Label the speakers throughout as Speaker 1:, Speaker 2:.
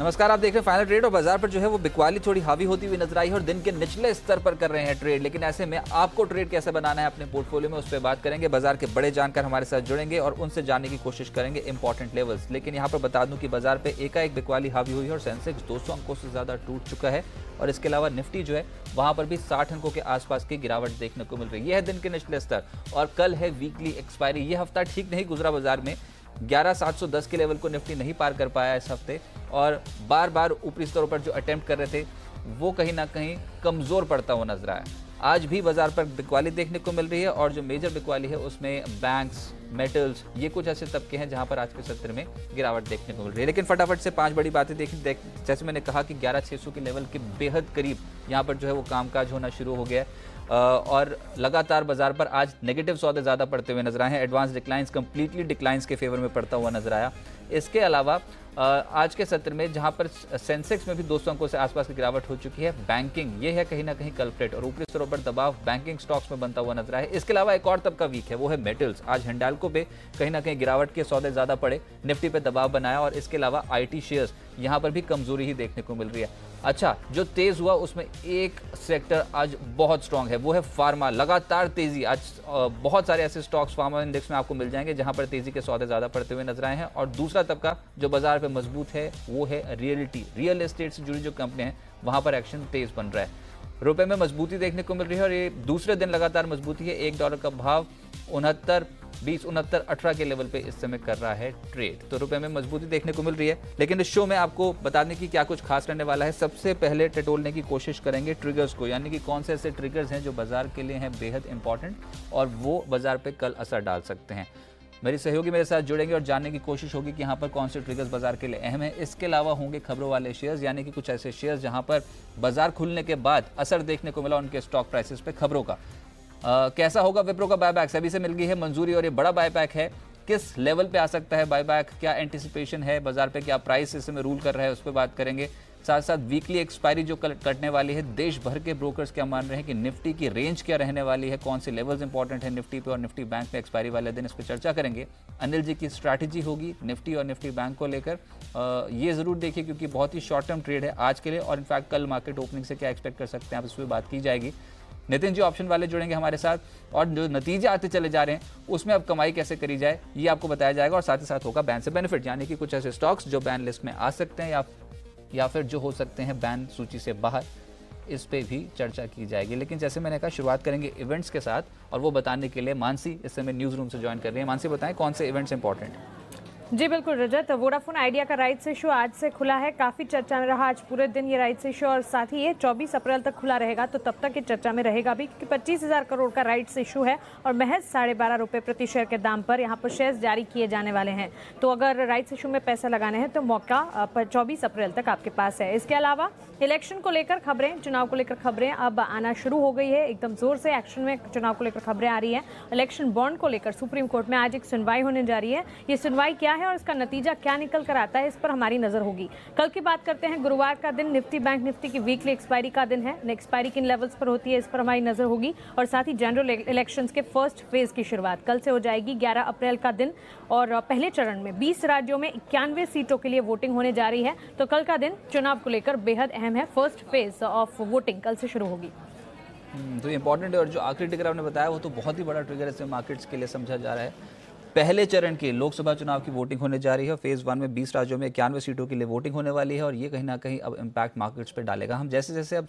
Speaker 1: नमस्कार, आप देख रहे हैं फाइनल ट्रेड और बाजार पर जो है वो बिकवाली थोड़ी हावी होती हुई नजर आई है और दिन के निचले स्तर पर कर रहे हैं ट्रेड। लेकिन ऐसे में आपको ट्रेड कैसे बनाना है अपने पोर्टफोलियो में, उस पर बात करेंगे। बाजार के बड़े जानकार हमारे साथ जुड़ेंगे और उनसे जानने की कोशिश करेंगे इंपॉर्टेंट लेवल्स। लेकिन यहाँ पर बता दूं कि बाजार पे एकाएक बिकवाली हावी हुई है और सेंसेक्स 200 अंकों से ज्यादा टूट चुका है और इसके अलावा निफ्टी जो है वहां पर भी 60 अंकों के आसपास की गिरावट देखने को मिल रही है। यह है दिन के निचले स्तर और कल है वीकली एक्सपायरी। यह हफ्ता ठीक नहीं गुजरा बाजार में, 11710 के लेवल को निफ्टी नहीं पार कर पाया इस हफ्ते और बार बार ऊपरी स्तरों पर जो अटेम्प्ट कर रहे थे वो कहीं ना कहीं कमजोर पड़ता हुआ नजर आया। आज भी बाजार पर बिकवाली देखने को मिल रही है और जो मेजर बिकवाली है उसमें बैंक्स, मेटल्स, ये कुछ ऐसे तबके हैं जहां पर आज के सत्र में गिरावट देखने को मिल रही है। लेकिन फटाफट से 5 बड़ी बातें जैसे मैंने कहा कि 11600 के लेवल के बेहद करीब यहाँ पर जो है वो कामकाज होना शुरू हो गया है और लगातार बाजार पर आज नेगेटिव सौदे ज़्यादा पड़ते हुए नजर आए हैं। एडवांस डिक्लाइंस कंप्लीटली डिक्लाइंस के फेवर में पड़ता हुआ नजर आया। इसके अलावा आज के सत्र में जहां पर सेंसेक्स में भी 200 अंकों से आसपास की गिरावट हो चुकी है, बैंकिंग ये है कहीं ना कहीं कल्प्रेट और ऊपरी स्तरों पर दबाव बैंकिंग स्टॉक्स में बनता हुआ नजर आया है। इसके अलावा एक और तबका वीक है, वो है मेटल्स। आज हिंडाल्को पे कहीं ना कहीं गिरावट के सौदे ज्यादा पड़े, निफ्टी पे दबाव बनाया और इसके अलावा आईटी शेयर्स यहां पर भी कमजोरी ही देखने को मिल रही है। अच्छा, जो तेज हुआ उसमें एक सेक्टर आज बहुत स्ट्रांग है, वो है फार्मा। लगातार तेजी आज बहुत सारे ऐसे स्टॉक्स फार्मा इंडेक्स में आपको मिल जाएंगे जहां पर तेजी के सौदे ज्यादा पड़ते हुए नजर आए हैं। और दूसरा तबका जो बाजार पे मजबूत है वो है रियलिटी, रियल एस्टेट से जुड़ी जो कंपनियां हैं वहां पर एक्शन तेज बन रहा है। रुपए में मजबूती देखने को मिल रही है और ये दूसरे दिन लगातार मजबूती है। $1 का भाव 69.20 के लेवल पे इस समय कर रहा है ट्रेड, तो रुपए में मजबूती देखने को मिल रही है। लेकिन इस शो में आपको बताने की क्या कुछ खास रहने वाला है। सबसे पहले टटोलने की कोशिश करेंगे ट्रिगर्स को, यानी कि कौन से ऐसे ट्रिगर्स हैं जो बाजार के लिए हैं बेहद इंपॉर्टेंट और वो बाजार पे कल असर डाल सकते हैं। मेरी सहयोगी मेरे साथ जुड़ेंगे और जानने की कोशिश होगी कि यहाँ पर कौन से ट्रिगर्स बाजार के लिए अहम है। इसके अलावा होंगे खबरों वाले शेयर्स, यानी कि कुछ ऐसे शेयर्स जहाँ पर बाजार खुलने के बाद असर देखने को मिला उनके स्टॉक प्राइसेस पे खबरों का। कैसा होगा विप्रो का बायबैक, सभी से मिल गई है मंजूरी और ये बड़ा बायबैक है, किस लेवल पे आ सकता है बायबैक, क्या एंटिसिपेशन है बाजार पे, क्या प्राइस इस समय रूल कर रहा है, उस पर बात करेंगे। साथ साथ वीकली एक्सपायरी जो कल कटने वाली है, देश भर के ब्रोकर्स क्या मान रहे हैं कि निफ्टी की रेंज क्या रहने वाली है, कौन से लेवल्स इंपॉर्टेंट है निफ्टी पे और निफ्टी बैंक में एक्सपायरी वाले दिन, इस पर चर्चा करेंगे। अनिल जी की स्ट्रैटेजी होगी निफ्टी और निफ्टी बैंक को लेकर, ये जरूर देखिए क्योंकि बहुत ही शॉर्ट टर्म ट्रेड है आज के लिए और इनफैक्ट कल मार्केट ओपनिंग से क्या एक्सपेक्ट कर सकते हैं आप इस पर बात की जाएगी। नितिन जी ऑप्शन वाले जुड़ेंगे हमारे साथ और जो नतीजे आते चले जा रहे हैं उसमें अब कमाई कैसे करी जाए ये आपको बताया जाएगा और साथ ही साथ होगा बैन से बेनिफिट, यानी कि कुछ ऐसे स्टॉक्स जो बैन लिस्ट में आ सकते हैं या फिर जो हो सकते हैं बैन सूची से बाहर, इस पे भी चर्चा की जाएगी। लेकिन जैसे मैंने कहा शुरुआत करेंगे इवेंट्स के साथ और वो बताने के लिए मानसी इस समय न्यूज़ रूम से ज्वाइन कर रही है। मानसी बताएं कौन से इवेंट्स इंपॉर्टेंट हैं।
Speaker 2: जी बिल्कुल रजत, वोडाफोन आइडिया का राइट्स इशू आज से खुला है, काफ़ी चर्चा में रहा आज पूरे दिन ये राइट्स इशू और साथ ही ये 24 अप्रैल तक खुला रहेगा, तो तब तक ये चर्चा में रहेगा भी क्योंकि 25,000 करोड़ का राइट्स इशू है और महज 12.5 रुपये प्रति शेयर के दाम पर यहाँ पर शेयर्स जारी किए जाने वाले हैं। तो अगर राइट्स इशू में पैसा लगाने हैं तो मौका 24 अप्रैल तक आपके पास है। इसके अलावा इलेक्शन को लेकर खबरें, चुनाव को लेकर खबरें अब आना शुरू हो गई है, एकदम जोर से एक्शन में चुनाव को लेकर खबरें आ रही है। इलेक्शन बॉन्ड को लेकर सुप्रीम कोर्ट में आज एक सुनवाई होने जा रही है। ये सुनवाई क्या है और इसका नतीजा क्या निकल कर आता है इस पर हमारी नजर होगी। कल की बात करते हैं, गुरुवार का दिन निफ्टी बैंक निफ्टी की वीकली एक्सपायरी का दिन है। एक्सपायरी किन लेवल्स पर होती है इस पर हमारी नजर होगी और साथ ही जनरल इलेक्शंस के फर्स्ट फेज की शुरुआत कल से हो जाएगी 11 अप्रैल का दिन और पहले चरण में 20 राज्यों में 91 सीटों के लिए वोटिंग होने जा रही है। तो कल का दिन चुनाव को लेकर बेहद अहम है, फर्स्ट फेज ऑफ वोटिंग कल से शुरू होगी।
Speaker 1: तो इंपॉर्टेंट है और जो आखिरी ट्रिगर आपने बताया वो तो बहुत ही बड़ा ट्रिगर इसमें मार्केट्स के लिए समझा जा रहा है। पहले चरण के लोकसभा चुनाव की वोटिंग होने जा रही है, फेज 1 में 20 राज्यों में 91 सीटों के लिए वोटिंग होने वाली है और ये कहीं ना कहीं अब इम्पैक्ट मार्केट्स पे डालेगा। हम जैसे जैसे अब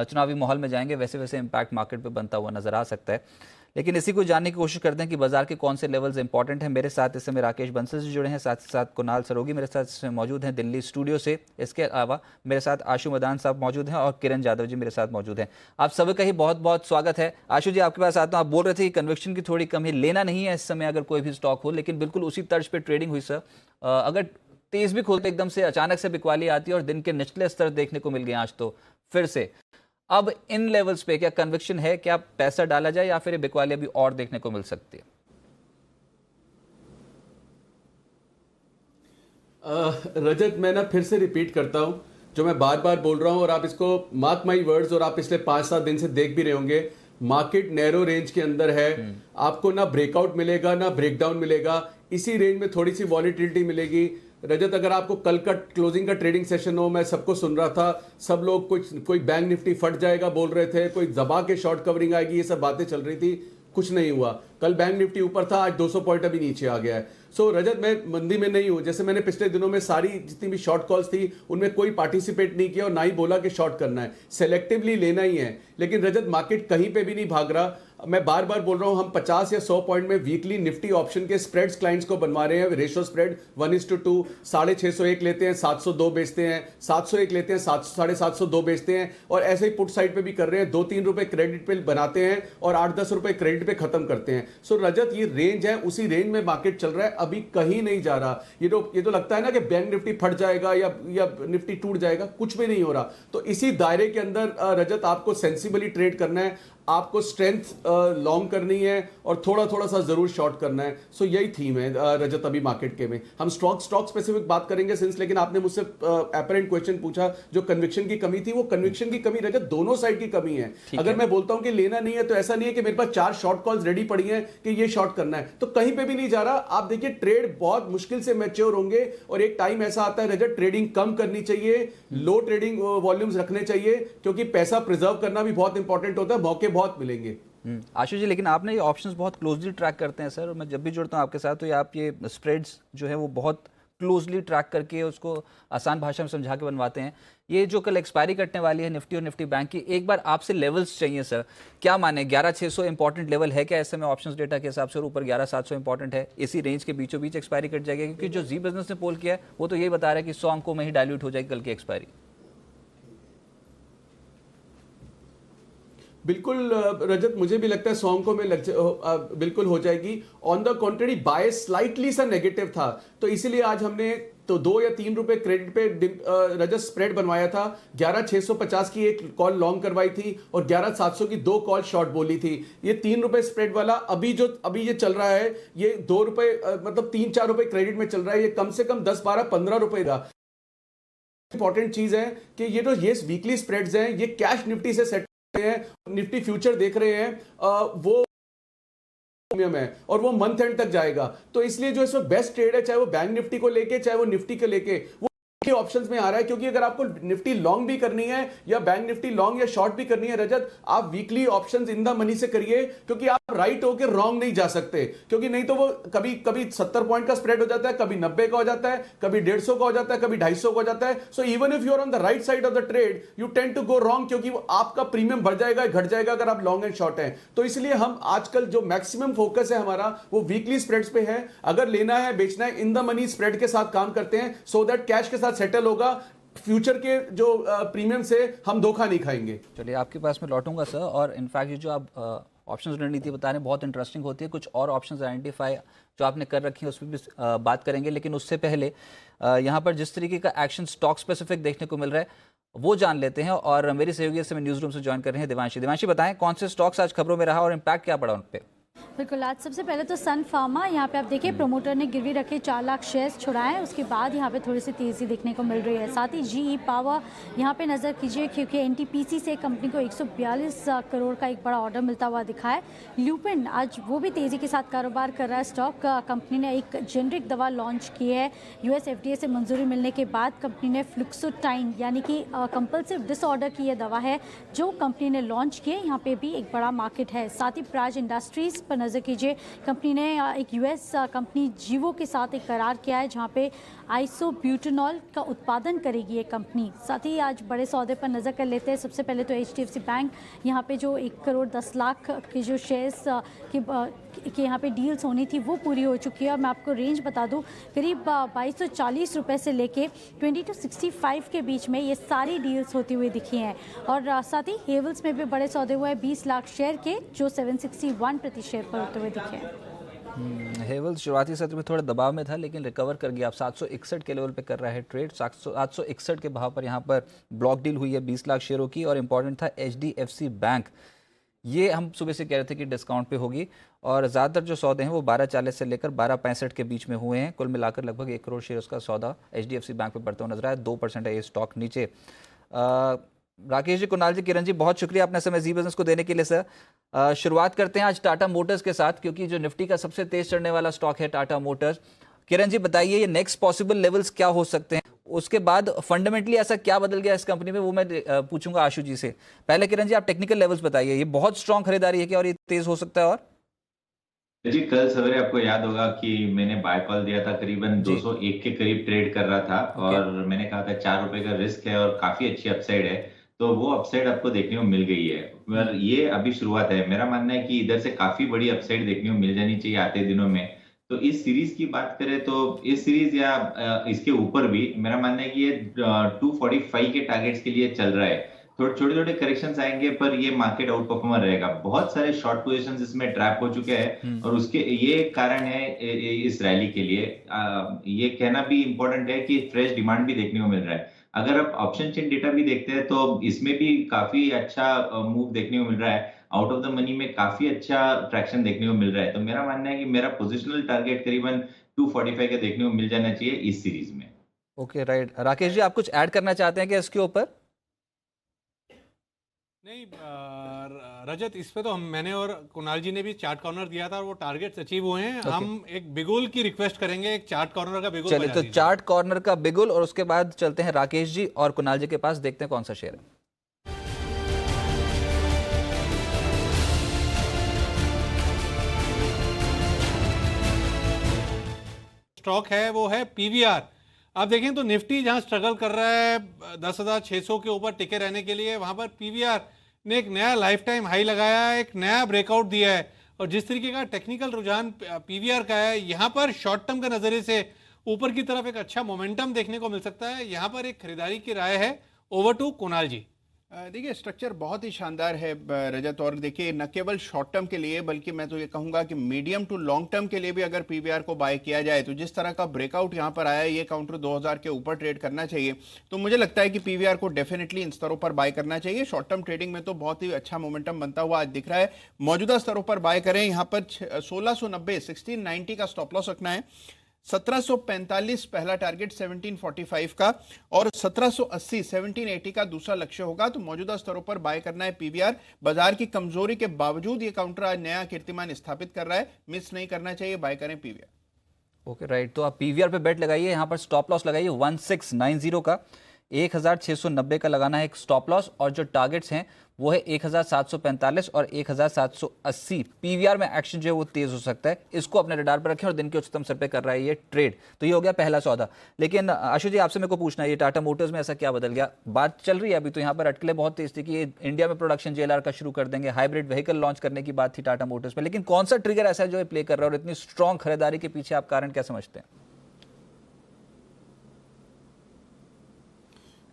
Speaker 1: चुनावी माहौल में जाएंगे वैसे वैसे इम्पैक्ट मार्केट पे बनता हुआ नजर आ सकता है। लेकिन इसी को जानने की कोशिश करते हैं कि बाजार के कौन से लेवल्स इंपॉर्टेंट हैं। मेरे साथ इस समय राकेश बंसल जी जुड़े हैं, साथ ही साथ कुणाल सरोगी मेरे साथ इसमें मौजूद हैं दिल्ली स्टूडियो से। इसके अलावा मेरे साथ आशु मदान साहब मौजूद हैं और किरण यादव जी मेरे साथ मौजूद हैं। आप सभी का ही बहुत बहुत स्वागत है। आशु जी आपके पास आता हूँ, आप बोल रहे थे कि कन्विक्शन की थोड़ी कमी, लेना नहीं है इस समय अगर कोई भी स्टॉक हो, लेकिन बिल्कुल उसी तर्ज पर ट्रेडिंग हुई सर। अगर तेज भी खोलते एकदम से अचानक से बिकवाली आती है और दिन के निचले स्तर देखने को मिल गए आज तो फिर से, अब इन लेवल्स पे क्या कन्विक्शन है, क्या पैसा डाला जाए या फिर बिकवाली अभी और देखने को मिल सकती है?
Speaker 3: रजत, मैं ना फिर से रिपीट करता हूं जो मैं बार बार बोल रहा हूं और आप इसको मार्क माई वर्ड्स और आप पिछले 5-7 दिन से देख भी रहे होंगे, मार्केट नैरो रेंज के अंदर है। आपको ना ब्रेकआउट मिलेगा ना ब्रेकडाउन मिलेगा, इसी रेंज में थोड़ी सी वॉलीटिलिटी मिलेगी। रजत, अगर आपको कल का क्लोजिंग का ट्रेडिंग सेशन हो, मैं सबको सुन रहा था, सब लोग कोई बैंक निफ्टी फट जाएगा बोल रहे थे, कोई दबा के शॉर्ट कवरिंग आएगी, ये सब बातें चल रही थी, कुछ नहीं हुआ। कल बैंक निफ्टी ऊपर था, आज 200 पॉइंट अभी नीचे आ गया है। सो रजत, मैं मंदी में नहीं हूं। जैसे मैंने पिछले दिनों में सारी जितनी भी शॉर्ट कॉल्स थी उनमें कोई पार्टिसिपेट नहीं किया और ना ही बोला कि शॉर्ट करना है, सेलेक्टिवली लेना ही है। लेकिन रजत, मार्केट कहीं पे भी नहीं भाग रहा। मैं बार बार बोल रहा हूं, हम 50 या 100 पॉइंट में वीकली निफ्टी ऑप्शन के स्प्रेड्स क्लाइंट्स को बनवा रहे हैं। रेशो स्प्रेड 1:2, 650 लेते हैं, 702 बेचते हैं, 701 लेते हैं, 750 बेचते हैं, और ऐसे ही पुट साइड पे भी कर रहे हैं। 2-3 रुपए क्रेडिट पे बनाते हैं और 8-10 रुपए क्रेडिट पे खत्म करते हैं। सो रजत, ये रेंज है, उसी रेंज में मार्केट चल रहा है, अभी कहीं नहीं जा रहा। ये तो लगता है ना कि बैंक निफ्टी फट जाएगा या निफ्टी टूट जाएगा, कुछ भी नहीं हो रहा। तो इसी दायरे के अंदर रजत, आपको सेंसिबली ट्रेड करना है, आपको स्ट्रेंथ लॉन्ग करनी है और थोड़ा थोड़ा सा जरूर शॉर्ट करना है। सो यही थीम है रजत अभी मार्केट के में। हम स्टॉक स्पेसिफिक बात करेंगे सिंस, लेकिन आपने मुझसे अपरेंट क्वेश्चन पूछा, जो कन्विक्शन की कमी थी, वो कन्विक्शन की कमी रजत दोनों साइड की कमी है। अगर मैं बोलता हूं कि लेना नहीं है, तो ऐसा नहीं है कि मेरे पास 4 शॉर्ट कॉल्स रेडी पड़ी हैं कि ये शॉर्ट करना है, तो कहीं पे भी नहीं जा रहा। आप देखिए, ट्रेड बहुत मुश्किल से मैच्योर होंगे और एक टाइम ऐसा आता है रजत, ट्रेडिंग कम करनी चाहिए, लो ट्रेडिंग वॉल्यूम्स रखने चाहिए, क्योंकि पैसा प्रिजर्व करना भी बहुत इंपॉर्टेंट होता है, मौके बहुत मिलेंगे।
Speaker 1: आशुष जी, लेकिन आपने ये ऑप्शंस बहुत क्लोजली ट्रैक करते हैं सर, और मैं जब भी जुड़ता हूं आपके साथ तो ये आप ये स्प्रेड्स जो है वो बहुत क्लोजली ट्रैक करके उसको आसान भाषा में समझा के बनवाते हैं। ये जो कल एक्सपायरी कटने वाली है निफ्टी और निफ्टी बैंक की, एक बार आपसे लेवल्स चाहिए सर, क्या माने 11,600 इंपॉर्टेंट लेवल है क्या ऐसे में ऑप्शंस डेटा के हिसाब से, और ऊपर 11,700 इंपॉर्टेंट है? इसी रेंज के बीचों बीच एक्सपायरी कट जाएगी, क्योंकि जो जी बिजनेस ने पोल किया है वो तो यही बता रहा है कि 100 अंकों में ही डायल्यूट हो जाएगी कल की एक्सपायरी।
Speaker 3: बिल्कुल रजत, मुझे भी लगता है 100 अंकों में बिल्कुल हो जाएगी। On the contrary bias slightly सा नेगेटिव था, तो इसीलिए आज हमने तो 2 या 3 रुपए क्रेडिट पे रजत स्प्रेड बनवाया था। 11,650 की एक कॉल लॉन्ग करवाई थी और 11,700 की 2 कॉल शॉर्ट बोली थी। ये 3 रुपए स्प्रेड वाला अभी ये चल रहा है, ये 2 रुपए मतलब 3-4 रुपए क्रेडिट में चल रहा है, ये कम से कम 10-12-15 रुपए का। इंपॉर्टेंट चीज है कि ये वीकली स्प्रेड्स हैं, ये कैश निफ्टी से सेट हैं, निफ्टी फ्यूचर देख रहे हैं, वो प्रीमियम है और वो मंथ एंड तक जाएगा। तो इसलिए जो इसमें बेस्ट ट्रेड है, चाहे वो बैंक निफ्टी को लेके, चाहे वो निफ्टी को लेके, वो के ऑप्शंस में आ रहा है। क्योंकि अगर आपको निफ्टी लॉन्ग भी करनी है या बैंक निफ्टी लॉन्ग या शॉर्ट भी करनी है रजत, आप weekly options in the money से करिए, क्योंकि आप राइट होके रॉन्ग नहीं जा सकते। क्योंकि नहीं तो वो कभी कभी 70 पॉइंट का स्प्रेड हो जाता है, कभी 90 का हो जाता है, कभी 150 का हो जाता है, कभी 250 का हो जाता है। So even if you are on the right side of the trade, you tend to go wrong, क्योंकि वो आपका प्रीमियम बढ़ जाएगा घट जाएगा अगर आप लॉन्ग एंड शॉर्ट हैं। तो इसलिए हम आजकल जो मैक्सिमम फोकस है हमारा, वो वीकली स्प्रेड्स पे है। अगर लेना है, बेचना है, इन द मनी स्प्रेड के साथ काम करते हैं, सो दैट कैश के साथ सेटल होगा। फ्यूचर के जो प्रीमियम से हम धोखा नहीं खाएंगे।
Speaker 1: चलिए, आपके पास में लौटूंगा सर, और इनफैक्ट ये जो आप ऑप्शंस रणनीति बता रहे हैं बहुत इंटरेस्टिंग होती है। कुछ और ऑप्शंस आइडेंटिफाई जो आपने कर रखी है उस पर भी बात करेंगे, लेकिन उससे पहले यहाँ पर जिस तरीके का एक्शन स्टॉक स्पेसिफिक देखने को मिल रहा है वो जान लेते हैं। और मेरी सहयोगी से न्यूज़ रूम से ज्वाइन कर रहे हैं देवांशी बताएं कौन से स्टॉक्स आज खबरों में रहा और इम्पैक्ट क्या पड़ा उन पर?
Speaker 4: बिल्कुल, आज सबसे पहले तो सन फार्मा, यहाँ पे आप देखिए प्रोमोटर ने गिरवी रखे 4 लाख शेयर्स छुड़ाए, उसके बाद यहाँ पे थोड़ी सी तेज़ी देखने को मिल रही है। साथ ही जीई पावर यहाँ पे नज़र कीजिए, क्योंकि एनटीपीसी से कंपनी को 142 करोड़ का एक बड़ा ऑर्डर मिलता हुआ दिखा है। ल्यूपिन आज वो भी तेज़ी के साथ कारोबार कर रहा है। स्टॉक कंपनी ने एक जेनरिक दवा लॉन्च की है, यूएस एफडीए से मंजूरी मिलने के बाद कंपनी ने फ्लुक्सोटाइन यानी कि कंपल्सिव डिसऑर्डर की यह दवा है जो कंपनी ने लॉन्च की है। यहाँ पे भी एक बड़ा मार्केट है। साथ ही प्राज इंडस्ट्रीज़ पर नज़र कीजिए, कंपनी ने एक यूएस कंपनी जीवो के साथ एक करार किया है जहां पे आइसोब्यूटेनॉल का उत्पादन करेगी ये कंपनी। साथ ही आज बड़े सौदे पर नज़र कर लेते हैं। सबसे पहले तो एचडीएफसी बैंक, यहाँ पे जो 1 करोड़ 10 लाख के जो शेयर्स के यहाँ पे डील्स होनी थी वो पूरी हो चुकी है। और मैं आपको रेंज बता दूं, करीब 2240 रुपये से लेके 2265 के बीच में ये सारी डील्स होती हुई दिखी हैं। और साथ ही हेवल्स में भी बड़े सौदे हुए हैं 20 लाख शेयर के, जो 761 प्रति शेयर पर होते हुए दिखे हैं।
Speaker 1: हेवल्स शुरुआती सत्र में थोड़ा दबाव में था, लेकिन रिकवर कर गया। अब 761 के लेवल पे कर रहा है ट्रेड। 761 के भाव पर यहाँ पर ब्लॉक डील हुई है 20 लाख शेयरों की। और इम्पॉर्टेंट था एचडीएफसी बैंक, ये हम सुबह से कह रहे थे कि डिस्काउंट पे होगी, और ज़्यादातर जो सौदे हैं वो 1240 से लेकर 1265 के बीच में हुए हैं। कुल मिलाकर लगभग 1 करोड़ शेयर्स का सौदा एचडीएफसी बैंक पे बढ़ता हुआ नजर आया। 2% है ये स्टॉक नीचे। राकेश जी, कुणाल जी, किरण जी, बहुत शुक्रिया अपने समय जी बिजनेस को देने के लिए सर। शुरुआत करते हैं आज टाटा मोटर्स के साथ, क्योंकि जो निफ्टी का सबसे तेज चढ़ने वाला स्टॉक है टाटा मोटर्स। किरण जी बताइए, ये नेक्स्ट पॉसिबल लेवल्स क्या हो सकते हैं, उसके बाद फंडामेंटली ऐसा क्या बदल गया इस कंपनी में, वो मैं पूछूंगा आशु जी से। पहले किरण जी आप टेक्निकल लेवल्स बताइए, ये बहुत स्ट्रांग खरीदारी है क्या और ये तेज हो सकता है? और
Speaker 5: जी, कल सवेरे आपको याद होगा कि मैंने बाय कॉल दिया था, करीबन
Speaker 1: जी
Speaker 5: 201 के करीब ट्रेड कर रहा था
Speaker 1: ओके
Speaker 5: और मैंने कहा था 4 रुपए का रिस्क है और काफी अच्छी अपसाइड है। तो वो अपसाइड आपको देखने को मिल गई है, पर ये अभी शुरुआत है। मेरा मानना है कि इधर से काफी बड़ी अपसाइड देखने को मिल जानी चाहिए आते दिनों में। तो इस सीरीज की बात करें तो इस सीरीज या इसके ऊपर भी मेरा मानना है कि ये 245 के टारगेट्स के लिए चल रहा है। थोड़े छोटे छोटे करेक्शंस आएंगे पर ये मार्केट आउट परफॉर्मर रहेगा। बहुत सारे शॉर्ट पोजीशंस इसमें ट्रैप हो चुके हैं और उसके ये एक कारण है इस रैली के लिए। ये कहना भी इंपॉर्टेंट है कि फ्रेश डिमांड भी देखने को मिल रहा है। अगर आप ऑप्शन चेन डेटा भी देखते हैं तो इसमें भी काफी अच्छा मूव देखने को मिल रहा है। आउट ऑफ द मनी में काफी अच्छा ट्रैक्शन देखने को मिल रहा है। तो मेरा मानना है कि मेरा पोजिशनल टारगेट करीबन 245 का देखने को मिल जाना चाहिए इस सीरीज में।
Speaker 1: Okay right. राकेश जी आप कुछ ऐड करना चाहते हैं क्या इसके ऊपर?
Speaker 6: नहीं रजत, इस पे तो मैंने और कुणाल जी ने भी चार्ट कॉर्नर दिया था और वो टारगेट्स अचीव हुए हैं। हम एक बिगुल की रिक्वेस्ट करेंगे, एक चार्ट कॉर्नर का बिगुल
Speaker 1: चलिए
Speaker 6: बजा
Speaker 1: तो
Speaker 6: दीजिए।
Speaker 1: चार्ट कॉर्नर का बिगुल, और उसके बाद चलते हैं राकेश जी और कुणाल जी के पास, देखते हैं कौन सा शेयर है।
Speaker 6: स्टॉक है वो है पीवीआर। आप देखें तो निफ्टी जहां स्ट्रगल कर रहा है 10,600 के ऊपर टिके रहने के लिए, वहां पर पीवीआर ने एक नया लाइफ टाइम हाई लगाया है, एक नया ब्रेकआउट दिया है। और जिस तरीके का टेक्निकल रुझान पीवीआर का है, यहां पर शॉर्ट टर्म के नजरिए से ऊपर की तरफ एक अच्छा मोमेंटम देखने को मिल सकता है। यहां पर एक खरीदारी की राय है। ओवर टू कुणाल जी।
Speaker 7: देखिए, स्ट्रक्चर बहुत ही शानदार है रजत। और देखिए, न केवल शॉर्ट टर्म के लिए बल्कि मैं तो ये कहूंगा कि मीडियम टू लॉन्ग टर्म के लिए भी अगर पीवीआर को बाय किया जाए तो जिस तरह का ब्रेकआउट यहां पर आया है, ये काउंटर 2000 के ऊपर ट्रेड करना चाहिए। तो मुझे लगता है कि पीवीआर को डेफिनेटली इन स्तरों पर बाय करना चाहिए। शॉर्ट टर्म ट्रेडिंग में तो बहुत ही अच्छा मोमेंटम बनता हुआ आज दिख रहा है। मौजूदा स्तरों पर बाय करें। यहां पर 1690 1690 का स्टॉप लॉस रखना है, 1745 पहला टारगेट 1745 का, और 1780 1780 का दूसरा लक्ष्य होगा। तो मौजूदा स्तरों पर बाय करना है पीवीआर। बाजार की कमजोरी के बावजूद ये काउंटर आज नया कीर्तिमान स्थापित कर रहा है, मिस नहीं करना चाहिए, बाय करें पीवीआर।
Speaker 1: Okay right. तो आप पीवीआर पे बेट लगाइए, यहाँ पर स्टॉप लॉस लगाइए 1690 का, 1790 का लगाना है एक स्टॉप लॉस, और जो टारगेट्स हैं वो है 1745 और 1780। पीवीआर में एक्शन जो है वो तेज हो सकता है, इसको अपने रडार पर रखें। और दिन के उच्चतम स्तर पे कर रहा है ये ट्रेड। तो ये हो गया पहला सौदा। लेकिन आशु जी आपसे मेरे को पूछना है, ये टाटा मोटर्स में ऐसा क्या बदल गया? बात चल रही है अभी तो यहाँ पर अटकलें बहुत तेज थी कि ये इंडिया में प्रोडक्शन जेएलआर का शुरू कर देंगे, हाइब्रिड व्हीकल लॉन्च करने की बात थी टाटा मोटर्स में। लेकिन कौन सा ट्रिगर ऐसा है जो प्ले कर रहा है और इतनी स्ट्रॉन्ग खरीदारी के पीछे आप कारण क्या समझते हैं?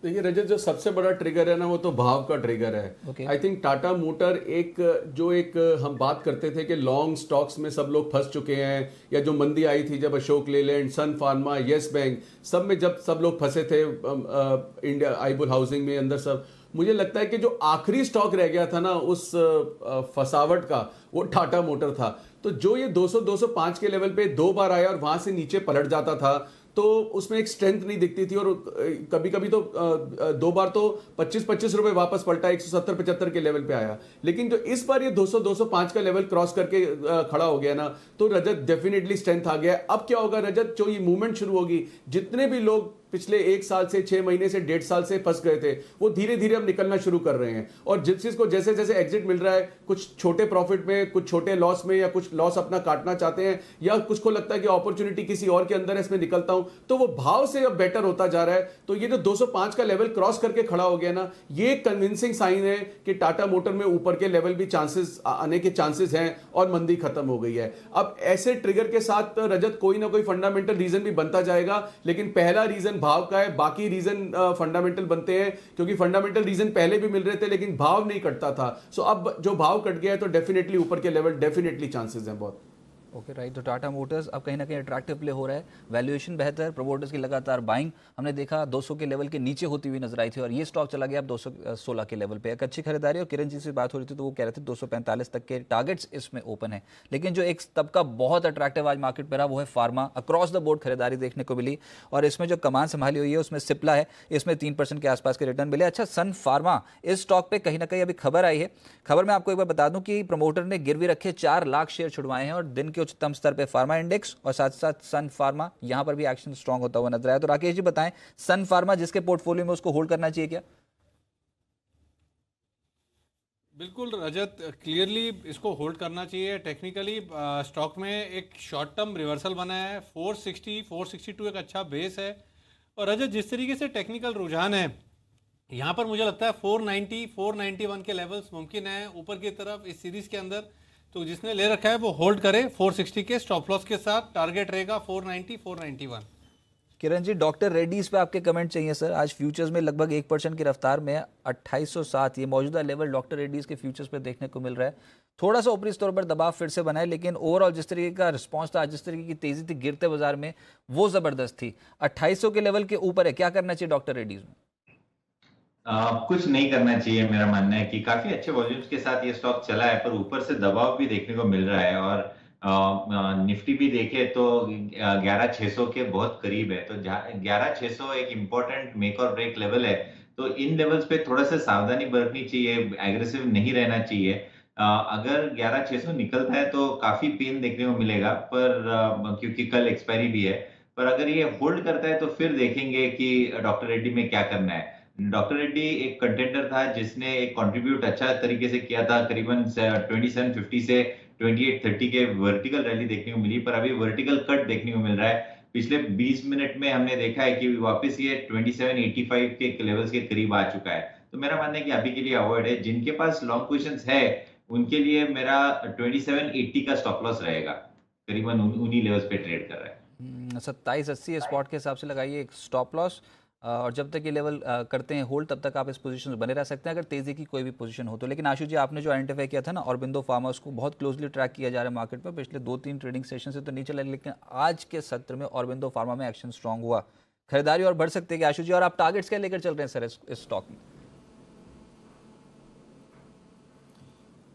Speaker 3: देखिए रजत, जो सबसे बड़ा ट्रिगर है ना वो तो भाव का ट्रिगर है। आई थिंक टाटा मोटर एक हम बात करते थे कि लॉन्ग स्टॉक्स में सब लोग फंस चुके हैं, या जो मंदी आई थी जब अशोक लेलैंड, सन फार्मा, येस बैंक, सब में जब सब लोग फंसे थे, इंडिया आईबुल हाउसिंग में अंदर सब, मुझे लगता है कि जो आखिरी स्टॉक रह गया था ना उस फसावट का, वो टाटा मोटर था। तो जो ये 200-205 के लेवल पे 2 बार आया और वहां से नीचे पलट जाता था, तो उसमें एक स्ट्रेंथ नहीं दिखती थी। और कभी कभी तो 2 बार तो 25-25 रुपए वापस पलटा, 170-75 के लेवल पे आया। लेकिन जो इस बार ये 200-205 का लेवल क्रॉस करके खड़ा हो गया ना, तो रजत डेफिनेटली स्ट्रेंथ आ गया। अब क्या होगा रजत, जो ये मूवमेंट शुरू होगी, जितने भी लोग पिछले 1 साल से 6 महीने से 1.5 साल से फंस गए थे, वो धीरे धीरे अब निकलना शुरू कर रहे हैं। और जिस चीज को जैसे जैसे एग्जिट मिल रहा है, कुछ छोटे प्रॉफिट में, कुछ छोटे लॉस में, या कुछ लॉस अपना काटना चाहते हैं, या कुछ को लगता है कि अपॉर्चुनिटी किसी और के अंदर है, इसमें निकलता हूं, तो वो भाव से अब बेटर होता जा रहा है। तो ये जो 205 का लेवल क्रॉस करके खड़ा हो गया ना, ये कन्विंसिंग साइन है कि टाटा मोटर में ऊपर के लेवल भी चांसेस आने के चांसेस हैं और मंदी खत्म हो गई है। अब ऐसे ट्रिगर के साथ रजत कोई ना कोई फंडामेंटल रीजन भी बनता जाएगा, लेकिन पहला रीजन भाव का है, बाकी रीजन फंडामेंटल बनते हैं, क्योंकि फंडामेंटल रीजन पहले भी मिल रहे थे लेकिन भाव नहीं कटता था। सो अब जो भाव कट गया है तो डेफिनेटली ऊपर के लेवल डेफिनेटली चांसेस हैं बहुत।
Speaker 1: Okay right. तो टाटा मोटर्स अब कहीं ना कहीं अट्रैक्टिव प्ले हो रहा है, वैल्यूएशन बेहतर, प्रमोटर्स की लगातार बाइंग हमने देखा 200 के लेवल के नीचे होती हुई नजर आई थी, और ये स्टॉक चला गया अब 216 के लेवल पे। एक अच्छी खरीदारी। और किरण जी से बात हो रही थी तो वो कह रहे थे 245 तक के टारगेट्स इसमें ओपन है। लेकिन जो एक तबका बहुत अट्रैक्टिव आज मार्केट पर रहा वो है फार्मा। अक्रॉस द बोर्ड खरीदारी देखने को मिली, और इसमें जो कमान संभाली हुई है उसमें सिप्ला है, इसमें 3% के आसपास के रिटर्न मिले। अच्छा, सन फार्मा, इस स्टॉक पे कहीं ना कहीं अभी खबर आई है। खबर में आपको एक बार बता दूं कि प्रमोटर ने गिरवी रखे 4 लाख शेयर छुड़वाए हैं, और दिन के उच्चतम स्तर पे फार्मा इंडेक्स और साथ साथ सन फार्मा, यहां पर भी एक्शन स्ट्रांग होता हुआ नजर आया। तो राकेश जी बताएं, सन फार्मा जिसके पोर्टफोलियो में उसको होल्ड करना चाहिए क्या?
Speaker 6: बिल्कुल रजत, क्लियरली इसको होल्ड करना चाहिए। टेक्निकली स्टॉक में एक शॉर्ट टर्म रिवर्सल बना है, 460 462 एक अच्छा बेस है। और रजत, जिस तरीके से टेक्निकल रुझान है यहाँ पर, मुझे लगता है 490 491 के लेवल्स मुमकिन है ऊपर की तरफ इस सीरीज के अंदर। तो जिसने ले रखा है वो होल्ड करे 460 के स्टॉप लॉस के साथ। टारगेट रहेगा 490 491।
Speaker 1: किरण जी, डॉक्टर रेड्डीज पे आपके कमेंट चाहिए सर। आज फ्यूचर्स में लगभग 1% की रफ्तार में 2807, ये मौजूदा लेवल डॉक्टर रेड्डीज के फ्यूचर्स पे देखने को मिल रहा है। थोड़ा सा ऊपरी स्तर पर दबाव फिर से बना है, लेकिन ओवरऑल जिस तरीके का रिस्पांस था, जिस तरीके की तेजी थी गिरते बाजार में, वो जबरदस्त थी। 2800 के लेवल के ऊपर है, क्या करना चाहिए डॉक्टर रेड्डीज में?
Speaker 5: कुछ नहीं करना चाहिए। मेरा मानना है कि काफी अच्छे वॉल्यूम्स के साथ ये स्टॉक चला है, पर ऊपर से दबाव भी देखने को मिल रहा है। और निफ्टी भी देखे तो 11,600 के बहुत करीब है। तो 11,600 एक इम्पोर्टेंट मेक और ब्रेक लेवल है। तो इन लेवल्स पे थोड़ा सा सावधानी बरतनी चाहिए, एग्रेसिव नहीं रहना चाहिए। अगर 11,600 निकलता है तो काफी पेन देखने को मिलेगा, पर क्योंकि कल एक्सपायरी भी है। पर अगर ये होल्ड करता है तो फिर देखेंगे कि डॉक्टर रेड्डी में क्या करना है। डॉक्टर रेड्डी एक कंटेंडर था जिसने एक कंट्रीब्यूट अच्छा तरीके से किया था। करीबन 2750 से 2830 के वर्टिकल रैली देखने को मिली, पर अभी वर्टिकल कट देखने को मिल रहा है। पिछले 20 मिनट में हमने देखा है कि वापस ये 2785 के लेवल्स के करीब आ चुका है। तो मेरा मानना है कि अभी के लिए अवॉइड है। जिनके पास लॉन्ग पोजीशंस है उनके लिए मेरा 2780 का स्टॉप लॉस रहेगा। करीबन उन्हीं लेवल्स पे ट्रेड कर रहा है।
Speaker 1: 2780 स्पॉट के हिसाब से लगाइए एक स्टॉप लॉस, और जब तक ये लेवल करते हैं होल्ड, तब तक आप इस पोजीशन में बने रह सकते हैं अगर तेजी की कोई भी पोजीशन हो तो। लेकिन आशु जी, आपने जो आइडेंटिफाई किया था ना ऑरबिंदो फार्मा, उसको बहुत क्लोजली ट्रैक किया जा रहा है मार्केट में। पिछले 2-3 ट्रेडिंग सेशन से तो नहीं चला, लेकिन आज के सत्र में ऑरबिंदो फार्मा में एक्शन स्ट्रांग हुआ, खरीदारी और बढ़ सकते हैं आशु जी। और आप टारगेट्स क्या लेकर चल रहे हैं सर इस स्टॉक में?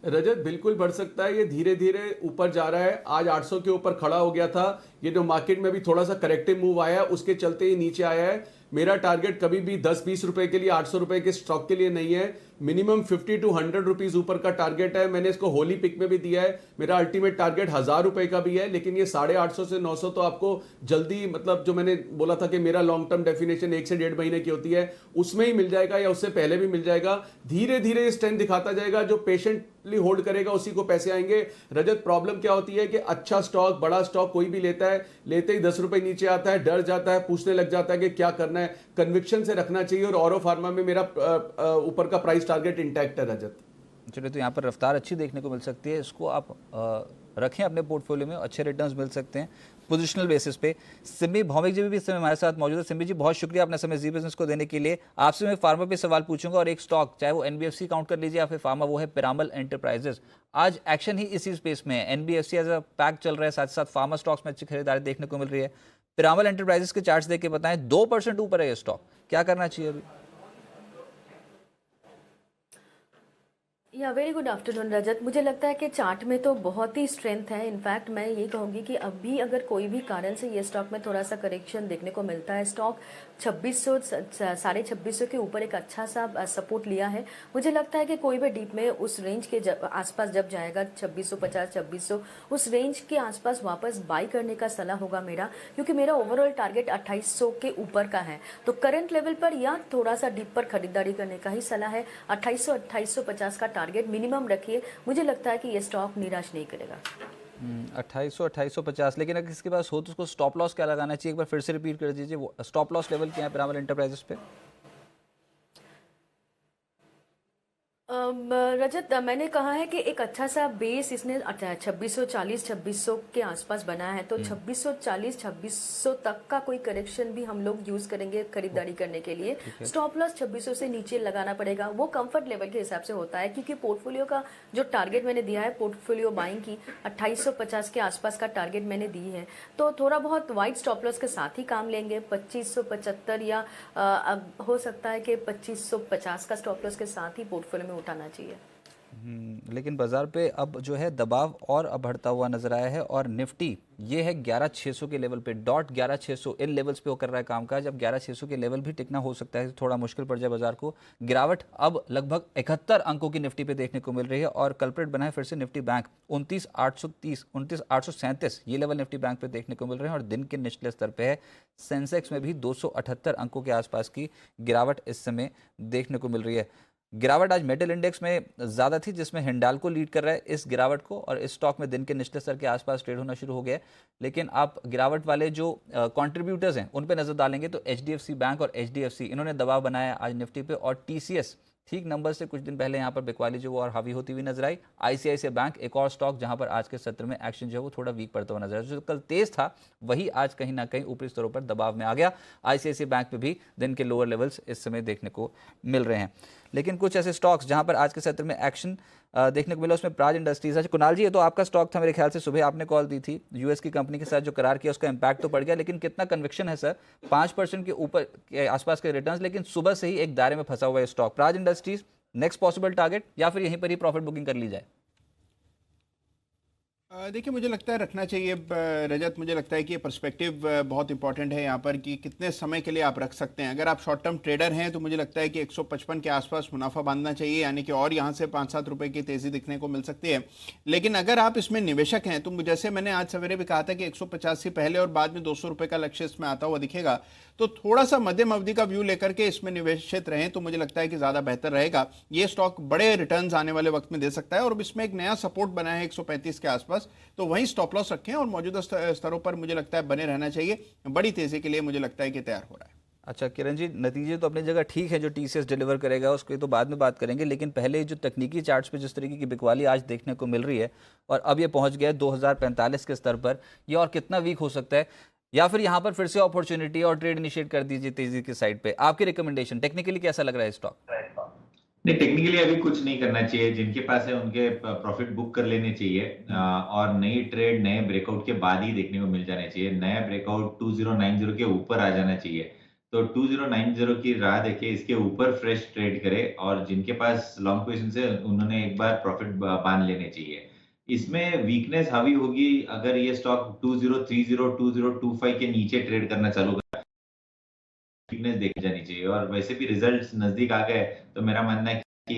Speaker 3: रजत बिल्कुल बढ़ सकता है, ये धीरे धीरे ऊपर जा रहा है। आज 800 के ऊपर खड़ा हो गया था। ये जो मार्केट में भी थोड़ा सा करेक्टिव मूव आया, उसके चलते ही नीचे आया है। मेरा टारगेट कभी भी 10-20 रुपए के लिए, 800 रुपए के स्टॉक के लिए नहीं है। मिनिमम 50 to 100 रुपीज ऊपर का टारगेट है। मैंने इसको होली पिक में भी दिया है। मेरा अल्टीमेट टारगेट 1000 रुपए का भी है, लेकिन ये 850 से 900 तो आपको जल्दी, मतलब जो मैंने बोला था कि मेरा लॉन्ग टर्म डेफिनेशन 1 से 1.5 महीने की होती है, उसमें ही मिल जाएगा या उससे पहले भी मिल जाएगा। धीरे धीरे ये स्ट्रेंथ दिखाता जाएगा। जो पेशेंटली होल्ड करेगा उसी को पैसे आएंगे। रजत, प्रॉब्लम क्या होती है कि अच्छा स्टॉक, बड़ा स्टॉक कोई भी लेता है, लेते ही 10 रुपए नीचे आता है, डर जाता है, पूछने लग जाता है कि क्या करना है। कन्विक्शन से रखना चाहिए। और ऑरो फार्मा में मेरा ऊपर का प्राइस टारगेट इंटैक्ट है रजत।
Speaker 1: चलिए, तो यहाँ पर रफ्तार अच्छी देखने को मिल सकती है, इसको आप रखें अपने पोर्टफोलियो में, अच्छे रिटर्न्स मिल सकते हैं पोजिशनल बेसिस पे। सिम्मी भौमिक जी भी इस समय हमारे साथ मौजूद है। सिम्मी जी, बहुत शुक्रिया अपना समय जी बिजनेस को देने के लिए। आपसे मैं फार्मा पे सवाल पूछूंगा और एक स्टॉक, चाहे वो एनबीएफसी काउंट कर लीजिए या फिर फार्मा, वो है पिरामल एंटरप्राइजेस। आज एक्शन ही इसी स्पेस में है। एनबीएफसी एज अ पैक चल रहा है, साथ साथ फार्मा स्टॉक्स में अच्छी खरीदारी देखने को मिल रही है। पिरामल एंटरप्राइजेस के चार्ट्स देख के बताएं, 2% ऊपर है ये स्टॉक, क्या करना चाहिए अभी?
Speaker 8: या वेरी गुड आफ्टरनून रजत। मुझे लगता है कि चार्ट में तो बहुत ही स्ट्रेंथ है। इनफैक्ट मैं ये कहूँगी कि अभी अगर कोई भी कारण से ये स्टॉक में थोड़ा सा करेक्शन देखने को मिलता है, स्टॉक 2600 के ऊपर एक अच्छा सा सपोर्ट लिया है। मुझे लगता है कि कोई भी डीप में उस रेंज के आसपास जब जाएगा 2650 2600, उस रेंज के आसपास वापस बाई करने का सलाह होगा मेरा, क्योंकि मेरा ओवरऑल टारगेट 2800 के ऊपर का है। तो करंट लेवल पर या थोड़ा सा डीप पर खरीदारी करने का ही सलाह है। 2800 2850 का टारगेट मिनिमम रखिए। मुझे लगता है कि ये स्टॉक निराश नहीं करेगा।
Speaker 1: 2800 2850, लेकिन अगर किसके पास हो तो उसको स्टॉप लॉस क्या लगाना चाहिए, एक बार फिर से रिपीट कर दीजिए। वो स्टॉप लॉस लेवल क्या है पिरामल एंटरप्राइजेस पे?
Speaker 8: रजत, मैंने कहा है कि एक अच्छा सा बेस इसने 2640 2600 के आसपास बनाया है। तो 2640 2600 तक का कोई करेक्शन भी हम लोग यूज करेंगे खरीदारी करने के लिए। स्टॉप लॉस 2600 से नीचे लगाना पड़ेगा, वो कंफर्ट लेवल के हिसाब से होता है, क्योंकि पोर्टफोलियो का जो टारगेट मैंने दिया है, पोर्टफोलियो बाइंग की 2850 के आसपास का टारगेट मैंने दी है। तो थोड़ा बहुत वाइड स्टॉप लॉस के साथ ही काम लेंगे। 2575 या हो सकता है कि 2550 का स्टॉप लॉस के साथ ही पोर्टफोलियो में उठाना चाहिए।
Speaker 1: लेकिन बाजार पे अब जो है दबाव और अब बढ़ता हुआ नजर आया है और निफ्टी ये है 11,600 के लेवल पे, डॉट 11,600 इन लेवल्स पे वो कर रहा है कामकाज। अब 11,600 के लेवल भी टिकना हो सकता है थोड़ा मुश्किल पड़ जाए बाजार को। गिरावट अब लगभग 71 अंकों की निफ्टी पे देखने को मिल रही है और कल्प्रेट बना है फिर से निफ्टी बैंक 29,830 29,837 ये लेवल निफ्टी बैंक पे देखने को मिल रहे हैं और दिन के निचले स्तर पे है। सेंसेक्स में भी 278 अंकों के आसपास की गिरावट इस समय देखने को मिल रही है। गिरावट आज मेटल इंडेक्स में ज़्यादा थी जिसमें हिंडाल्को लीड कर रहा है इस गिरावट को और इस स्टॉक में दिन के निचले स्तर के आसपास ट्रेड होना शुरू हो गया है। लेकिन आप गिरावट वाले जो कंट्रीब्यूटर्स हैं उन पे नज़र डालेंगे तो एचडीएफसी बैंक और एचडीएफसी इन्होंने दबाव बनाया आज निफ्टी पे और टीसीएस ठीक नंबर से कुछ दिन पहले यहाँ पर बिकवाली जो वो और हावी होती हुई नजर आई। आईसीआईसीआई बैंक एक और स्टॉक जहाँ पर आज के सत्र में एक्शन जो है वो थोड़ा वीक पड़ता हुआ नजर आया। जो कल तेज था वही आज कहीं ना कहीं ऊपरी स्तरों पर दबाव में आ गया। आईसीआईसीआई बैंक पे भी दिन के लोअर लेवल्स इस समय देखने को मिल रहे हैं। लेकिन कुछ ऐसे स्टॉक्स जहां पर आज के सत्र में एक्शन देखने को मिला उसमें प्राज इंडस्ट्रीज है। कुणाल जी ये तो आपका स्टॉक था मेरे ख्याल से, सुबह आपने कॉल दी थी यूएस की कंपनी के साथ जो करार किया उसका इंपैक्ट तो पड़ गया, लेकिन कितना कन्विक्शन है सर 5% के ऊपर के आसपास के रिटर्न्स, लेकिन सुबह से ही एक दायरे में फंसा हुआ है stock Praj industries. Next possible target या फिर यहीं पर ही प्रॉफिट बुकिंग कर ली जाए?
Speaker 7: देखिए मुझे लगता है रखना चाहिए रजत। मुझे लगता है कि ये पर्सपेक्टिव बहुत इंपॉर्टेंट है यहाँ पर कि कितने समय के लिए आप रख सकते हैं। अगर आप शॉर्ट टर्म ट्रेडर हैं तो मुझे लगता है कि 155 के आसपास मुनाफा बांधना चाहिए, यानी कि और यहाँ से 5-7 रुपए की तेज़ी दिखने को मिल सकती है। लेकिन अगर आप इसमें निवेशक हैं तो जैसे मैंने आज सवेरे भी कहा था कि 150 से पहले और बाद में 200 रुपये का लक्ष्य इसमें आता हुआ दिखेगा, तो थोड़ा सा मध्यम अवधि का व्यू लेकर के इसमें निवेशित रहें तो मुझे लगता है कि ज़्यादा बेहतर रहेगा। ये स्टॉक बड़े रिटर्न्स आने वाले वक्त में दे सकता है और इसमें एक नया सपोर्ट बना है 135 के आसपास, तो वहीं स्टॉप लॉस रखें और मौजूदा स्तरों पर मुझे लगता है बने रहना चाहिए। बड़ी तेजी के लिए मुझे लगता है कि तैयार हो रहा है।
Speaker 1: अच्छा किरण जी, नतीजे तो अपनी जगह ठीक है जो टीसीएस डिलीवर करेगा उसकी तो बाद में बात करेंगे, लेकिन पहले जो तकनीकी चार्ट्स पे जिस तरीके की बिकवाली आज देखने को मिल रही है और अब ये पहुंच गया है 2045 के स्तर पर, ये और कितना वीक हो सकता है या फिर यहाँ पर फिर से अपॉर्चुनिटी और ट्रेड इनिशिएट कर दीजिए तेजी की साइड पे? आपकी रिकमेंडेशन टेक्निकली कैसा लग रहा है स्टॉक?
Speaker 5: नहीं, टेक्निकली अभी कुछ नहीं करना चाहिए। जिनके पास है उनके प्रॉफिट बुक कर लेने चाहिए और नई ट्रेड नए ब्रेकआउट के बाद ही देखने को मिल जाना चाहिए। नया ब्रेकआउट 2090 के ऊपर आ जाना चाहिए, तो 2090 की राह देखे इसके ऊपर फ्रेश ट्रेड करे और जिनके पास लॉन्ग पोजीशन है उन्होंने एक बार प्रॉफिट बांध लेने चाहिए। इसमें वीकनेस हावी होगी अगर ये स्टॉक 2030 2025 के नीचे ट्रेड करना चालू कर, वीकनेस देखी जानी चाहिए। और वैसे भी रिजल्ट्स नजदीक आ गए तो मेरा मानना है कि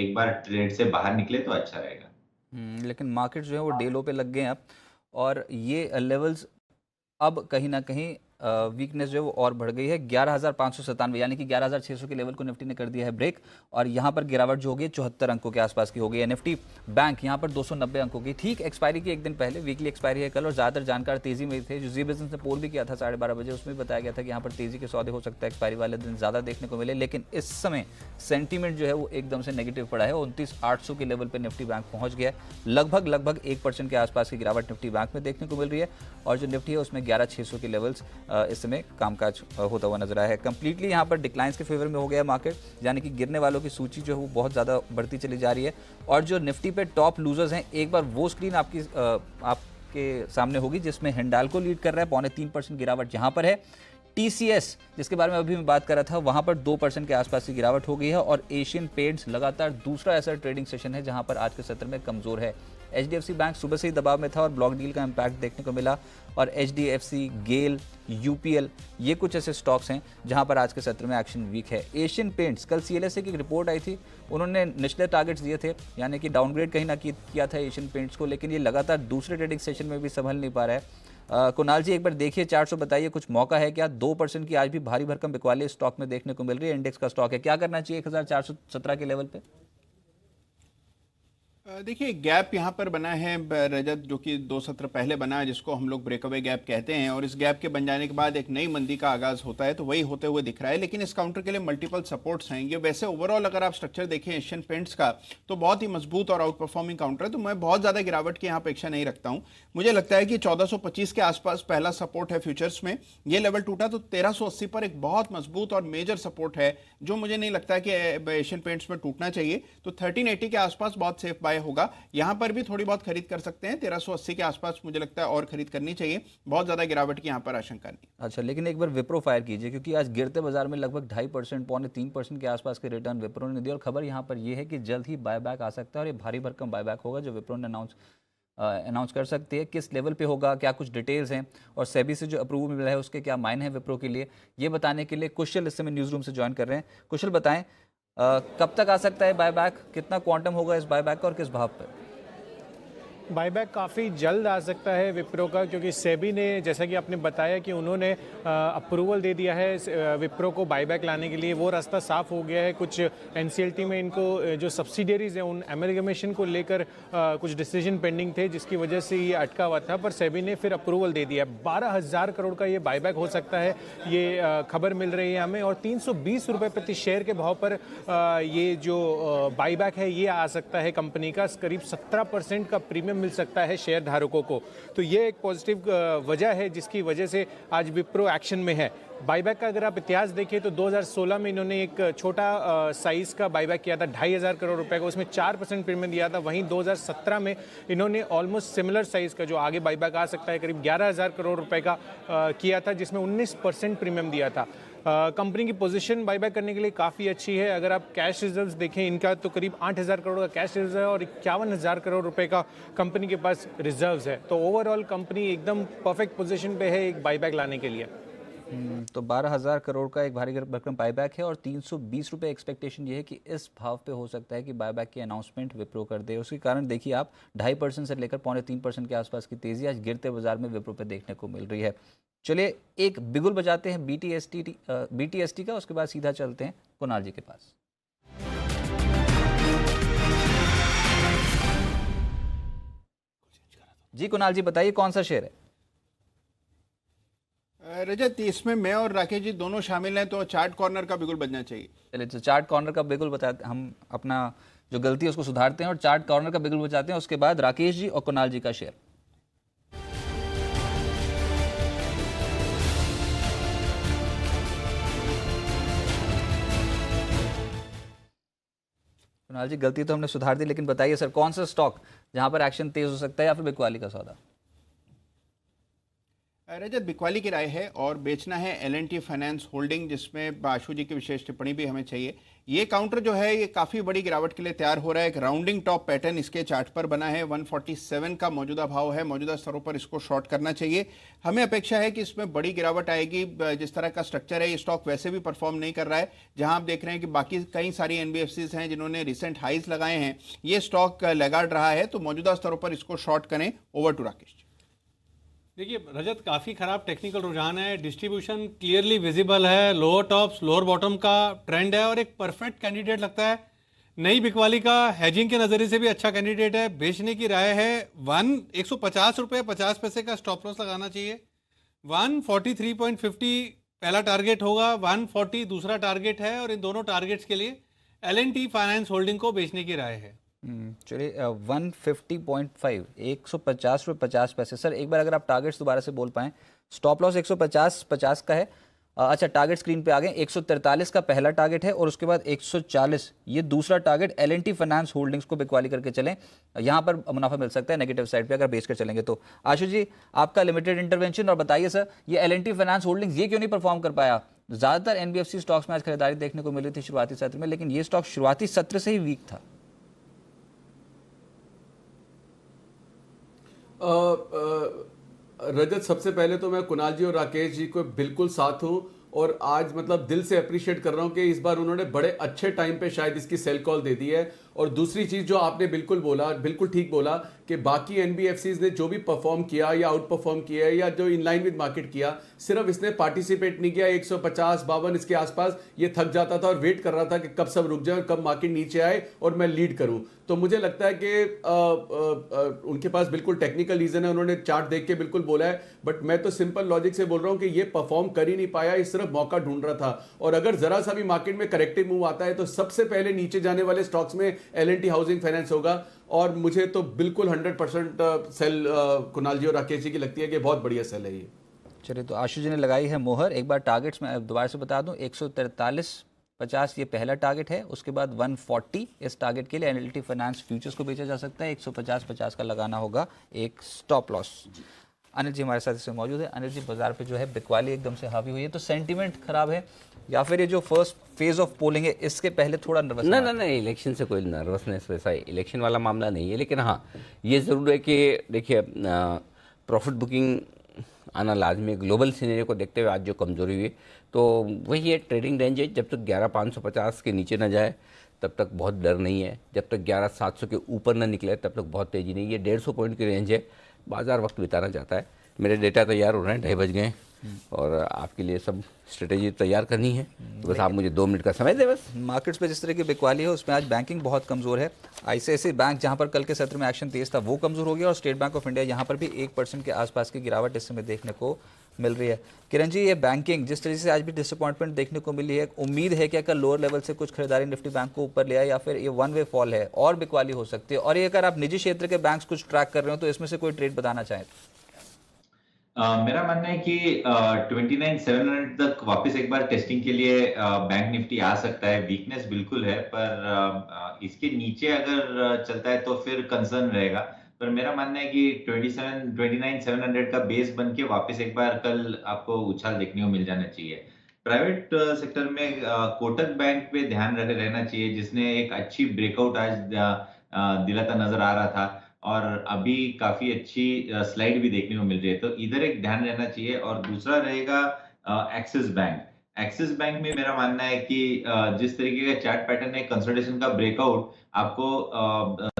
Speaker 5: एक बार ट्रेड से बाहर निकले तो अच्छा रहेगा।
Speaker 1: लेकिन मार्केट जो है वो डे लो पे लग गए हैं अब और ये लेवल्स अब कहीं ना कहीं वीकनेस जो है वो और बढ़ गई है। 11,597 यानी कि 11,600 के लेवल को निफ्टी ने कर दिया है ब्रेक और यहाँ पर गिरावट जो होगी 74 अंकों के आसपास की हो गई है। निफ्टी बैंक यहाँ पर 290 अंकों की, ठीक एक्सपायरी की एक दिन पहले, वीकली एक्सपायरी है कल और ज़्यादातर जानकार तेजी में थे। जो जी बिजनेस ने पोल भी किया था 12:30 बजे, उसमें बताया गया था कि यहाँ पर तेजी के सौदे हो सकता है एक्सपायरी वाले दिन ज़्यादा देखने को मिले, लेकिन इस समय सेंटीमेंट जो है वो एकदम से नेगेटिव पड़ा है। 29,800 के लेवल पर निफ्टी बैंक पहुँच गया है। लगभग 1% के आसपास की गिरावट निफ्टी बैंक में देखने को मिल रही है और जो निफ्टी है उसमें 11,600 के लेवल्स इस समय कामकाज होता हुआ नजर आया है। कंप्लीटली यहाँ पर डिक्लाइंस के फेवर में हो गया है मार्केट, यानी कि गिरने वालों की सूची जो है वो बहुत ज़्यादा बढ़ती चली जा रही है और जो निफ्टी पे टॉप लूजर्स हैं एक बार वो स्क्रीन आपके सामने होगी जिसमें हिंडाल्को लीड कर रहा है 0.3% गिरावट यहाँ पर है। टीसीएस जिसके बारे में अभी मैं बात कर रहा था वहां पर 2% के आसपास की गिरावट हो गई है और एशियन पेंट्स लगातार दूसरा ऐसा ट्रेडिंग सेशन है जहां पर आज के सत्र में कमजोर है। एचडीएफसी बैंक सुबह से ही दबाव में था और ब्लॉक डील का इम्पैक्ट देखने को मिला और एचडीएफसी, गेल, यूपीएल ये कुछ ऐसे स्टॉक्स हैं जहां पर आज के सत्र में एक्शन वीक है। एशियन पेंट्स, कल सीएलएसए की रिपोर्ट आई थी, उन्होंने निचले टारगेट्स दिए थे यानी कि डाउनग्रेड कहीं ना किया था एशियन पेंट्स को, लेकिन ये लगातार दूसरे ट्रेडिंग सेशन में भी संभल नहीं पा रहा है। कुणाल जी एक बार देखिए 400 बताइए कुछ मौका है क्या? 2% की आज भी भारी भरकम बिकवाली स्टॉक में देखने को मिल रही है, इंडेक्स का स्टॉक है, क्या करना चाहिए 1417 के लेवल पे?
Speaker 7: देखिए गैप यहाँ पर बना है रजत, जो कि 2 सत्र पहले बना है, जिसको हम लोग ब्रेकअवे गैप कहते हैं और इस गैप के बन जाने के बाद एक नई मंदी का आगाज होता है, तो वही होते हुए दिख रहा है। लेकिन इस काउंटर के लिए मल्टीपल सपोर्ट्स हैं। ये वैसे ओवरऑल अगर आप स्ट्रक्चर देखें एशियन पेंट्स का तो बहुत ही मजबूत और आउट परफॉर्मिंग काउंटर है, तो मैं बहुत ज्यादा गिरावट की यहाँ अपेक्षा नहीं रखता हूँ। मुझे लगता है कि 1425 के आसपास पहला सपोर्ट है फ्यूचर्स में, ये लेवल टूटा तो 1380 पर एक बहुत मजबूत और मेजर सपोर्ट है जो मुझे नहीं लगता कि एशियन पेंट्स में टूटना चाहिए, तो 1380 के आसपास बहुत सेफ बाय बाय होगा। यहाँ पर भी थोड़ी बहुत खरीद कर सकते हैं, 1380 के आसपास मुझे लगता है और खरीद करनी चाहिए, बहुत ज्यादा गिरावट की यहाँ पर आशंका नहीं।
Speaker 1: अच्छा, लेकिन एक बार विप्रो फायर कीजिए, क्योंकि आज गिरते बाजार में लगभग 2.5% पौने 3% के आसपास के रिटर्न विप्रो ने दिए और खबर यहाँ पर यह है कि जल्द ही बायबैक आ सकता है और ये भारी भरकम बायबैक होगा जो विप्रो ने अनाउंस कर सकती है। किस लेवल पे होगा, क्या कुछ डिटेल्स हैं और सेबी से जो अप्रूवल मिला है उसके क्या मायने हैं विप्रो के लिए, ये बताने के लिए कुशल इस समय न्यूज़ रूम से ज्वाइन कर रहे हैं। कुशल, बताएं कब तक आ सकता है बायबैक, कितना क्वांटम होगा इस बायबैक का और किस भाव पर?
Speaker 9: बायबैक काफ़ी जल्द आ सकता है विप्रो का, क्योंकि सेबी ने, जैसा कि आपने बताया कि उन्होंने अप्रूवल दे दिया है विप्रो को बायबैक लाने के लिए, वो रास्ता साफ हो गया है। कुछ एनसीएलटी में इनको जो सब्सिडियरीज हैं उन एमलगमेशन को लेकर कुछ डिसीजन पेंडिंग थे, जिसकी वजह से ये अटका हुआ था, पर सेबी ने फिर अप्रूवल दे दिया। 12,000 करोड़ का ये बायबैक हो सकता है, ये खबर मिल रही है हमें, और 320 रुपये प्रति शेयर के भाव पर ये जो बायबैक है ये आ सकता है कंपनी का। करीब 17% का प्रीमियम मिल सकता है शेयर धारकों को। तो ये एक पॉजिटिव वजह है जिसकी वजह से आज विप्रो एक्शन में है। बायबैक का अगर आप इतिहास देखें तो 2016 में इन्होंने एक छोटा साइज़ का बायबैक किया था 2,500 करोड़ रुपए का, उसमें 4% प्रीमियम दिया था। वहीं 2017 में इन्होंने ऑलमोस्ट सिमिलर साइज़ का जो आगे बायबैक आ सकता है करीब 11,000 करोड़ रुपए का किया था, जिसमें 19% प्रीमियम दिया था। कंपनी की पोजीशन बायबैक करने के लिए काफ़ी अच्छी है। अगर आप कैश रिजर्व्स देखें इनका तो करीब 8,000 करोड़ का कैश रिजर्व है और 51,000 करोड़ रुपए का कंपनी के पास रिजर्व्स है। तो ओवरऑल कंपनी एकदम परफेक्ट पोजीशन पे है एक बायबैक लाने के लिए।
Speaker 1: तो 12,000 करोड़ का एक भारी भरकम बायबैक है और 320 रुपये एक्सपेक्टेशन ये है कि इस भाव पे हो सकता है कि बायबैक की अनाउंसमेंट विप्रो कर दे। उसके कारण देखिए आप 2.5% से लेकर पौने 3% के आसपास की तेज़ी आज गिरते बाजार में विप्रो पे देखने को मिल रही है। चलिए एक बिगुल बजाते हैं बीटीएसटी का, उसके बाद सीधा चलते हैं कुणाल जी के पास। जी कुणाल जी बताइए कौन सा शेयर है?
Speaker 7: रजत, इसमें मैं और राकेश जी दोनों शामिल हैं, तो चार्ट कॉर्नर का बिगुल बजना चाहिए।
Speaker 1: चलिए तो चार्ट कॉर्नर का बिगुल बताते, हम अपना जो गलती है उसको सुधारते हैं और चार्ट कॉर्नर का बिगुल बजाते हैं। उसके बाद राकेश जी और कुणाल जी का शेयर। कुणाल जी गलती तो हमने सुधार दी, लेकिन बताइए सर कौन सा स्टॉक जहां पर एक्शन तेज हो सकता है या फिर बिकवाली का सौदा?
Speaker 7: रजत, बिकवाली की राय है और बेचना है L&T फाइनेंस होल्डिंग, जिसमें आशु जी की विशेष टिप्पणी भी हमें चाहिए। ये काउंटर जो है ये काफ़ी बड़ी गिरावट के लिए तैयार हो रहा है। एक राउंडिंग टॉप पैटर्न इसके चार्ट पर बना है, 147 का मौजूदा भाव है, मौजूदा स्तरों पर इसको शॉर्ट करना चाहिए। हमें अपेक्षा है कि इसमें बड़ी गिरावट आएगी। जिस तरह का स्ट्रक्चर है ये स्टॉक वैसे भी परफॉर्म नहीं कर रहा है। जहां आप देख रहे हैं कि बाकी कई सारी NBFCs हैं जिन्होंने रिसेंट हाइज लगाए हैं, ये स्टॉक लैगार्ड रहा है, तो मौजूदा स्तरों पर इसको शॉर्ट करें। Over to Rakesh.
Speaker 6: देखिए रजत, काफ़ी खराब टेक्निकल रुझान है, डिस्ट्रीब्यूशन क्लियरली विजिबल है, लोअर टॉप्स लोअर बॉटम का ट्रेंड है और एक परफेक्ट कैंडिडेट लगता है। नई बिकवाली का हेजिंग के नज़रिए से भी अच्छा कैंडिडेट है। बेचने की राय है 150 रुपये 50 पैसे का स्टॉप लॉस लगाना चाहिए। 143.50 पहला टारगेट होगा, 140 दूसरा टारगेट है और इन दोनों टारगेट्स के लिए L&T फाइनेंस होल्डिंग को बेचने की राय है।
Speaker 1: चलिए 150.5 150 रुपये 50 पैसे। सर एक बार अगर आप टारगेट्स दोबारा से बोल पाएं। स्टॉप लॉस 150 का है। अच्छा टारगेट स्क्रीन पे आ गए। 143 का पहला टारगेट है और उसके बाद 140 ये दूसरा टारगेट। L&T फाइनेंस होल्डिंग्स को बिकवाली करके चलें, यहाँ पर मुनाफा मिल सकता है नेगेटिव साइड पे अगर बेच कर चलेंगे तो। आशु जी आपका लिमिटेड इंटरवेंशन और बताइए सर ये L&T फाइनेंस होल्डिंग्स ये क्यों नहीं परफॉर्म कर पाया? ज़्यादातर NBFC स्टॉक्स में आज खरीदारी देखने को मिली थी शुरुआती सत्र में, लेकिन ये स्टॉक शुरुआती सत्र से ही वीक था।
Speaker 3: रजत, सबसे पहले तो मैं कुणाल जी और राकेश जी को बिल्कुल साथ हूं और आज मतलब दिल से अप्रिशिएट कर रहा हूं कि इस बार उन्होंने बड़े अच्छे टाइम पे शायद इसकी सेल कॉल दे दी है। और दूसरी चीज जो आपने बिल्कुल बोला, बिल्कुल ठीक बोला कि बाकी NBFCs ने जो भी परफॉर्म किया या आउट परफॉर्म किया या जो इन लाइन विद मार्केट किया, सिर्फ इसने पार्टिसिपेट नहीं किया। 150-52 इसके आसपास ये थक जाता था और वेट कर रहा था कि कब सब रुक जाए और कब मार्केट नीचे आए और मैं लीड करूं। तो मुझे लगता है कि उनके पास बिल्कुल टेक्निकल रीजन है, उन्होंने चार्ट देख के बिल्कुल बोला है। बट मैं तो सिंपल लॉजिक से बोल रहा हूं कि ये परफॉर्म कर ही नहीं पाया, ये सिर्फ मौका ढूंढ रहा था। और अगर जरा सा भी मार्केट में करेक्टिव मूव आता है तो सबसे पहले नीचे जाने वाले स्टॉक्स में L&T हाउसिंग फाइनेंस होगा। और मुझे तो बिल्कुल 100% सेल कुणाल जी और राकेश जी की लगती है कि बहुत बढ़िया सेल है ये।
Speaker 1: चलिए तो आशु जी ने लगाई है मोहर। एक बार टारगेट्स में दोबारा से बता दूं, 143 50 ये पहला टारगेट है, उसके बाद 140 इस टारगेट के लिए एनएलटी फाइनेंस फ्यूचर्स को बेचा जा सकता है, 150 का लगाना होगा एक स्टॉप लॉस। अनिल जी हमारे साथ इसमें मौजूद है। अनिल जी, बाजार पे जो है बिकवाली एकदम से हावी हुई है, तो सेंटीमेंट खराब है या फिर ये जो फर्स्ट फेज ऑफ पोलिंग है इसके पहले थोड़ा नर्वस?
Speaker 10: ना, इलेक्शन से कोई नर्वसनेस वैसा इलेक्शन वाला मामला नहीं है, लेकिन हाँ ये ज़रूर है कि देखिए प्रॉफिट बुकिंग आना लाजमी है। ग्लोबल सिनेरियो को देखते हुए आज जो कमजोरी हुई तो वही है, ट्रेडिंग रेंज है, जब तक 11,550 के नीचे ना जाए तब तक बहुत डर नहीं है, जब तक 11,700 के ऊपर ना निकले तब तक बहुत तेज़ी नहीं है। 150 पॉइंट की रेंज है, बाजार वक्त बिताना चाहता है। मेरे डेटा तैयार हो रहे हैं, 2:30 बज गए और आपके लिए सब स्ट्रेटेजी तैयार करनी है, तो बस आप मुझे 2 मिनट का समय दें बस।
Speaker 1: मार्केट्स पे जिस तरह की बिकवाली है उसमें आज बैंकिंग बहुत कमज़ोर है। आईसीआईसीआई बैंक जहां पर कल के सत्र में एक्शन तेज था वो कमज़ोर हो गया और स्टेट बैंक ऑफ इंडिया यहां पर भी 1% के आसपास की गिरावट इस समय देखने को मिल रही है। किरण जी, ये बैंकिंग जिस तरह से आज भी डिसअपॉइंटमेंट देखने को मिली है, उम्मीद है कि अगर लोअर लेवल से कुछ खरीदारी निफ्टी बैंक को ऊपर ले आए या फिर ये वन वे फॉल है और बिकवाली हो सकती है? और ये अगर आप निजी क्षेत्र के बैंक्स कुछ ट्रैक कर रहे हो तो इसमें से कोई ट्रेड बताना चाहें?
Speaker 5: मेरा मानना है कि 29,700 तक वापस एक बार टेस्टिंग के लिए बैंक निफ्टी आ सकता है। वीकनेस बिल्कुल है, पर इसके नीचे अगर चलता है तो फिर कंसर्न रहेगा। पर मेरा मानना है कि 29,700 का बेस बन के वापस एक बार कल आपको उछाल देखने को मिल जाना चाहिए। प्राइवेट सेक्टर में कोटक बैंक पे ध्यान रहना चाहिए, जिसने एक अच्छी ब्रेकआउट आज दिलाता नजर आ रहा था और अभी काफी अच्छी स्लाइड भी देखने को मिल रही है, तो इधर एक ध्यान रहना चाहिए। और दूसरा रहेगा एक्सिस बैंक। एक्सिस बैंक में मेरा मानना है कि जिस तरीके का चार्ट पैटर्न है, कंसोलिडेशन का ब्रेकआउट आपको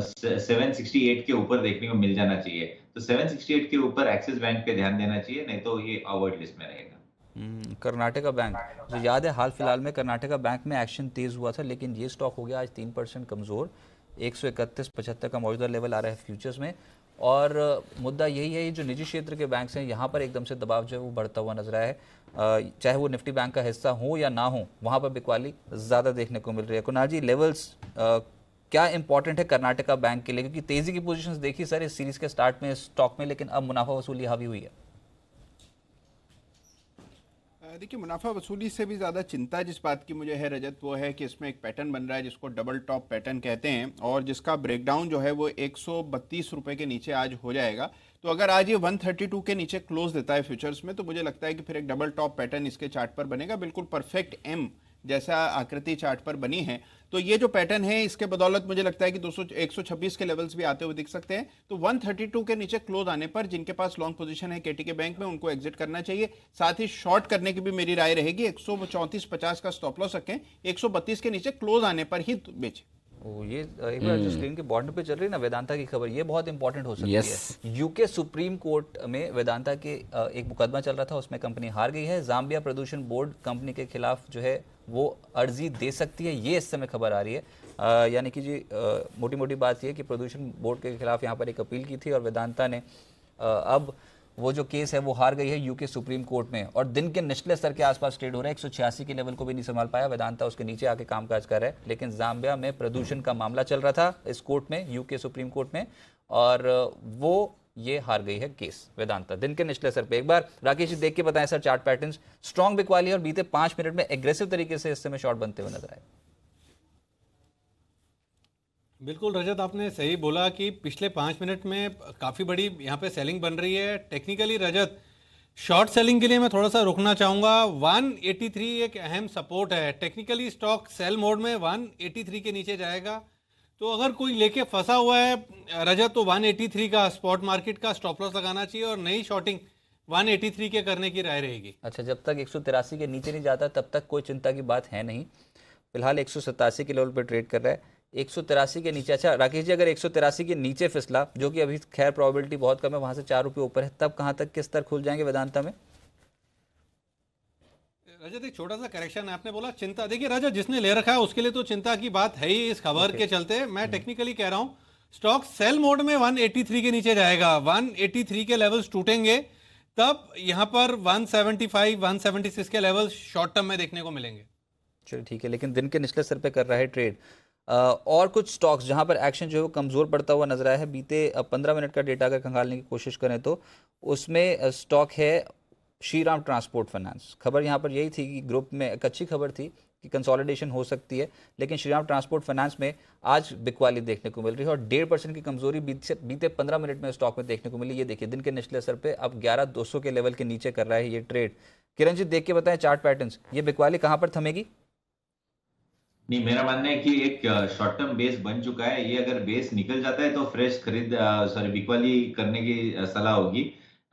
Speaker 5: 768 के ऊपर देखने को मिल जाना चाहिए, तो 768 के ऊपर एक्सिस बैंक पे ध्यान देना चाहिए, नहीं तो ये अवॉइड लिस्ट में रहेगा।
Speaker 1: कर्नाटका बैंक, जो याद है हाल फिलहाल में कर्नाटका बैंक में एक्शन तेज हुआ था, लेकिन ये स्टॉक हो गया आज 3% कमजोर। 131.75 का मौजूदा लेवल आ रहा है फ्यूचर्स में। और मुद्दा यही है, जो निजी क्षेत्र के बैंक्स हैं यहाँ पर एकदम से दबाव जो है वो बढ़ता हुआ नजर आया है, चाहे वो निफ्टी बैंक का हिस्सा हो या ना हो, वहाँ पर बिकवाली ज़्यादा देखने को मिल रही है। कुणाल जी, लेवल्स क्या इंपॉर्टेंट है कर्नाटका बैंक के लिए, क्योंकि तेजी की पोजीशंस देखी सर इस सीरीज के स्टार्ट में स्टॉक में, लेकिन अब मुनाफा वसूली हावी हुई है।
Speaker 7: देखिए, मुनाफा वसूली से भी ज़्यादा चिंता जिस बात की मुझे है रजत, वो है कि इसमें एक पैटर्न बन रहा है जिसको डबल टॉप पैटर्न कहते हैं, और जिसका ब्रेकडाउन जो है वो 132 रुपये के नीचे आज हो जाएगा। तो अगर आज ये 132 के नीचे क्लोज देता है फ्यूचर्स में, तो मुझे लगता है कि फिर एक डबल टॉप पैटर्न इसके चार्ट पर बनेगा, बिल्कुल परफेक्ट एम जैसा आकृति चार्ट पर बनी है। तो ये जो पैटर्न है इसके बदौलत मुझे लगता है कि 126 के लेवल्स भी आते हुए दिख सकते हैं। तो 132 के नीचे क्लोज आने पर जिनके पास लॉन्ग पोजीशन है केटीके बैंक में, उनको एग्जिट करना चाहिए। साथ ही शॉर्ट करने की भी मेरी राय रहेगी, 134.50 का स्टॉप लॉस रखें, 132 के नीचे क्लोज आने पर ही बेचें।
Speaker 1: ये एक बार जो स्क्रीन के बॉर्डर पे चल रही है ना वेदांता की खबर, ये बहुत इंपॉर्टेंट हो सकती है। यूके सुप्रीम कोर्ट में वेदांता के एक मुकदमा चल रहा था, उसमें कंपनी हार गई है। जाम्बिया प्रदूषण बोर्ड कंपनी के खिलाफ जो है वो अर्जी दे सकती है, ये इस समय खबर आ रही है। यानी कि जी मोटी मोटी बात ये कि प्रदूषण बोर्ड के खिलाफ यहाँ पर एक अपील की थी और वेदांता ने अब वो जो केस है वो हार गई है यूके सुप्रीम कोर्ट में, और दिन के निचले स्तर के आसपास ट्रेड हो रहा है। 186 के लेवल को भी नहीं संभाल पाया वेदांता, उसके नीचे आके कामकाज कर रहा है। लेकिन जाम्बिया में प्रदूषण का मामला चल रहा था इस कोर्ट में, यूके सुप्रीम कोर्ट में, और वो ये हार गई है केस वेदांता दिन के निचले स्तर पे। एक बार राकेश जी देख के बताएं सर, चार्ट पैटर्न्स स्ट्रॉन्ग बिकवाली और बीते 5 मिनट में एग्रेसिव तरीके से इस समय शॉर्ट बनते हुए नजर आए।
Speaker 6: बिल्कुल रजत, आपने सही बोला कि पिछले 5 मिनट में काफ़ी बड़ी यहाँ पे सेलिंग बन रही है। टेक्निकली रजत, शॉर्ट सेलिंग के लिए मैं थोड़ा सा रुकना चाहूँगा। 183 एक अहम सपोर्ट है। टेक्निकली स्टॉक सेल मोड में 183 के नीचे जाएगा, तो अगर कोई लेके फंसा हुआ है रजत, तो 183 का स्पॉट मार्केट का स्टॉप लॉस लगाना चाहिए और नई शॉर्टिंग 183 के करने की राय रहेगी।
Speaker 1: अच्छा, जब तक 183 के नीचे नहीं जाता तब तक कोई चिंता की बात है नहीं। फिलहाल 187 के लेवल पर ट्रेड कर रहा है, 183 के नीचे। अच्छा राकेश जी, अगर 183 के नीचे फिसला, जो कि अभी खैर प्रोबेबिलिटी बहुत कम है, वहां से 4 रुपये ऊपर है, तब कहां तक किस स्तर खुल जाएंगे वेदांता में?
Speaker 6: रजत, एक छोटा सा करेक्शन है, आपने बोला चिंता। देखिए रजत, जिसने ले रखा है उसके लिए तो चिंता की बात है ही इस खबर के चलते। मैं टेक्निकली कह रहा हूं, स्टॉक सेल मोड में 183 के नीचे जाएगा। 183 के लेवल्स टूटेंगे तब यहां पर 175 176 के लेवल शॉर्ट टर्म में देखने को मिलेंगे।
Speaker 1: चलिए ठीक है, लेकिन दिन के निचले स्तर पे कर रहा है ट्रेड। और कुछ स्टॉक्स जहां पर एक्शन जो है वो कमज़ोर पड़ता हुआ नजर आया है। बीते 15 मिनट का डेटा अगर खंगालने की कोशिश करें तो उसमें स्टॉक है श्रीराम ट्रांसपोर्ट फाइनेंस, खबर यहाँ पर यही थी कि ग्रुप में एक अच्छी खबर थी कि कंसोलिडेशन हो सकती है, लेकिन श्रीराम ट्रांसपोर्ट फाइनेंस में आज बिकवाली देखने को मिल रही है और 1.5% की कमजोरी बीते 15 मिनट में स्टॉक में देखने को मिली। ये देखिए दिन के निचले स्तर पे अब 11,200 के लेवल के नीचे कर रहा है ये ट्रेड। किरण जी देख के बताएं चार्ट पैटर्न्स, ये बिकवाली कहाँ पर थमेगी?
Speaker 5: नहीं, मेरा मानना है कि एक शॉर्ट टर्म बेस बन चुका है। ये अगर बेस निकल जाता है तो फ्रेश बिकवाली करने की सलाह होगी।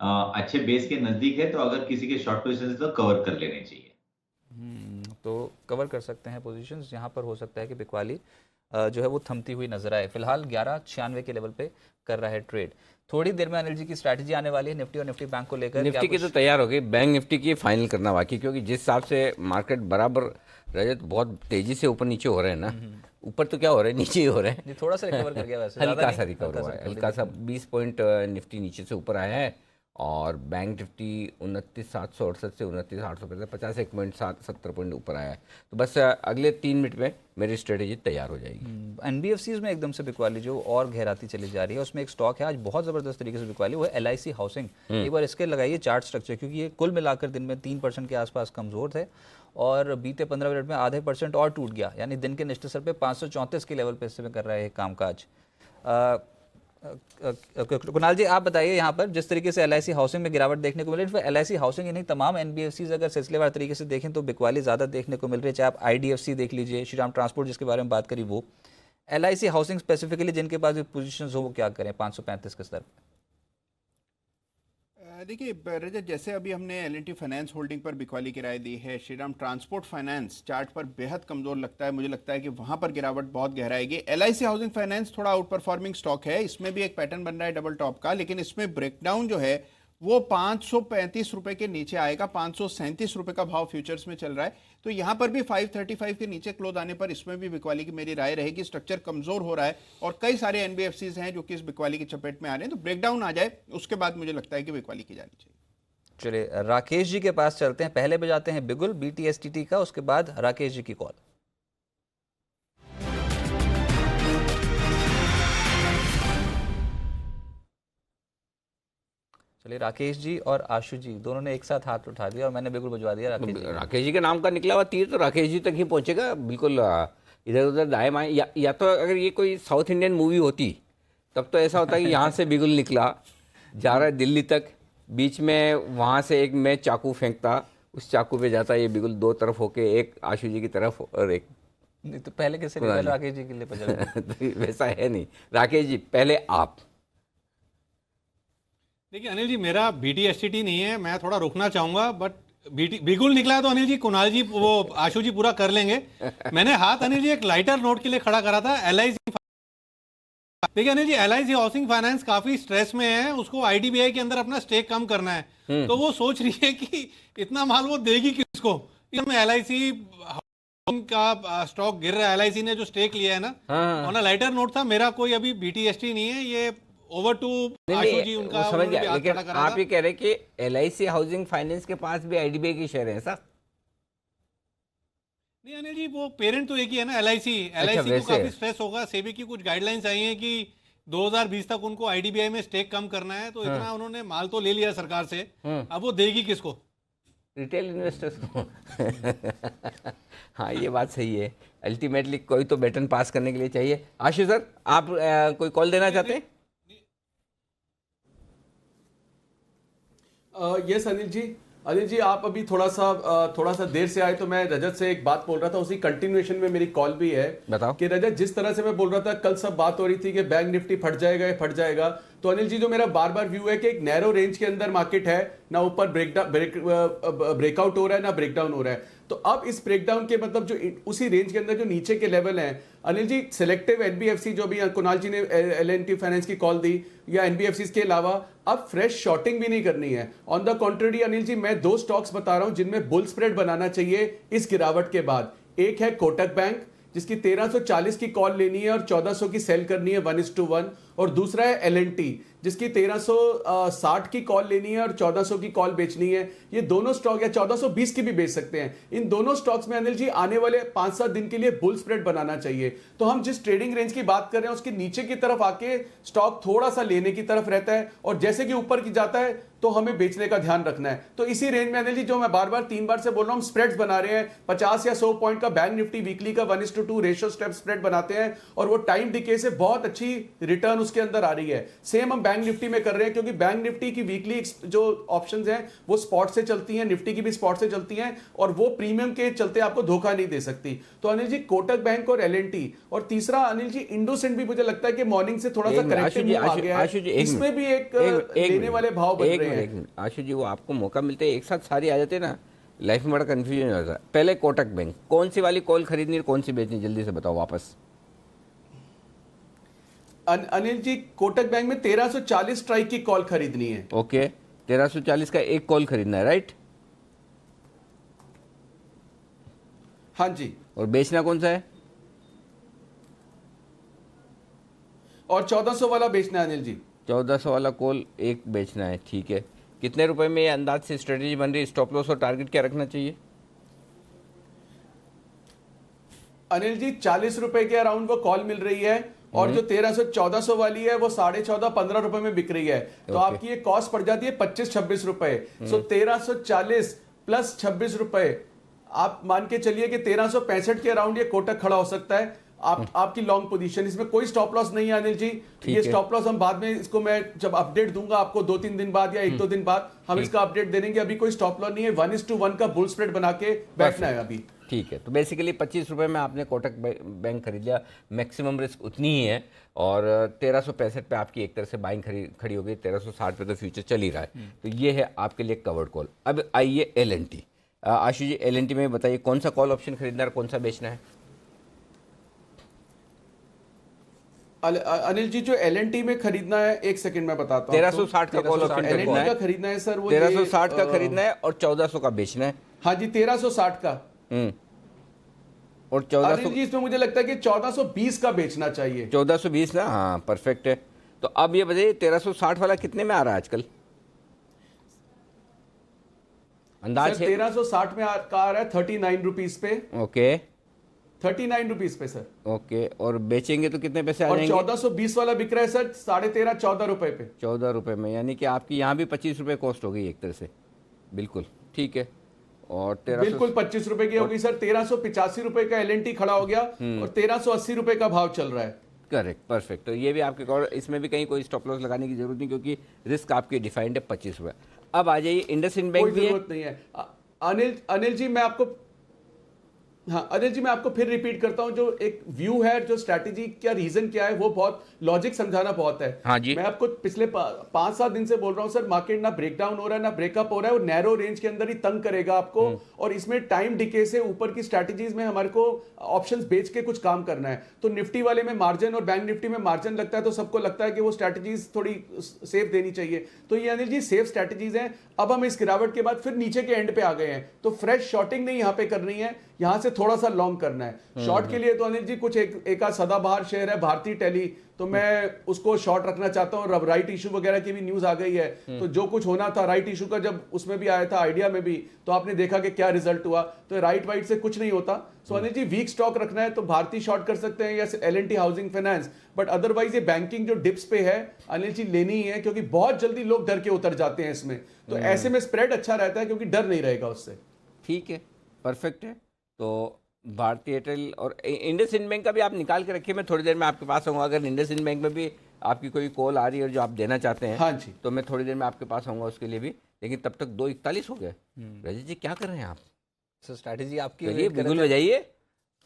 Speaker 5: अच्छे बेस के नजदीक है तो अगर किसी के शॉर्ट पोजीशन तो कवर कर लेने चाहिए।
Speaker 1: तो कवर कर सकते हैं पोजीशंस। यहाँ पर हो सकता है कि बिकवाली जो है वो थमती हुई नजर आए। फिलहाल 1196 के लेवल पे कर रहा है ट्रेड। थोड़ी देर में अनिल जी की स्ट्रैटेजी आने वाली है निफ्टी और निफ्टी बैंक को लेकर।
Speaker 10: निफ्टी की तो तैयार हो गई, बैंक निफ्टी की फाइनल करना बाकी, क्योंकि जिस हिसाब से मार्केट बराबर रजत बहुत तेजी से ऊपर नीचे हो रहे हैं ना, ऊपर तो क्या हो रहा है, नीचे ही हो रहे हैं।
Speaker 1: थोड़ा सा रिकवर कर गया वैसे,
Speaker 10: हल्का सा रिकवर हुआ है, हल्का सा 20 पॉइंट निफ्टी नीचे से ऊपर आया है और बैंक निफ्टी 29,768 से 29,850, 51 पॉइंट 70 पॉइंट ऊपर आया है। तो बस अगले 3 मिनट में मेरी स्ट्रेटेजी तैयार हो जाएगी।
Speaker 1: एनबीएफसीज में एकदम से बिकवाली जो और गहराती चली जा रही है, उसमें एक स्टॉक है आज बहुत जबरदस्त तरीके से बिकवाली, वो है LIC हाउसिंग। एक बार इसके लगाइए चार्ट स्ट्रक्चर, क्योंकि ये कुल मिलाकर दिन में 3% के आसपास कमजोर थे और बीते 15 मिनट में आधे % और टूट गया, यानी दिन के निचले स्तर पे 534 के लेवल पे इस समय कर रहा है कामकाज। कुणाल जी आप बताइए, यहाँ पर जिस तरीके से LIC हाउसिंग में गिरावट देखने को मिल रही है, LIC हाउसिंग ही नहीं तमाम NBFCs अगर सिलसिलेवार तरीके से देखें तो बिकवाली ज़्यादा देखने को मिल रही है। चाहे आप IDFC देख लीजिए, श्रीराम ट्रांसपोर्ट जिसके बारे में बात करी वो, LIC हाउसिंग स्पेसिफिकली जिनके पास भी पोजीशंस हो वो क्या करें 535 के स्तर पर?
Speaker 7: देखिए रजत, जैसे अभी हमने L&T फाइनेंस होल्डिंग पर बिकवाली की राय दी है, श्रीराम ट्रांसपोर्ट फाइनेंस चार्ट पर बेहद कमजोर लगता है, मुझे लगता है कि वहां पर गिरावट बहुत गहराएगी। LIC हाउसिंग फाइनेंस थोड़ा आउट परफॉर्मिंग स्टॉक है, इसमें भी एक पैटर्न बन रहा है डबल टॉप का, लेकिन इसमें ब्रेकडाउन जो है वो 535 रुपए के नीचे आएगा। 537 रुपए का भाव फ्यूचर्स में चल रहा है, तो यहां पर भी 535 के नीचे क्लोज आने पर इसमें भी बिकवाली की मेरी राय रहेगी। स्ट्रक्चर कमजोर हो रहा है और कई सारे NBFCs हैं जो कि इस बिकवाली की चपेट में आ रहे हैं, तो ब्रेकडाउन आ जाए उसके बाद मुझे लगता है कि बिकवाली की जानी चाहिए।
Speaker 1: चलिए राकेश जी के पास चलते हैं, पहले बजाते हैं बिगुल BTSTT का, उसके बाद राकेश जी की कॉल। चलिए राकेश जी और आशु जी दोनों ने एक साथ हाथ उठा दिया और मैंने बिल्कुल बजवा दिया।
Speaker 10: राकेश जी के नाम का निकला हुआ तीर तो राकेश जी तक ही पहुंचेगा, बिल्कुल इधर उधर दाएं बाएं। या तो अगर ये कोई साउथ इंडियन मूवी होती तब तो ऐसा होता है कि यहाँ से बिगुल निकला जा रहा है दिल्ली तक, बीच में वहाँ से एक मैं चाकू फेंकता, उस चाकू पे जाता ये बिगुल दो तरफ होके, एक आशु जी की तरफ और एक
Speaker 1: नहीं तो पहले कैसे राकेश जी के लिए
Speaker 10: तो वैसा है नहीं। राकेश जी पहले आप।
Speaker 6: देखिए अनिल जी, मेरा BTSTT नहीं है, मैं थोड़ा रुकना चाहूंगा, बट बिगुल निकला है तो अनिल जी कुणाल जी वो आशु जी पूरा कर लेंगे। मैंने हाथ अनिल जी एक लाइटर नोट के लिए खड़ा करा था, LIC। देखिए Anil ji, LIC housing finance काफी स्ट्रेस में है, उसको IDBI के अंदर अपना स्टेक कम करना है, तो वो सोच रही है कि इतना माल वो देगी किसको। इसमें LIC का स्टॉक गिर रहा है, LIC ने जो स्टेक लिया है ना, और लाइटर नोट था, मेरा कोई अभी BTST नहीं है, ये ओवर टू आशु जी उनका
Speaker 10: समझ गया। लेकिन आप ये कह रहे कि LIC हाउसिंग फाइनेंस के पास भी IDBI के शेयर हैं सर?
Speaker 6: नहीं अनिल जी, वो पेरेंट तो एक ही है ना, LIC को काफी स्ट्रेस होगा। सेबी की कुछ गाइडलाइंस आई हैं कि 2020 तक उनको IDBI में स्टेक कम करना है, तो इतना उन्होंने माल तो ले लिया सरकार से, अब वो देगी किसको?
Speaker 10: रिटेल इन्वेस्टर्स को। हाँ ये बात सही है, अल्टीमेटली कोई तो बैटन पास करने के लिए चाहिए। आशु सर आप कोई कॉल देना चाहते हैं?
Speaker 3: यस अनिल जी आप अभी थोड़ा सा देर से आए, तो मैं रजत से एक बात बोल रहा था, उसी कंटिन्यूएशन में मेरी कॉल भी है।
Speaker 10: बताओ
Speaker 3: कि रजत, जिस तरह से मैं बोल रहा था कल सब बात हो रही थी कि बैंक निफ्टी फट जाएगा, तो अनिल जी जो मेरा बार बार व्यू है कि एक नैरो रेंज के अंदर मार्केट है, ना ऊपर ब्रेकआउट हो रहा है ना ब्रेकडाउन हो रहा है। तो अब इस ब्रेकडाउन के मतलब जो उसी रेंज के अंदर जो नीचे के लेवल हैं अनिल जी, सिलेक्टिव NBFC जो भी कुणाल जी ने L&T फाइनेंस की कॉल दी, या NBFCs के अलावा अब फ्रेश शॉर्टिंग भी नहीं करनी है। On the contrary Anil ji, मैं 2 स्टॉक्स बता रहा हूं जिनमें बुल स्प्रेड बनाना चाहिए इस गिरावट के बाद। एक है कोटक बैंक जिसकी 1340 की कॉल लेनी है और 1400 की सेल करनी है 1:1, और दूसरा है L&T जिसकी 1360 की कॉल लेनी है और 1400 की कॉल बेचनी है। ये दोनों स्टॉक, या 1420 की भी बेच सकते हैं। इन दोनों स्टॉक्स में अनिल जी आने वाले 5-7 दिन के लिए बुल स्प्रेड बनाना चाहिए। तो हम जिस ट्रेडिंग रेंज की बात कर रहे हैं उसके नीचे की तरफ आके स्टॉक थोड़ा सा लेने की तरफ रहता है, और जैसे कि ऊपर की जाता है तो हमें बेचने का ध्यान रखना है। तो इसी रेंज में अनिल जी, जो मैं बार बार 3 बार से बोल रहा हूं, हम स्प्रेड्स बना रहे हैं। 50 या 100 पॉइंट का बैंक निफ्टी वीकली का 1:2 रेशियो स्टेप स्प्रेड बनाते हैं, और वो टाइम डिके से बहुत अच्छी रिटर्न उसके अंदर आ रही है। सेम हम बैंक निफ्टी में कर रहे हैं, क्योंकि बैंक निफ्टी की वीकली जो ऑप्शंस हैं वो स्पॉट से चलती हैं, निफ्टी की भी स्पॉट से चलती हैं, और वो प्रीमियम के चलते आपको धोखा नहीं दे सकती। तो अनिल जी कोटक बैंक और L&T, और तीसरा अनिल जी इंडोसिंड भी मुझे लगता है कि मॉर्निंग से थोड़ा सा करेक्टिव मूव आ गया है, इसमें भी एक लेने वाले भाव बन रहे हैं।
Speaker 10: आशु जी, वो आपको मौका मिलते है एक साथ सारी आ जाते हैं ना, लाइफ में बड़ा कंफ्यूजन हो जाता है। पहले कोटक बैंक, कौन सी वाली कॉल खरीदनी है, कौन सी बेचनी, जल्दी से बताओ वापस।
Speaker 3: अनिल जी कोटक बैंक में 1340 स्ट्राइक की कॉल खरीदनी है।
Speaker 10: ओके, 1340 का एक कॉल खरीदना है, राइट?
Speaker 3: हाँ जी।
Speaker 10: और बेचना कौन सा है?
Speaker 3: और 1400 वाला बेचना है अनिल जी।
Speaker 10: 1400 वाला कॉल एक बेचना है, ठीक है। कितने रुपए में ये अंदाज से स्ट्रेटेजी बन रही है? स्टॉप लॉस और टारगेट क्या रखना चाहिए?
Speaker 3: अनिल जी 40 रुपए के अराउंड वो कॉल मिल रही है, और जो 1300-1400 वाली है वो 14.5-15 रुपए में बिक रही है। तो आपकी ये कॉस्ट पड़ जाती है 25-26 रुपए। सो 1340 प्लस 26 रुपए, आप मान के चलिए कि 1365 के अराउंड ये कोटक खड़ा हो सकता है। आपकी लॉन्ग पोजीशन, इसमें कोई स्टॉप लॉस नहीं है अनिल जी। ये स्टॉप लॉस हम बाद में, इसको मैं जब अपडेट दूंगा आपको 2-3 दिन बाद या 1-2 दिन बाद हम इसका अपडेट दे देंगे। अभी कोई स्टॉप लॉस नहीं है, 1:1 का बुल स्प्रेड बना के बैठना है अभी।
Speaker 10: ठीक है, तो बेसिकली 25 रुपए में आपने कोटक बैंक खरीद लिया, मैक्सिमम रिस्क उतनी ही है, और 1365 पे आपकी एक तरह से बाइंग खड़ी हो गई। 1360 पे तो फ्यूचर चल ही रहा है, तो ये है आपके लिए कवर्ड कॉल। अब आइए L&T। आशु जी, L&T में बताइए कौन सा कॉल ऑप्शन खरीदना है, कौन सा बेचना है?
Speaker 3: अनिल जी, जो L&T में खरीदना है, एक सेकंड में बताता हूं।
Speaker 10: 1360 का कॉल ऑप्शन
Speaker 3: L&T का खरीदना है सर, वो
Speaker 10: 1360 का खरीदना है और 1400 का बेचना है।
Speaker 3: हाँ जी, 1360 का।
Speaker 10: और 1400
Speaker 3: जी, इसमें मुझे लगता है कि 1420 का बेचना चाहिए।
Speaker 10: 1420 ना, हाँ परफेक्ट है। तो अब ये बताइए 1360 वाला कितने में आ रहा है आजकल अंदाज?
Speaker 3: 1360 में आ रहा है 39 रुपीज पे।
Speaker 10: ओके,
Speaker 3: 39 रुपीज पे सर।
Speaker 10: ओके, और बेचेंगे तो कितने पैसे आ
Speaker 3: और
Speaker 10: जाएंगे?
Speaker 3: 1420 वाला बिक रहा है सर 13.5-14 रुपए पे।
Speaker 10: 14 रुपए में, यानी कि आपकी यहाँ भी 25 रुपए कॉस्ट हो गई एक तरह से। बिल्कुल ठीक है। और 1300
Speaker 3: बिल्कुल 25 रुपए की होगी सर। 1385 रुपए का L&T खड़ा हो गया, और 1380 रुपए का भाव चल रहा है।
Speaker 10: Correct, perfect. तो ये भी आपके और इसमें भी कहीं कोई स्टॉप लॉस लगाने की जरूरत नहीं, क्योंकि रिस्क आपकी डिफाइंड है 25 रुपए। अब आ जाइए इंडसइंड बैंक भी है।
Speaker 3: जरूरत नहीं है अनिल जी, मैं आपको फिर रिपीट करता हूं, जो एक व्यू है, जो स्ट्रैटेजी क्या रीजन क्या है, वो बहुत लॉजिक समझाना बहुत है।
Speaker 10: हाँ जी।
Speaker 3: मैं आपको पिछले 5-7 दिन से बोल रहा हूं सर, मार्केट ना ब्रेकडाउन हो रहा है ना ब्रेकअप हो रहा है, वो नैरो रेंज के अंदर ही तंग करेगा आपको, और इसमें टाइम डिके से ऊपर की स्ट्रैटेजीज में हमारे को ऑप्शंस बेच के कुछ काम करना है। तो निफ्टी वाले में मार्जिन और बैंक निफ्टी में मार्जिन लगता है, तो सबको लगता है कि वो स्ट्रैटेजीज थोड़ी सेफ देनी चाहिए। तो ये अनिल जी सेफ स्ट्रैटेजीज हैं। अब हम इस गिरावट के बाद फिर नीचे के एंड पे आ गए हैं, तो फ्रेश शॉर्टिंग नहीं यहाँ पे करनी है, यहां से थोड़ा सा लॉन्ग करना है। शॉर्ट के लिए तो अनिल जी कुछ एक सदाबहार शेयर है भारतीय टेली, तो मैं उसको शॉर्ट रखना चाहता हूं। अब राइट इशू वगैरह की भी न्यूज आ गई है, तो जो कुछ होना था राइट इशू का, जब उसमें भी आया था आइडिया में भी, तो आपने देखा कि क्या रिजल्ट हुआ। तो राइट वाइट से कुछ नहीं होता। सो अनिल जी वीक स्टॉक रखना है तो भारतीय शॉर्ट कर सकते हैं, या L&T housing finance, but otherwise ये बैंकिंग जो डिप्स पे है अनिल जी लेनी ही है, क्योंकि बहुत जल्दी लोग डर के उतर जाते हैं इसमें। तो ऐसे में स्प्रेड अच्छा रहता है, क्योंकि डर नहीं रहेगा उससे।
Speaker 10: ठीक है, परफेक्ट है। तो भारतीय एयरटेल और इंडसइंड बैंक का भी आप निकाल के रखिए, मैं थोड़ी देर में आपके पास आऊँगा। अगर इंडसइंड बैंक में भी आपकी कोई कॉल आ रही है और जो आप देना चाहते हैं,
Speaker 3: हाँ जी,
Speaker 10: तो मैं थोड़ी देर में आपके पास आऊँगा उसके लिए भी। लेकिन तब तक 2:41 हो गए। रजत जी क्या कर रहे हैं आप?
Speaker 1: सर स्ट्रैटेजी आपकी,
Speaker 10: चलिए बिगुल बजाइए।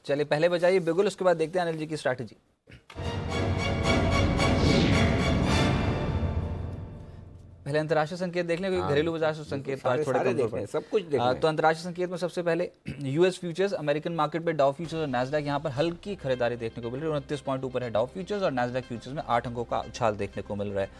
Speaker 1: चलिए पहले बजाइए बिगुल, उसके बाद देखते हैं अनिल जी की स्ट्रैटेजी। पहले अंतर्राष्ट्रीय संकेत देख लें, क्योंकि घरेलू बाजार से संकेत तो आज थोड़े कमजोर पड़े।
Speaker 10: सब कुछ देखना है।
Speaker 1: तो अंतर्राष्ट्रीय संकेत में सबसे पहले यूएस फ्यूचर्स, अमेरिकन मार्केट पे डाउ फ्यूचर्स और नैस्डैक यहाँ पर हल्की खरीदारी देखने को मिल रही है। 29 पॉइंट ऊपर है डाउ फ्यूचर्स, और नैस्डैक फ्यूचर्स में 8 अंकों का उछाल देखने को मिल रहा है।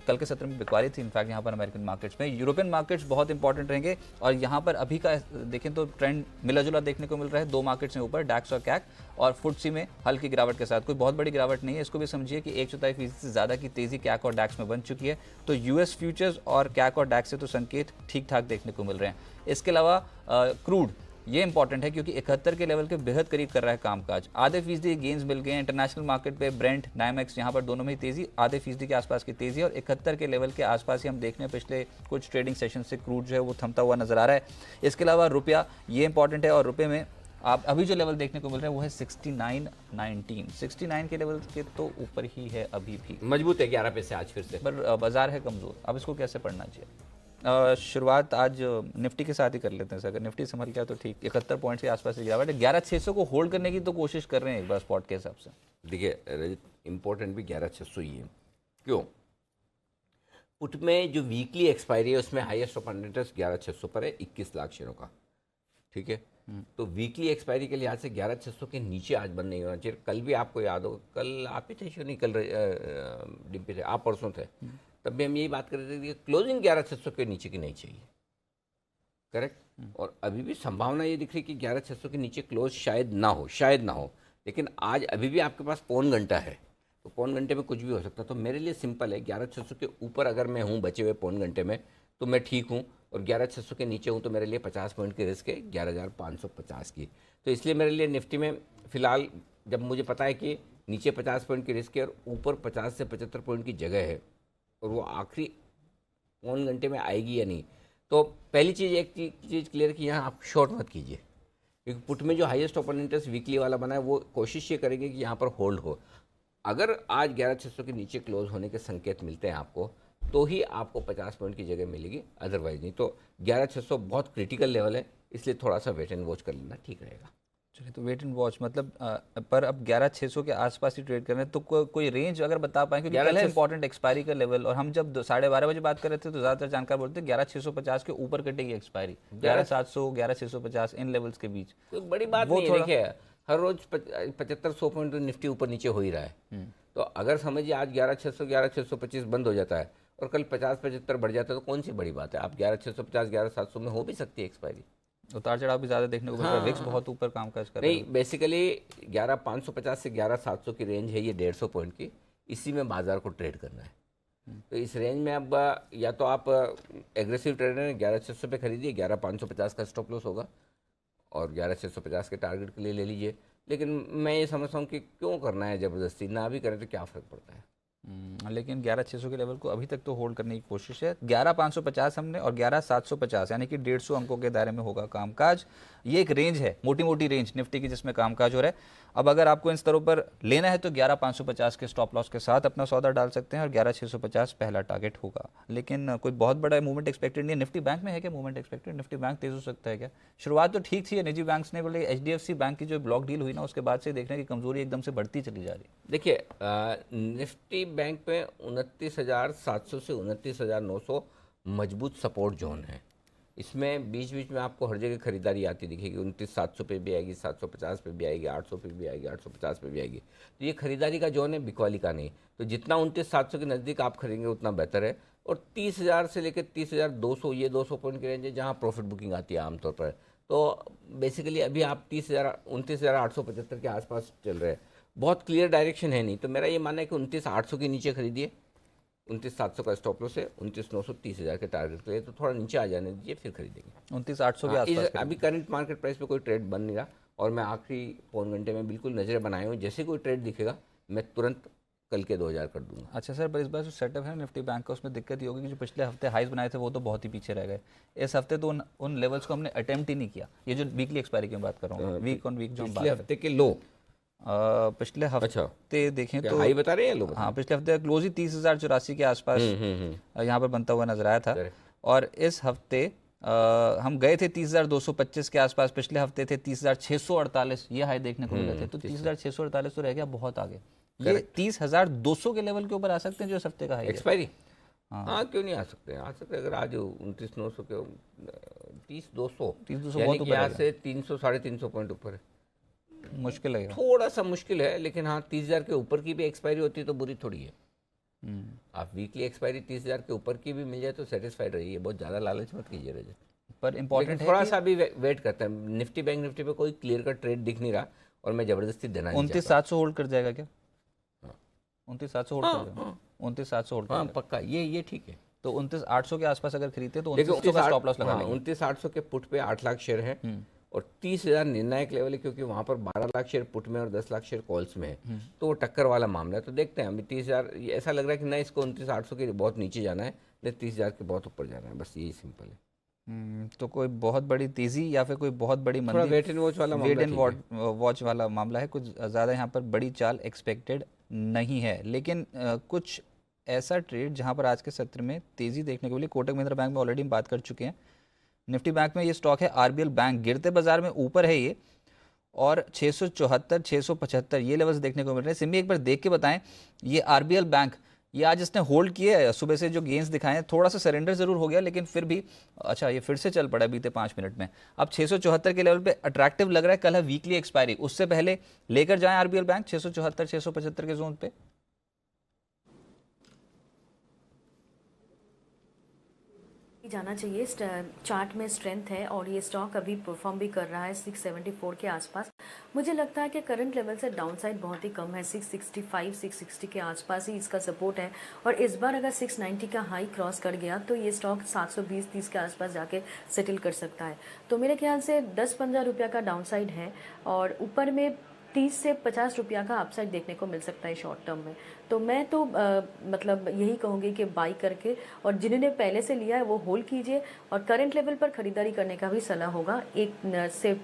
Speaker 1: कल के सत्र में बिकवाली थी इनफैक्ट यहाँ पर अमेरिकन मार्केट्स में। यूरोपियन मार्केट्स बहुत इंपॉर्टेंट रहेंगे और यहाँ पर अभी का देखें तो ट्रेंड मिला जुला देखने को मिल रहा है। 2 मार्केट्स में ऊपर, डैक्स और कैक, और फुटसी में हल्की गिरावट के साथ, कोई बहुत बड़ी गिरावट नहीं है। इसको भी समझिए कि 1/4% से ज़्यादा की तेज़ी कैक और डैक्स में बन चुकी है। तो यूएस फ्यूचर्स और कैक और डैक्स से तो संकेत ठीक ठाक देखने को मिल रहे हैं। इसके अलावा क्रूड ये इंपॉर्टेंट है क्योंकि 71 के लेवल के बेहद करीब कर रहा है कामकाज। आधे फीसदी गेंस मिल गए हैं इंटरनेशनल मार्केट पे। ब्रेंट, नाइमेक्स यहाँ पर दोनों में ही तेजी, आधे फीसदी के आसपास की तेजी, और 71 के लेवल के आसपास ही हम देख रहे हैं पिछले कुछ ट्रेडिंग सेशन से क्रूड जो है वो थमता हुआ नजर आ रहा है। इसके अलावा रुपया ये इंपॉर्टेंट है, और रुपये में आप अभी जो लेवल देखने को मिल रहा है वो है 69.19। 69 के लेवल के तो ऊपर ही है अभी भी,
Speaker 10: मजबूत है 11 पैसे आज फिर से,
Speaker 1: पर बाजार है कमजोर। अब इसको कैसे पढ़ना चाहिए? शुरुआत आज निफ्टी के साथ ही कर लेते हैं सर। अगर निफ्टी संभल गया तो ठीक, 71 पॉइंट के आसपास से गिरावट है। 11,600 को होल्ड करने की तो कोशिश कर रहे हैं एक बार स्पॉट के हिसाब से।
Speaker 10: देखिए इंपॉर्टेंट भी 11,600 ही है। क्यों? पुट में जो वीकली एक्सपायरी है उसमें हाईएस्ट ऑफ इंटरेस्ट 11,600 पर है, 21 लाख शेयरों का। ठीक है, तो वीकली एक्सपायरी के लिहाज से 11,600 के नीचे आज बंद नहीं होना चाहिए। कल भी आपको याद होगा, कल आप ही थे शो, नहीं कल डिम्पी थे, आप परसों थे, तब भी हम यही बात कर रहे थे कि क्लोजिंग 11,600 के नीचे की नहीं चाहिए। करेक्ट। और अभी भी संभावना ये दिख रही कि 11,600 के नीचे क्लोज शायद ना हो, लेकिन आज अभी भी आपके पास पौन घंटा है, तो पौन घंटे में कुछ भी हो सकता है। तो मेरे लिए सिंपल है, 11,600 के ऊपर अगर मैं हूँ बचे हुए पौन घंटे में तो मैं ठीक हूँ, और 11,600 के नीचे हूँ तो मेरे लिए 50 पॉइंट की रिस्क है 11,550 की। तो इसलिए मेरे लिए निफ्टी में फ़िलहाल, जब मुझे पता है कि नीचे 50 पॉइंट की रिस्क है और ऊपर 50 से 75 पॉइंट की जगह है, और वो आखिरी पौन घंटे में आएगी या नहीं, तो पहली चीज़ एक चीज़ क्लियर कि यहाँ आप शॉर्ट मत कीजिए, क्योंकि पुट में जो हाईएस्ट ओपन इंटरेस्ट वीकली वाला बना है वो कोशिश ये करेंगे कि यहाँ पर होल्ड हो। अगर आज 11,600 के नीचे क्लोज होने के संकेत मिलते हैं आपको, तो ही आपको 50 पॉइंट की जगह मिलेगी, अदरवाइज नहीं। तो 11,600 बहुत क्रिटिकल लेवल है, इसलिए थोड़ा सा वेट एंड वॉच कर लेना ठीक रहेगा।
Speaker 1: चलिए, तो वेट एंड वॉच मतलब पर अब 11,600 के आसपास ही ट्रेड कर रहे हैं, तो कोई रेंज अगर बता पाएं, क्योंकि कल है इंपॉर्टेंट एक्सपायरी का लेवल, और हम जब 12:30 बजे बात कर रहे थे तो ज़्यादातर जानकार बोलते हैं 11,650 के ऊपर कटेगी एक्सपायरी, 11,700, 11,650 इन लेवल्स के बीच।
Speaker 10: तो बड़ी बात नहीं है, देखिए हर रोज 75-100 पॉइंट निफ्टी ऊपर नीचे हो ही रहा है। तो अगर समझिए आज 11,600, 11,625 बंद हो जाता है और कल 50-75 बढ़ जाता है, तो कौन सी बड़ी बात है। आप 11,650, 11,700 में हो भी सकती है एक्सपायरी।
Speaker 1: उतार चढ़ाव भी ज़्यादा देखने को मिल रहा है, विक्स बहुत ऊपर कामकाज कर रहा है।
Speaker 10: नहीं, बेसिकली 11,550 से 11,700 की रेंज है, ये 150 पॉइंट की, इसी में बाजार को ट्रेड करना है। तो इस रेंज में अब या तो आप एग्रेसिव ट्रेडर हैं, 11,600 पे खरीदिए, 11,550 का स्टॉप लॉस होगा, और 11,650 के टारगेट के लिए ले लीजिए। लेकिन मैं ये समझता हूँ कि क्यों करना है ज़बरदस्ती, ना भी करें तो क्या फ़र्क पड़ता है।
Speaker 1: लेकिन 11,600 के लेवल को अभी तक तो होल्ड करने की कोशिश है। 11,550 हमने और 11,750, यानी कि 150 अंकों के दायरे में होगा कामकाज। ये एक रेंज है, मोटी मोटी रेंज निफ्टी की, जिसमें कामकाज हो रहा है। अब अगर आपको इन स्तरों पर लेना है तो 11,550 के स्टॉप लॉस के साथ अपना सौदा डाल सकते हैं, और 11,650 पहला टारगेट होगा। लेकिन कोई बहुत बड़ा मूवमेंट एक्सपेक्टेड नहीं है। निफ्टी बैंक में है क्या मूवमेंट एक्सपेक्टेड? निफ्टी बैंक तेज हो सकता है क्या? शुरुआत तो ठीक थी निजी बैंक्स ने, बोले HDFC बैंक की जो ब्लॉक डील हुई ना, उसके बाद से देखने की कमजोरी एकदम से बढ़ती चली जा रही है।
Speaker 10: देखिए निफ्टी बैंक पे 29,700 से 29,900 मजबूत सपोर्ट जोन है। इसमें बीच बीच में आपको हर जगह खरीदारी आती दिखेगी। 29,700 पे भी आएगी, 750 पे भी आएगी, 800 पे भी आएगी, 850 पे भी आएगी। तो ये खरीदारी का जोन है, बिकवाली का नहीं। तो जितना 29,700 के नज़दीक आप खरीदेंगे उतना बेहतर है। और 30,000 से लेकर 30,200, ये 200 पॉइंट की रेंज है जहाँ प्रॉफिट बुकिंग आती है आमतौर पर। तो बेसिकली अभी आप 29,875 के आसपास चल रहे हैं, बहुत क्लियर डायरेक्शन है नहीं। तो मेरा ये मानना है कि 29,800 के नीचे खरीदिए, 29,700 का स्टॉप लॉस है, 29,900 30,000 के टारगेट के लिए, तो थोड़ा नीचे आ जाने दीजिए, फिर खरीदेंगे।
Speaker 1: 29,800 के आसपास
Speaker 10: अभी करंट मार्केट प्राइस पे कोई ट्रेड बन नहीं रहा, और मैं आखिरी पौन घंटे में बिल्कुल नजरें बनाए हुए, जैसे कोई ट्रेड दिखेगा मैं तुरंत कल के 2,000 कर दूंगा।
Speaker 1: अच्छा सर, पर इस बार जो सेटअप है निफ्टी बैंक का, उसमें दिक्कत ये होगी कि जो पिछले हफ्ते हाइज बनाए थे वो तो बहुत ही पीछे रह गए। इस हफ्ते तो उन लेवल्स को हमने अटेम्प्ट ही नहीं किया। ये जो वीकली एक्सपायरी की बात कर रहा हूँ, वीक ऑन वीक जो
Speaker 10: पिछले हफ्ते के लो,
Speaker 1: पिछले हफ्ते देखें तो
Speaker 10: हाई बता रहे हैं लोग।
Speaker 1: हाँ, पिछले हफ्ते क्लोज ही 30,084 के आसपास यहाँ पर बनता हुआ नजर आया था। और इस हफ्ते हम गए थे 30,225 के आसपास, पिछले हफ्ते थे 30,648, ये हाई देखने को मिले थे। तो 30,648 तो रह गया बहुत आगे। ये 30,200 के लेवल के ऊपर आ सकते हैं जो इस हफ्ते का हाई
Speaker 10: एक्सपायरी। हाँ, क्यों नहीं आ सकते, आ सकते। अगर आज 29,900 के 30,200 बहुत ऊपर, यहाँ से 300 350 पॉइंट ऊपर है,
Speaker 1: मुश्किल है,
Speaker 10: थोड़ा सा मुश्किल है। लेकिन हाँ, 30,000 के ऊपर की भी एक्सपायरी होती है तो बुरी थोड़ी है। आप वीकली एक्सपायरी 30,000 के ऊपर की भी मिल जाए तो सेटिस्फाइड रहिए, बहुत ज़्यादा लालच मत कीजिए रजत।
Speaker 1: पर इम्पोर्टेंट है
Speaker 10: थोड़ा सा भी वेट करता है। निफ्टी बैंक निफ्टी पे कोई क्लियर का ट्रेड दिख नहीं रहा और मैं जबरदस्ती देना नहीं चाहता।
Speaker 1: 29,700 होल्ड कर जाएगा क्या?
Speaker 10: हाँ।
Speaker 1: 29,700 होल्ड कर जाएगा? 29,700 होल्ड कर
Speaker 10: हाँ
Speaker 1: जाएगा।
Speaker 10: पक्का, ये ठीक है।
Speaker 1: तो 29,800 के आसपास अगर खरीदते तो
Speaker 10: देखो
Speaker 1: 29,800 का स्टॉप लॉस लगा लेंगे।
Speaker 10: 29,800 के पुट पे 8 लाख शेयर हैं और 30,000 निर्णायक लेवल है, क्योंकि वहां पर 12 लाख शेयर पुट में और 10 लाख शेयर कॉल्स में है, तो वो टक्कर वाला मामला है। तो देखते हैं अभी 30,000, ऐसा लग रहा है कि ना इसको 29,800 के बहुत नीचे जाना है, नहीं 30,000 के बहुत ऊपर जाना है, बस यही सिंपल है।
Speaker 1: तो कोई बहुत बड़ी तेजी या फिर कोई बहुत बड़ी
Speaker 10: थोड़ा
Speaker 1: मंदी,
Speaker 10: वेट एंड वॉच वाला
Speaker 1: वेट
Speaker 10: मामला
Speaker 1: एंड
Speaker 10: ठीक है।
Speaker 1: वॉच वाला मामला है। कुछ ज़्यादा यहाँ पर बड़ी चाल एक्सपेक्टेड नहीं है, लेकिन कुछ ऐसा ट्रेड जहाँ पर आज के सत्र में तेजी देखने को मिली। कोटक महिंद्रा बैंक में ऑलरेडी हम बात कर चुके हैं। निफ्टी बैंक में ये स्टॉक है आरबीएल बैंक, गिरते बाजार में ऊपर है ये, और 674 675 ये लेवल्स देखने को मिल रहे हैं। सिमी एक बार देख के बताएं, ये आरबीएल बैंक ये आज इसने होल्ड किए है, सुबह से जो गेंस दिखाए हैं, थोड़ा सा सरेंडर जरूर हो गया, लेकिन फिर भी अच्छा ये फिर से चल पड़ा बीते 5 मिनट में। अब 674 के लेवल पे अट्रैक्टिव लग रहा है। कल है वीकली एक्सपायरी, उससे पहले लेकर जाएं आरबीएल बैंक 674 675 के जोन पे।
Speaker 8: जाना चाहिए। चार्ट में स्ट्रेंथ है और ये स्टॉक अभी परफॉर्म भी कर रहा है 674 के आसपास। मुझे लगता है कि करंट लेवल से डाउनसाइड बहुत ही कम है, 665 660 के आसपास ही इसका सपोर्ट है। और इस बार अगर 690 का हाई क्रॉस कर गया तो ये स्टॉक 720-30 के आसपास जाके सेटल कर सकता है। तो मेरे ख्याल से 10-15 रुपया का डाउनसाइड है और ऊपर में 30 से 50 रुपया का अपसाइड देखने को मिल सकता है शॉर्ट टर्म में। तो मैं तो मतलब यही कहूँगी कि बाई करके, और जिन्होंने पहले से लिया है वो होल्ड कीजिए और करंट लेवल पर खरीदारी करने का भी सलाह होगा 1 से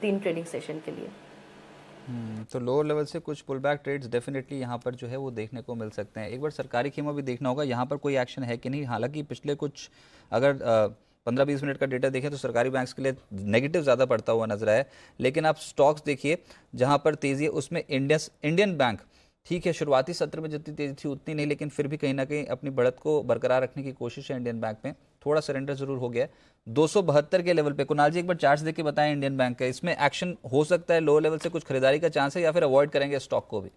Speaker 8: 3 ट्रेडिंग सेशन के लिए।
Speaker 1: तो लोअर लेवल से कुछ पुल बैक ट्रेड्स डेफिनेटली यहाँ पर जो है वो देखने को मिल सकते हैं। एक बार सरकारी कीमत भी देखना होगा यहाँ पर कोई एक्शन है कि नहीं। हालांकि पिछले कुछ अगर 15-20 मिनट का डेटा देखें तो सरकारी बैंक्स के लिए नेगेटिव ज़्यादा पड़ता हुआ नजर आया, लेकिन आप स्टॉक्स देखिए जहाँ पर तेज़ी है उसमें इंडियन बैंक ठीक है, शुरुआती सत्र में जितनी तेज़ी थी उतनी नहीं, लेकिन फिर भी कहीं ना कहीं अपनी बढ़त को बरकरार रखने की कोशिश है इंडियन बैंक में। थोड़ा सरेंडर जरूर हो गया 272 के लेवल पे। कुणाल जी एक बार चार्ट्स देख के बताएं इंडियन बैंक का, इसमें एक्शन हो सकता है, लो लेवल से कुछ खरीदारी का चांस है या फिर अवॉइड करेंगे स्टॉक को भी?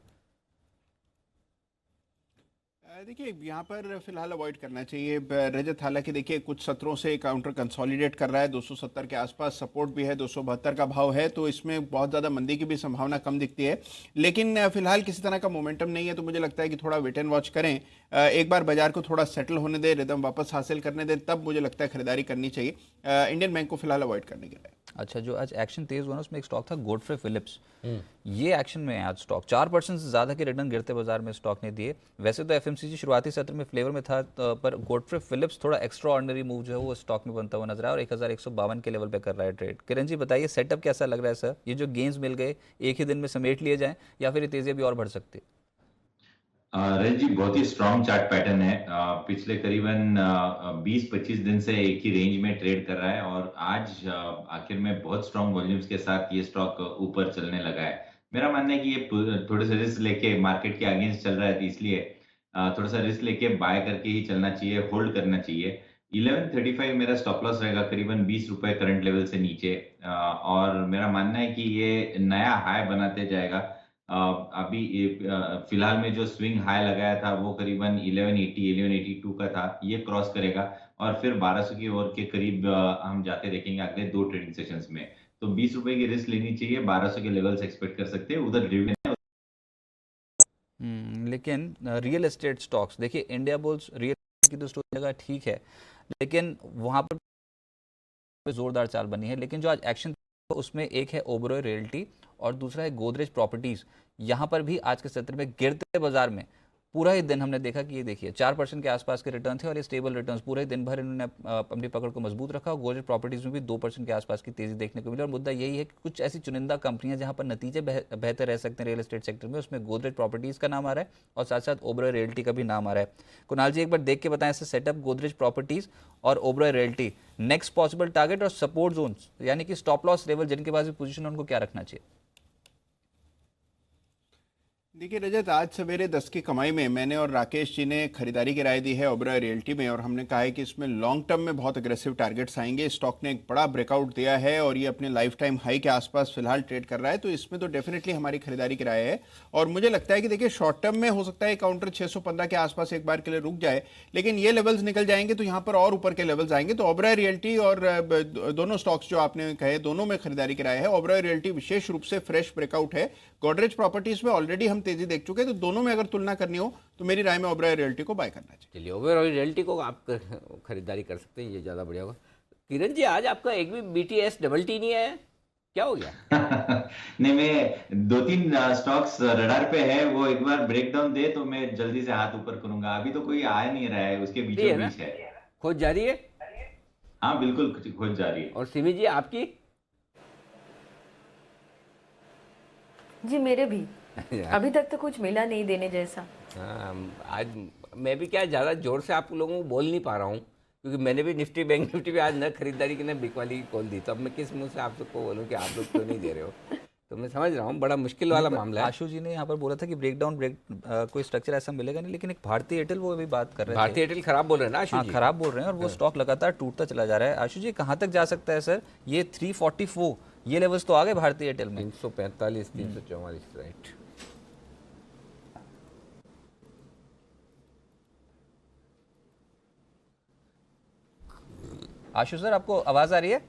Speaker 7: देखिए यहाँ पर फिलहाल अवॉइड करना चाहिए रजत। हालांकि देखिए कुछ सत्रों से काउंटर कंसोलिडेट कर रहा है, 270 के आसपास सपोर्ट भी है, 272 का भाव है, तो इसमें बहुत ज़्यादा मंदी की भी संभावना कम दिखती है। लेकिन फिलहाल किसी तरह का मोमेंटम नहीं है, तो मुझे लगता है कि थोड़ा वेट एंड वॉच करें, एक बार बाजार को थोड़ा सेटल होने दें, रिदम वापस हासिल करने दें, तब मुझे लगता है खरीदारी करनी चाहिए। इंडियन बैंक को फिलहाल अवॉइड करने के लिए।
Speaker 1: अच्छा, जो आज एक्शन तेज हुआ ना उसमें एक स्टॉक था गोडफ्रे फिलिप्स, ये एक्शन में है आज स्टॉक। 4% से ज़्यादा के रिटर्न गिरते बाजार में स्टॉक ने दिए। वैसे तो एफएमसीजी शुरुआती सत्र में फ्लेवर में था, पर गोडफ्रे फिलिप्स थोड़ा एक्स्ट्रा ऑर्डिनरी मूव जो है वो स्टॉक में बनता हुआ नजर आया और 1152 के लेवल पे कर रहा है ट्रेड। किरण जी बताइए सेटअप कैसा लग रहा है सर? ये जो गेंस मिल गए एक ही दिन में समेट लिए जाएं या फिर ये तेजी भी और बढ़ सकती है?
Speaker 5: रजत जी बहुत ही स्ट्रॉन्ग चार्ट पैटर्न है। पिछले करीबन 20-25 दिन से एक ही रेंज में ट्रेड कर रहा है और आज आखिर में बहुत स्ट्रॉन्ग वॉल्यूम्स के साथ ये स्टॉक ऊपर चलने लगा है। मेरा मानना है कि ये थोड़े से रिस्क लेके मार्केट के अगेंस्ट चल रहा है, तो इसलिए थोड़ा सा रिस्क लेके बाय करके ही चलना चाहिए, होल्ड करना चाहिए। 1135 मेरा स्टॉप लॉस रहेगा, करीबन 20 रुपए करंट लेवल से नीचे, और मेरा मानना है कि ये नया हाई बनाते जाएगा। अभी फिलहाल में जो स्विंग हाई लगाया था वो करीबन 1180 1182 का था, ये क्रॉस करेगा और फिर 1200 की ओर के करीब हम जाते देखेंगे अगले 2 ट्रेडिंग सेशंस में। तो 20 रुपए की रिस्क लेनी चाहिए, 1200 के लेवल्स एक्सपेक्ट कर सकते हैं, उधर डिविडेंड।
Speaker 1: लेकिन रियल एस्टेट स्टॉक्स देखिए, इंडिया बुल्स रियल की तो स्टोरी लगा ठीक है, लेकिन वहां पर जोरदार चाल बनी है। लेकिन जो आज एक्शन उसमें एक है ओबरॉय रियल्टी और दूसरा है गोदरेज प्रॉपर्टीज। यहां पर भी आज के सत्र में गिरते बाजार में पूरा ही दिन हमने देखा कि ये देखिए 4% के आसपास के रिटर्न थे और ये स्टेबल रिटर्न्स पूरे दिन भर इन्होंने अपनी पकड़ को मजबूत रखा। और गोदरेज प्रॉपर्टीज में भी 2% के आसपास की तेजी देखने को मिली। और मुद्दा यही है कि कुछ ऐसी चुनिंदा कंपनियां जहां पर नतीजे बेहतर रह सकते हैं रियल एस्टेट सेक्टर में, उसमें गोदरेज प्रॉपर्टीज का नाम आ रहा है और साथ साथ ओबरॉय रियल्टी का भी नाम आ रहा है। कुणाल जी एक बार देख के बताएं ऐसे सेटअप गोदरेज प्रॉपर्टीज और Oberoi realty, next possible target और सपोर्ट जोन यानी कि स्टॉप लॉस लेवल जिनके पास भी पोजीशन है उनको क्या रखना चाहिए?
Speaker 7: देखिए रजत, आज सवेरे 10 की कमाई में मैंने और राकेश जी ने खरीदारी की राय दी है ओबेरॉय रियल्टी में, और हमने कहा है कि इसमें लॉन्ग टर्म में बहुत अग्रेसिव टारगेट्स आएंगे। स्टॉक ने एक बड़ा ब्रेकआउट दिया है और ये अपने लाइफ टाइम हाई के आसपास फिलहाल ट्रेड कर रहा है, तो इसमें तो डेफिनेटली हमारी खरीदारी की राय है। और मुझे लगता है कि देखिए शॉर्ट टर्म में हो सकता है काउंटर 615 के आसपास एक बार के लिए रुक जाए, लेकिन ये लेवल्स निकल जाएंगे तो यहाँ पर और ऊपर के लेवल्स आएंगे। तो ओबेरॉय रियल्टी और दोनों स्टॉक्स जो आपने कहे, दोनों में खरीदारी की राय है। ओबेरॉय रियल्टी विशेष रूप से फ्रेश ब्रेकआउट है। गोदरेज प्रॉपर्टीज में ऑलरेडी हम तेजी देख चुके हैं, तो दोनों में अगर तुलना करनी हो तो मेरी राय में ओबेरॉय रियल्टी को बाय करना चाहिए।
Speaker 10: चलिए, ओबेरॉय रियल्टी को आप खरीदारी कर सकते हैं, ये ज़्यादा बढ़िया होगा। किरण जी, आज आपका एक भी BTS डबल टी नहीं है, क्या हो गया?
Speaker 5: नहीं, मैं 2-3 स्टॉक्स रडार पे है, वो एक बार ब्रेकडाउन दे तो मैं जल्दी से हाथ ऊपर करूंगा। अभी तो कोई आ नहीं रहा है, उसके बीचों बीच है।
Speaker 10: खोज जारी है?
Speaker 5: हाँ बिल्कुल, खोज जारी है।
Speaker 10: और सिमी जी आपकी?
Speaker 8: जी मेरे भी अभी तक तो कुछ मिला नहीं देने जैसा।
Speaker 10: आज मैं भी क्या ज़्यादा जोर से आप लोगों को बोल नहीं पा रहा हूँ, क्योंकि मैंने भी निफ्टी बैंक निफ्टी पे आज न खरीदारी की न बिकवाली खोल दी, तो अब मैं किस मुंह से आप सबको बोलूँ कि आप लोग क्यों नहीं दे रहे हो। तो मैं समझ रहा हूँ, बड़ा मुश्किल वाला मामला है।
Speaker 1: आशु जी ने यहाँ पर बोला था कि कोई स्ट्रक्चर ऐसा मिलेगा नहीं, लेकिन एक भारतीय एयरटेल वो अभी बात कर रहे हैं।
Speaker 10: भारतीय एयरटेल खराब बोल रहे हैं ना आशु जी?
Speaker 1: खराब बोल रहे हैं, और वो स्टॉक लगातार टूटता चला जा रहा है। आशु जी, कहाँ तक जा सकता है सर? ये 344 ये लेवल्स तो आ गए भारतीय एयरटेल में।
Speaker 10: 345 344, राइट।
Speaker 1: आशु सर, आपको आवाज आ रही है?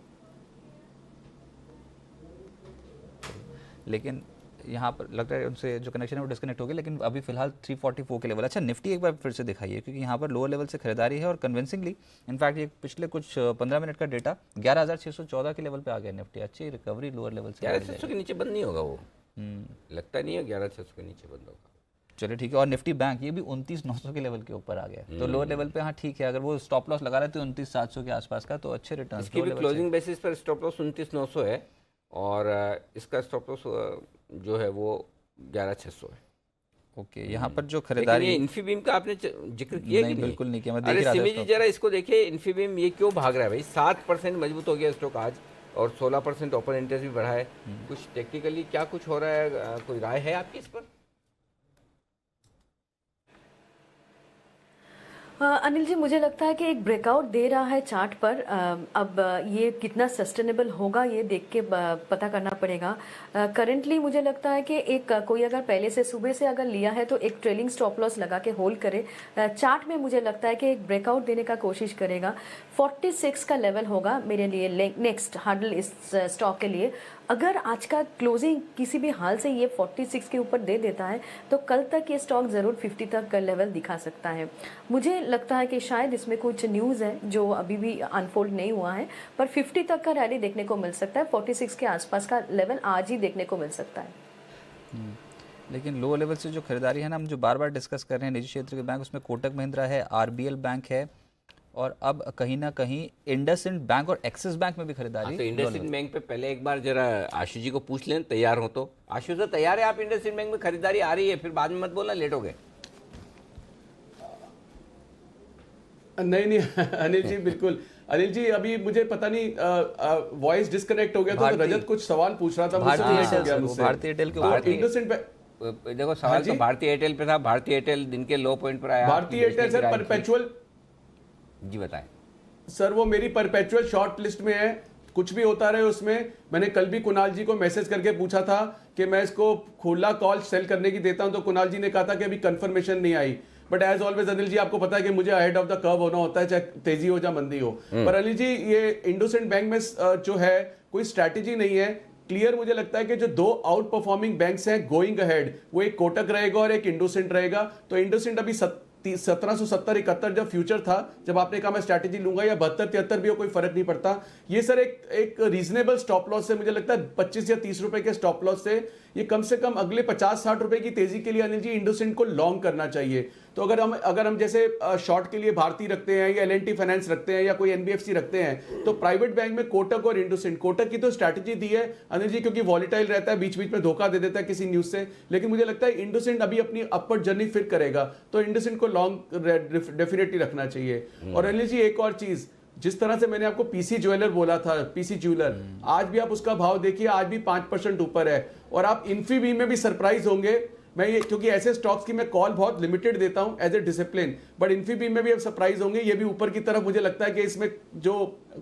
Speaker 1: लेकिन यहाँ पर लगता है उनसे जो कनेक्शन है वो डिस्कनेक्ट हो गया, लेकिन अभी फिलहाल 344 के लेवल। अच्छा, निफ्टी एक बार फिर से दिखाइए, क्योंकि यहाँ पर लोअर लेवल से खरीदारी है और कन्विंसिंगली। इनफैक्ट ये पिछले कुछ 15 मिनट का डेटा 11,614 के लेवल पे आ गया निफ्टी। अच्छी रिकवरी लोअर लेवल से।
Speaker 10: 11,600 के नीचे बंद नहीं होगा वो, लगता नहीं है 11,600 के नीचे बंद होगा।
Speaker 1: चलिए ठीक है। और निफ्टी बैंक ये भी 29,900 के लेवल के ऊपर आ गया, तो लोअर लेवल पे हाँ ठीक है। अगर वो स्टॉप लॉस लगा रहे थे 29,700 के आसपास का, तो अच्छे रिटर्न।
Speaker 10: इसकी भी क्लोजिंग बेसिस पर स्टॉप लॉस 29,900 है, और इसका स्टॉप लॉस जो है वो 11,600 है।
Speaker 1: ओके, यहाँ पर जो खरीदारी
Speaker 10: इन्फीबीम का आपने जिक्र किया कि नहीं?
Speaker 1: बिल्कुल नहीं किया, मैं
Speaker 10: देख रहा था। सिमी जी जरा इसको देखिए, इन्फीबीम ये क्यों भाग रहा है भाई? 7% मजबूत हो गया स्टॉक आज, और 16% ओपन इंटरेस्ट भी बढ़ा है। कुछ टेक्निकली क्या कुछ हो रहा है, कोई राय है आपकी इस पर?
Speaker 8: अनिल जी, मुझे लगता है कि एक ब्रेकआउट दे रहा है चार्ट पर। अब ये कितना सस्टेनेबल होगा ये देख के पता करना पड़ेगा। करंटली मुझे लगता है कि एक कोई अगर पहले से सुबह से अगर लिया है तो एक ट्रेलिंग स्टॉप लॉस लगा के होल्ड करे। चार्ट में मुझे लगता है कि एक ब्रेकआउट देने का कोशिश करेगा। 46 का लेवल होगा मेरे लिए नेक्स्ट हर्डल इस स्टॉक के लिए। अगर आज का क्लोजिंग किसी भी हाल से ये 46 के ऊपर दे देता है तो कल तक ये स्टॉक ज़रूर 50 तक का लेवल दिखा सकता है। मुझे लगता है कि शायद इसमें कुछ न्यूज़ है जो अभी भी अनफोल्ड नहीं हुआ है, पर 50 तक का रैली देखने को मिल सकता है। 46 के आसपास का लेवल आज ही देखने को मिल सकता है।
Speaker 1: लेकिन लो लेवल से जो खरीदारी है ना, हम जो बार बार डिस्कस कर रहे हैं निजी क्षेत्र के बैंक, उसमें कोटक महिंद्रा है, RBL बैंक है, और अब कहीं ना कहीं इंडसइंड बैंक और एक्सिस बैंक में भी खरीदारी।
Speaker 10: तो इंडसइंड बैंक पे पहले एक बार जरा आशु जी को पूछ लें, तैयार हो तो। आशु सर तैयार है आप? इंडसइंड बैंक में खरीदारी आ रही है, फिर बाद में मत बोलना लेट हो गए।
Speaker 3: नहीं अनिल जी, बिल्कुल। अनिल जी, अभी मुझे पता नहीं वॉइस डिस्कनेक्ट हो गया, तो रजत कुछ सवाल पूछ रहा था
Speaker 1: भारतीय एयरटेल के ऊपर।
Speaker 10: देखो सवाल तो भारतीय एयरटेल पे था। भारतीय एयरटेल दिन के लो पॉइंट पर आया।
Speaker 3: भारतीय एयरटेल सर परपेचुअल,
Speaker 10: जी बताएं
Speaker 3: सर। वो मेरी परपेचुअल शॉर्ट लिस्ट में है, कुछ भी होता रहे उसमें। मैंने कल भी कुणाल जी को मैसेज करके पूछा था कि मैं इसको खुला कॉल सेल करने की देता हूं, तो कुणाल जी ने कहा था कि अभी कंफर्मेशन नहीं आई। But as always Anil ji, आपको पता है कि मुझे अहेड ऑफ द कर्व होना होता है, चाहे तेजी हो या मंदी हो। पर अनिल जी, ये इंडसइंड बैंक में जो है कोई स्ट्रैटेजी नहीं है क्लियर। मुझे लगता है कि जो दो आउट परफॉर्मिंग बैंक्स हैं गोइंग अहेड, वो एक कोटक रहेगा और एक इंडसइंड रहेगा। तो इंडसइंड अभी 1770-71 जब फ्यूचर था, जब आपने कहा मैं स्ट्रैटेजी लूंगा, या 72-73 भी हो, कोई फर्क नहीं पड़ता। ये सर एक रीजनेबल स्टॉप लॉस से, मुझे लगता है 25 या 30 रुपए के स्टॉप लॉस से ये कम से कम अगले 50-60 रुपए की तेजी के लिए अनिल जी इंडसइंड को लॉन्ग करना चाहिए। तो अगर हम जैसे शॉर्ट के लिए भारती रखते हैं या L&T फाइनेंस रखते हैं या कोई NBFC रखते हैं, तो प्राइवेट बैंक में कोटक और इंडसइंड। कोटक की तो स्ट्रैटेजी दी है अनिल जी, क्योंकि वॉलेटाइल रहता है, बीच बीच में धोखा दे देता है किसी न्यूज से। लेकिन मुझे लगता है इंडसइंड अभी अपनी अपवर्ड जर्नी फिर करेगा, तो इंडसइंड को लॉन्ग डेफिनेटली रखना चाहिए। और अनिल जी, एक और चीज, जिस तरह से मैंने आपको PC ज्वेलर बोला था, PC ज्वेलर, आज भी आप उसका भाव देखिए, आज भी 5% ऊपर है। और आप इन्फीबीम में भी सरप्राइज होंगे, मैं ये, क्योंकि ऐसे स्टॉक्स की मैं कॉल बहुत लिमिटेड देता हूं as a discipline, but Infibeam में भी अब सरप्राइज होंगे, ये भी ऊपर की तरफ मुझे लगता है कि इसमें जो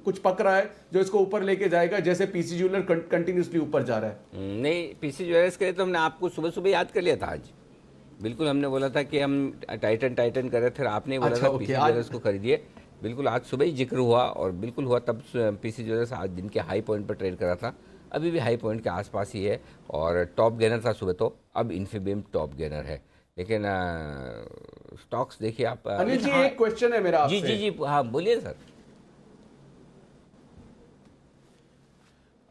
Speaker 3: कुछ पक रहा है जो इसको ऊपर लेके जाएगा, जैसे पीसी ज्वेलर कंटिन्यूसली ऊपर जा रहा है।
Speaker 10: नहीं, पीसी ज्वेलर्स के लिए तो हमने आपको सुबह सुबह याद कर लिया था आज, बिल्कुल हमने बोला था कि हम टाइटन कर रहे थे, आपने बोला था पीसी ज्वेलर्स को खरीदिए, बिल्कुल आज सुबह ही जिक्र हुआ और बिल्कुल हुआ, तब पीसी ज्वेलर्स आज दिन के हाई पॉइंट पर ट्रेड करा था, अभी भी हाई पॉइंट के आसपास ही है और टॉप गेनर था सुबह, तो अब इन्फीबीम टॉप गेनर है। लेकिन स्टॉक्स देखिए आप।
Speaker 3: अनिल जी, एक क्वेश्चन है मेरा आपसे।
Speaker 10: जी, हाँ बोलिए सर।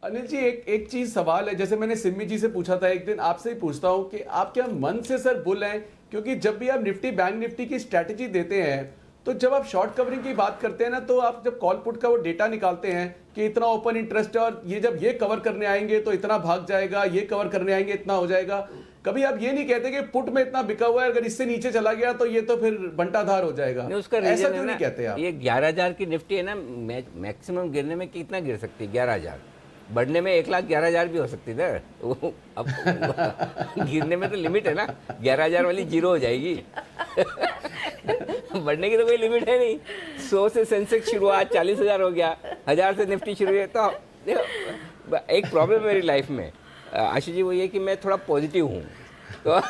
Speaker 3: अनिल जी, एक चीज सवाल है, जैसे मैंने सिम्मी जी से पूछा था एक दिन, आपसे ही पूछता हूं कि आप क्या मन से सर बुल हैं? क्योंकि जब भी आप निफ्टी बैंक निफ्टी की स्ट्रैटेजी देते हैं, तो जब आप शॉर्ट कवरिंग की बात करते हैं ना, तो आप जब कॉल पुट का वो डेटा निकालते हैं कि इतना ओपन इंटरेस्ट है और ये जब ये कवर करने आएंगे तो इतना भाग जाएगा, ये कवर करने आएंगे इतना हो जाएगा, कभी आप ये नहीं कहते कि पुट में इतना बिका हुआ है, अगर इससे नीचे चला गया तो ये तो फिर बंटाधार हो जाएगा?
Speaker 10: उसका
Speaker 3: ऐसा क्यों नहीं कहते आप?
Speaker 10: ये 11,000 की निफ्टी है ना, मैक्सिमम गिरने में कितना गिर सकती है? 11,000, बढ़ने में 1,11,000 भी हो सकती है ना, अब गिरने में तो लिमिट है ना, 11,000 वाली जीरो हो जाएगी। बढ़ने की तो कोई लिमिट है नहीं। 100 से सेंसेक्स शुरू हुआ, 40,000 हो गया, 1,000 से निफ्टी शुरू हुई। तो देखो, एक प्रॉब्लम मेरी लाइफ में आशीष जी वो ये कि मैं थोड़ा पॉजिटिव हूँ, तो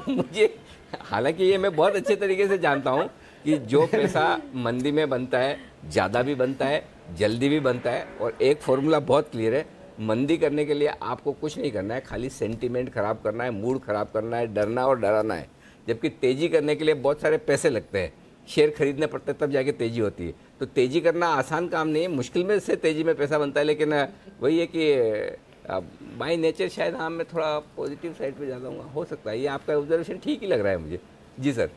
Speaker 10: मुझे, हालांकि ये मैं बहुत अच्छे तरीके से जानता हूँ कि जो पैसा मंदी में बनता है ज़्यादा भी बनता है, जल्दी भी बनता है, और एक फॉर्मूला बहुत क्लियर है, मंदी करने के लिए आपको कुछ नहीं करना है, खाली सेंटीमेंट खराब करना है, मूड खराब करना है, डरना और डराना है। जबकि तेज़ी करने के लिए बहुत सारे पैसे लगते हैं, शेयर खरीदने पड़ते हैं, तब जाके तेज़ी होती है। तो तेज़ी करना आसान काम नहीं है, मुश्किल में से तेज़ी में पैसा बनता है। लेकिन वही है कि बाय नेचर शायद हाँ मैं थोड़ा पॉजिटिव साइड पे ज़्यादा हूँ, हो सकता है। ये आपका ऑब्जर्वेशन ठीक ही लग रहा है मुझे। जी सर।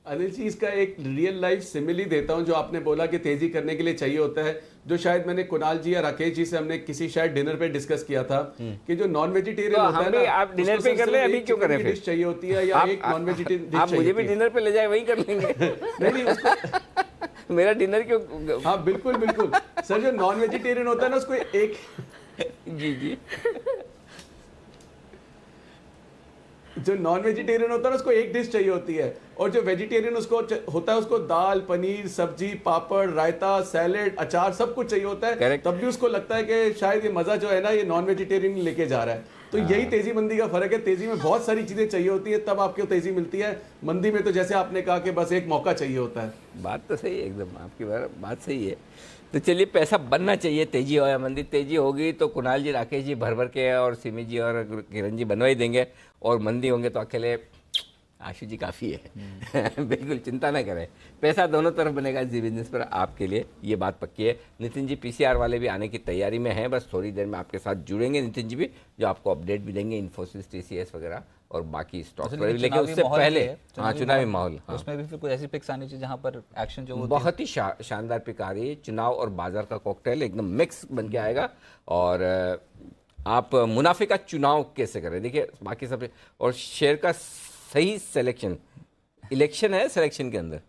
Speaker 3: अनिल जी, इसका एक रियल लाइफ सिमिली देता हूं, जो आपने बोला कि तेजी करने के लिए चाहिए होता है, जो शायद मैंने कुणाल जी या राकेश जी से हमने किसी शायद डिनर पे डिस्कस किया था कि जो नॉन वेजिटेरियन
Speaker 10: तो
Speaker 3: होता है ना,
Speaker 10: आप डिनर पे कर ले, अभी क्यों करें?
Speaker 3: डिश चाहिए होती है या एक नॉन वेजिटेरियन डिश
Speaker 10: आप मुझे भी डिनर पे ले जाए, वही कर लेंगे।
Speaker 3: नहीं उसको
Speaker 10: मेरा डिनर क्यों?
Speaker 3: हाँ बिल्कुल बिल्कुल सर, जो नॉन वेजिटेरियन होता है ना उसको एक
Speaker 10: जी
Speaker 3: जो नॉन वेजिटेरियन होता है ना उसको एक डिश चाहिए होती है, और जो वेजिटेरियन उसको होता है उसको दाल, पनीर, सब्जी, पापड़, रायता, सैलेड, अचार सब कुछ चाहिए होता है।
Speaker 10: Correct.
Speaker 3: तब भी उसको लगता है कि शायद ये मजा जो है ना ये नॉन वेजिटेरियन लेके जा रहा है। तो यही तेजी मंदी का फर्क है। तेजी में बहुत सारी चीजें चाहिए होती है, तब आपको तेजी मिलती है। मंदी में तो जैसे आपने कहा कि बस एक मौका चाहिए होता है।
Speaker 10: बात तो सही है, एकदम आपकी बात सही है। तो चलिए, पैसा बनना चाहिए, तेजी हो या मंदी। तेजी होगी तो कुणाल जी, राकेश जी भर भर के और सिमी जी और किरण जी बनवा ही देंगे, और मंदी होंगे तो अकेले आशु जी काफ़ी है। बिल्कुल चिंता ना करें, पैसा दोनों तरफ बनेगा जी बिजनेस पर आपके लिए, ये बात पक्की है। नितिन जी पीसीआर वाले भी आने की तैयारी में हैं, बस थोड़ी देर में आपके साथ जुड़ेंगे नितिन जी भी, जो आपको अपडेट भी देंगे इन्फोसिस, टीसीएस वगैरह और बाकी स्टॉक्स पर। लेकिन उससे पहले हाँ, चुनावी माहौल,
Speaker 1: उसमें भी फिर कुछ ऐसी पिक्स आनी चाहिए जहाँ पर एक्शन जो
Speaker 10: बहुत ही शानदार पिक आ रही है। चुनाव और बाजार का कॉकटेल एकदम मिक्स बन के आएगा, और आप मुनाफे का चुनाव कैसे करें, देखिए बाकी सब, और शेयर का सही सिलेक्शन। इलेक्शन है सिलेक्शन के अंदर,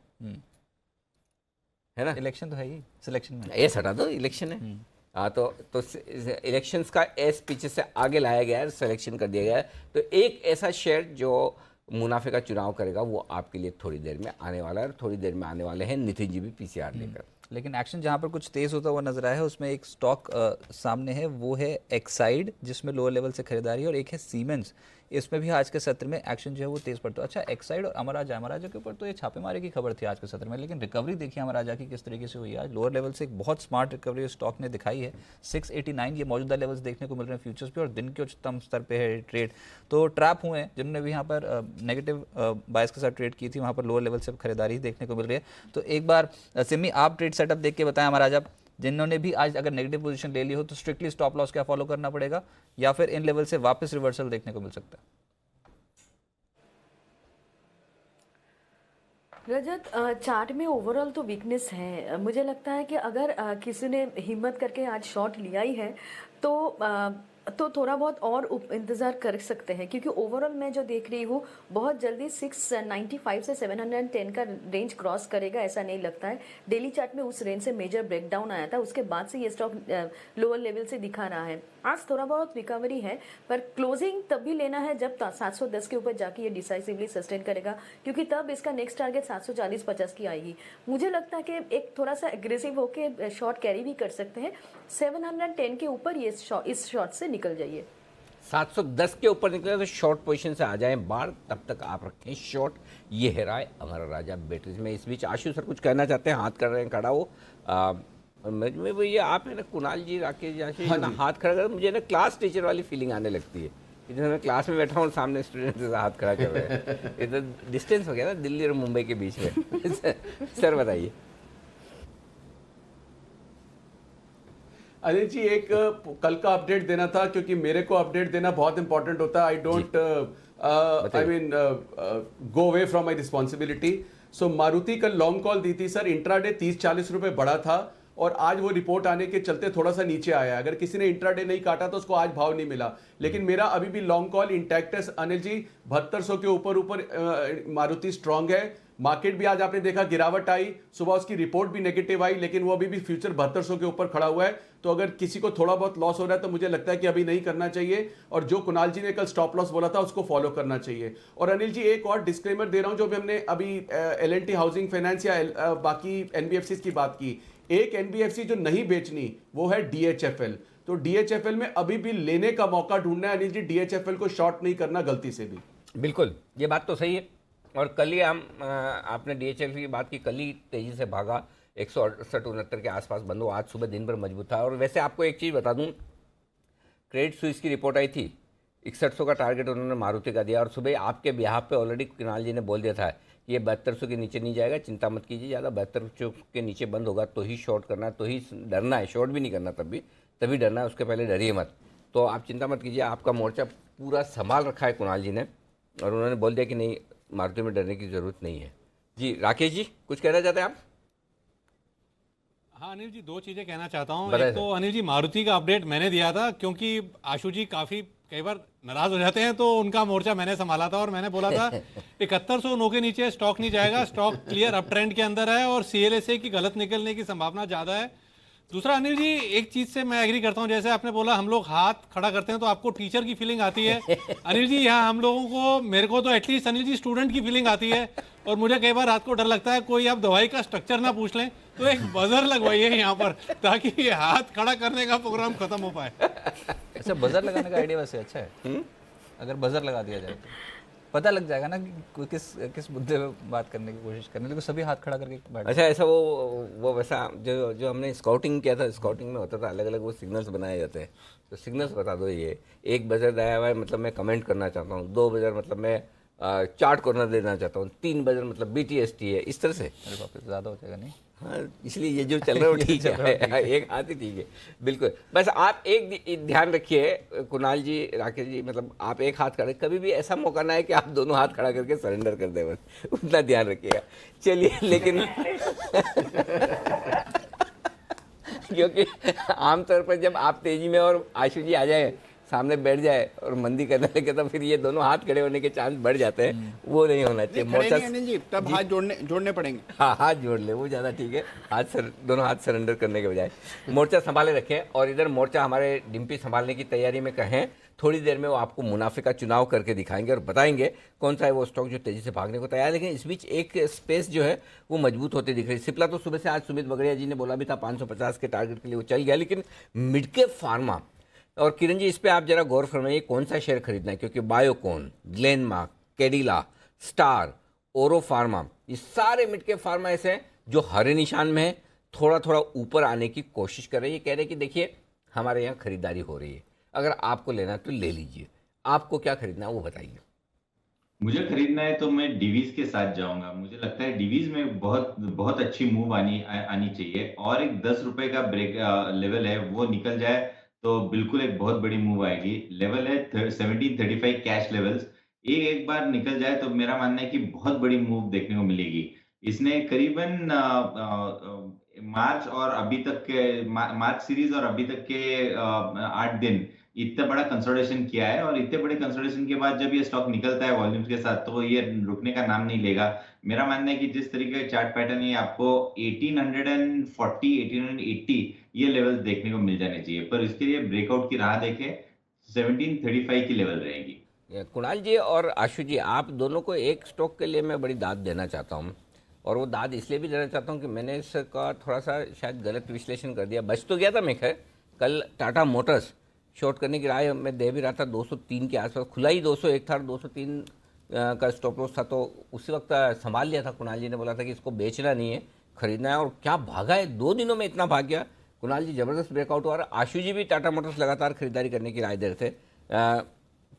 Speaker 10: है ना?
Speaker 1: इलेक्शन तो है ही सिलेक्शन में,
Speaker 10: एस हटा दो, इलेक्शन है। हाँ, तो इलेक्शंस का एस पीछे से आगे लाया गया है, सिलेक्शन कर दिया गया है। तो एक ऐसा शेयर जो मुनाफे का चुनाव करेगा वो आपके लिए थोड़ी देर में आने वाला है, और थोड़ी देर में आने वाले हैं नितिन जी भी पीसीआर लेकर।
Speaker 1: लेकिन एक्शन जहाँ पर कुछ तेज होता हुआ नजर आया है, उसमें एक स्टॉक सामने है, वो है एक्साइड, जिसमें लोअर लेवल से खरीदारी है, और एक है सीमेंस। इसमें भी आज के सत्र में एक्शन जो है वो तेज पड़ता है। अच्छा, एक्साइड और अमराजा के ऊपर तो ये छापेमारी की खबर थी आज के सत्र में, लेकिन रिकवरी देखिए अमराजा की किस तरीके से हुई है। आज लोअर लेवल से एक बहुत स्मार्ट रिकवरी स्टॉक ने दिखाई है। 689 ये मौजूदा लेवल्स देखने को मिल रहे हैं फ्यूचर्स पे, और दिन के उच्चतम स्तर पे है ट्रेड। तो ट्रैप हुए हैं जिन्होंने भी यहाँ पर नेगेटिव बायस के साथ ट्रेड की थी, वहाँ पर लोअर लेवल से खरीदारी देखने को मिल रही है। तो एक बार सिमी आप ट्रेड सेटअप देख के बताएं अमराजा, जिन्होंने भी आज अगर नेगेटिव पोजीशन ले ली हो तो स्ट्रिक्टली स्टॉप लॉस क्या फॉलो करना पड़ेगा, या फिर इन लेवल से वापस रिवर्सल देखने को मिल सकता है?
Speaker 8: रजत, चार्ट में ओवरऑल तो वीकनेस है। मुझे लगता है कि अगर किसी ने हिम्मत करके आज शॉर्ट लिया ही है तो तो थोड़ा बहुत और इंतज़ार कर सकते हैं, क्योंकि ओवरऑल मैं जो देख रही हूँ बहुत जल्दी 695 से 710 का रेंज क्रॉस करेगा ऐसा नहीं लगता है। डेली चार्ट में उस रेंज से मेजर ब्रेकडाउन आया था, उसके बाद से ये स्टॉक लोअर लेवल से दिखा रहा है। आज थोड़ा बहुत रिकवरी है, पर क्लोजिंग तभी लेना है जब 710 के ऊपर जाके ये डिसाइसिवली सस्टेन करेगा, क्योंकि तब इसका नेक्स्ट टारगेट 740-50 की आएगी। मुझे लगता है कि एक थोड़ा सा एग्रेसिव होके शॉर्ट कैरी भी कर सकते हैं। 710 के ऊपर ये इस शॉर्ट से निकल जाइए।
Speaker 10: 710 के ऊपर निकले तो शॉर्ट पोजीशन से आ जाएं बाहर, तब तक आप रखें शॉर्ट। ये है राय हमारा राजा बैटरीज में। इस बीच आशु सर कुछ कहना चाहते हैं, हाथ कर रहे हैं खड़ा हो। मैं वो ये आप है ना कुणाल जी राकेश जी आशीष ना हाथ खड़ा कर, मुझे ना क्लास टीचर वाली फीलिंग आने लगती है कि जैसे मैं क्लास में बैठा हूँ सामने स्टूडेंट से हाथ खड़ा कर रहे हैं। ये तो डिस्टेंस हो गया ना दिल्ली और मुंबई के बीच में। सर बताइए।
Speaker 3: अनिल जी, एक कल का अपडेट देना था, क्योंकि मेरे को अपडेट देना बहुत इंपॉर्टेंट होता है। I don't I mean go away from my responsibility. So Maruti कल लॉन्ग कॉल दी थी सर, इंट्राडे 30-40 रुपए बढ़ा था और आज वो रिपोर्ट आने के चलते थोड़ा सा नीचे आया। अगर किसी ने इंट्राडे नहीं काटा तो उसको आज भाव नहीं मिला, लेकिन मेरा अभी भी लॉन्ग कॉल इंटैक्ट है अनिल जी। 7200 के ऊपर मारुति स्ट्रांग है। मार्केट भी आज आपने देखा गिरावट आई, सुबह उसकी रिपोर्ट भी नेगेटिव आई, लेकिन वो अभी भी फ्यूचर 7200 के ऊपर खड़ा हुआ है। तो अगर किसी को थोड़ा बहुत लॉस हो रहा है तो मुझे लगता है कि अभी नहीं करना चाहिए, और जो कुणाल जी ने कल स्टॉप लॉस बोला था उसको फॉलो करना चाहिए। और अनिल जी, एक और डिस्क्लेमर दे रहा हूं, जो भी हमने अभी L&T हाउसिंग फाइनेंस या बाकी एनबीएफसी की बात की, एक एनबीएफसी जो नहीं बेचनी वो है DHFL। तो DHFL में अभी भी लेने का मौका ढूंढना है अनिल जी। DHFL को शॉर्ट नहीं करना गलती से भी।
Speaker 10: बिल्कुल, ये बात तो सही है। और कल ही हम आपने DHFL की बात की, कल ही तेजी से भागा 168-69 के आसपास बंद हुआ। आज सुबह दिन भर मजबूत था। और वैसे आपको एक चीज़ बता दूं, क्रेडिट स्विस की रिपोर्ट आई थी, 6100 का टारगेट उन्होंने मारुति का दिया, और सुबह आपके बिहाफ पे ऑलरेडी कुणाल जी ने बोल दिया था कि ये 7200 के नीचे नहीं जाएगा, चिंता मत कीजिए, ज़्यादा 7200 के नीचे बंद होगा तो ही शॉर्ट करना है, तो ही डरना है, शॉर्ट भी नहीं करना तभी डरना है, उसके पहले डरिए मत। तो आप चिंता मत कीजिए, आपका मोर्चा पूरा संभाल रखा है कुणाल जी ने, और उन्होंने बोल दिया कि नहीं, मारुति में डरने की जरूरत नहीं है। जी राकेश जी, कुछ कहना चाहते हैं आप?
Speaker 6: हाँ अनिल जी, दो चीजें कहना चाहता हूँ। एक तो अनिल जी, मारुति का अपडेट मैंने दिया था, क्योंकि आशु जी काफी कई बार नाराज हो जाते हैं, तो उनका मोर्चा मैंने संभाला था और मैंने बोला था 7109 के नीचे स्टॉक नहीं जाएगा, स्टॉक क्लियर अप ट्रेंड के अंदर है और CLSA की गलत निकलने की संभावना ज्यादा है। दूसरा अनिल जी, एक चीज से मैं एग्री करता हूं, जैसे आपने बोला हम लोग हाथ खड़ा करते हैं तो आपको टीचर की फीलिंग आती है। अनिल जी, यहाँ हम लोगों को, मेरे को तो एटलीस्ट अनिल जी स्टूडेंट की फीलिंग आती है, और मुझे कई बार रात को डर लगता है कोई आप दवाई का स्ट्रक्चर ना पूछ लें, तो एक बजर लगवाइए यहाँ पर, ताकि ये हाथ खड़ा करने का प्रोग्राम खत्म हो पाए।
Speaker 1: अच्छा, बजर लगाने का आइडिया वैसे अच्छा है। अगर बजर लगा दिया जाए तो पता लग जाएगा ना कि किस मुद्दे पे बात करने की कोशिश करने, लेकिन सभी हाथ खड़ा करके बैठ।
Speaker 10: अच्छा, ऐसा वो वैसा जो हमने स्काउटिंग किया था, स्काउटिंग में होता था अलग अलग वो सिग्नल्स बनाए जाते हैं, तो सिग्नल्स बता दो। ये एक बजर आया हुआ है मतलब मैं कमेंट करना चाहता हूँ, 2 बजर मतलब मैं चार्ट कॉर्नर देना चाहता हूँ, 3 बजर मतलब BTST है, इस तरह से।
Speaker 1: अरे बाप रे, ज़्यादा हो जाएगा नहीं?
Speaker 10: हाँ, इसलिए ये जो चल रहा है वो ठीक है, एक हाथ ही ठीक है। बिल्कुल, बस आप एक ध्यान रखिए कुणाल जी, राकेश जी, मतलब आप एक हाथ खड़े, कभी भी ऐसा मौका ना है कि आप दोनों हाथ खड़ा करके सरेंडर कर दें, बस उतना ध्यान रखिएगा। चलिए, लेकिन क्योंकि आमतौर पर जब आप तेजी में और आशु जी आ जाए, सामने बैठ जाए और मंदी करने लगे, तो फिर ये दोनों हाथ खड़े होने के चांस बढ़ जाते हैं, वो नहीं होना चाहिए। मोर्चा
Speaker 7: जी, तब हाथ जोड़ने पड़ेंगे।
Speaker 10: हाँ, हाथ जोड़ ले, वो ज़्यादा ठीक है। दोनों हाथ सरेंडर करने के बजाय मोर्चा संभाले रखें। और इधर मोर्चा हमारे डिम्पी संभालने की तैयारी में कहें, थोड़ी देर में वो आपको मुनाफे का चुनाव करके दिखाएंगे और बताएंगे कौन सा है वो स्टॉक जो तेजी से भागने को तैयार है। लेकिन इस बीच एक स्पेस जो है वो मजबूत होती दिख रही है। सिप्ला तो सुबह से, आज सुमित बगड़िया जी ने बोला भी था 550 के टारगेट के लिए वो चल गया, लेकिन मिडकेप फार्मा और किरण जी, इस पे आप जरा गौर फरमाइए, कौन सा शेयर खरीदना है, क्योंकि बायोकॉन, ग्लेनमार्क, कैडिला, स्टार, ओरो फार्मा, ये सारे मिडकेप फार्मा ऐसे हैं जो हरे निशान में है, थोड़ा थोड़ा ऊपर आने की कोशिश कर रहे हैं। ये कह रहे हैं कि देखिए हमारे यहाँ खरीदारी हो रही है, अगर आपको लेना है तो ले लीजिए। आपको क्या खरीदना है वो बताइए।
Speaker 5: मुझे खरीदना है तो मैं डिवीज के साथ जाऊंगा। मुझे लगता है डिवीज में बहुत अच्छी मूव आनी चाहिए, और एक 10 रुपए का ब्रेक लेवल है वो निकल जाए तो बिल्कुल एक बहुत बड़ी मूव आएगी। लेवल है 1735 कैश लेवल्स, एक बार निकल जाए तो मेरा मानना है कि बहुत बड़ी मूव देखने को मिलेगी। इसने करीबन मार्च और अभी तक के मार्च सीरीज और अभी तक के 8 दिन इतना बड़ा कंसोलिडेशन किया है, और इतने बड़े कंसोलिडेशन के बाद जब ये स्टॉक निकलता है वॉल्यूम्स के साथ, तो ये रुकने का नाम नहीं लेगा। मेरा मानना है कि जिस तरीके का चार्ट पैटर्न है, आपको 1840 1880 ये लेवल्स देखने को मिल जाने चाहिए, पर इसके लिए ब्रेकआउट की राह देखे 1735 की लेवल रहेगी।
Speaker 10: कुणाल जी और आशु जी, आप दोनों को एक स्टॉक के लिए मैं बड़ी दाद देना चाहता हूँ, और वो दाद इसलिए भी देना चाहता हूँ कि मैंने इसका थोड़ा सा शायद गलत विश्लेषण कर दिया। बच तो गया था मैं, खैर कल टाटा मोटर्स शॉर्ट करने की राय मैं दे भी रहा था, 203 के आसपास खुला ही 201 था, 203 का स्टॉप लॉस था, तो उसी वक्त संभाल लिया था। कुणाल जी ने बोला था कि इसको बेचना नहीं है, खरीदना है, और क्या भागा है, 2 दिनों में इतना भाग गया। कुणाल जी जबरदस्त ब्रेकआउट हुआ। आशु जी भी टाटा मोटर्स लगातार खरीदारी करने की राय दे रहे थे।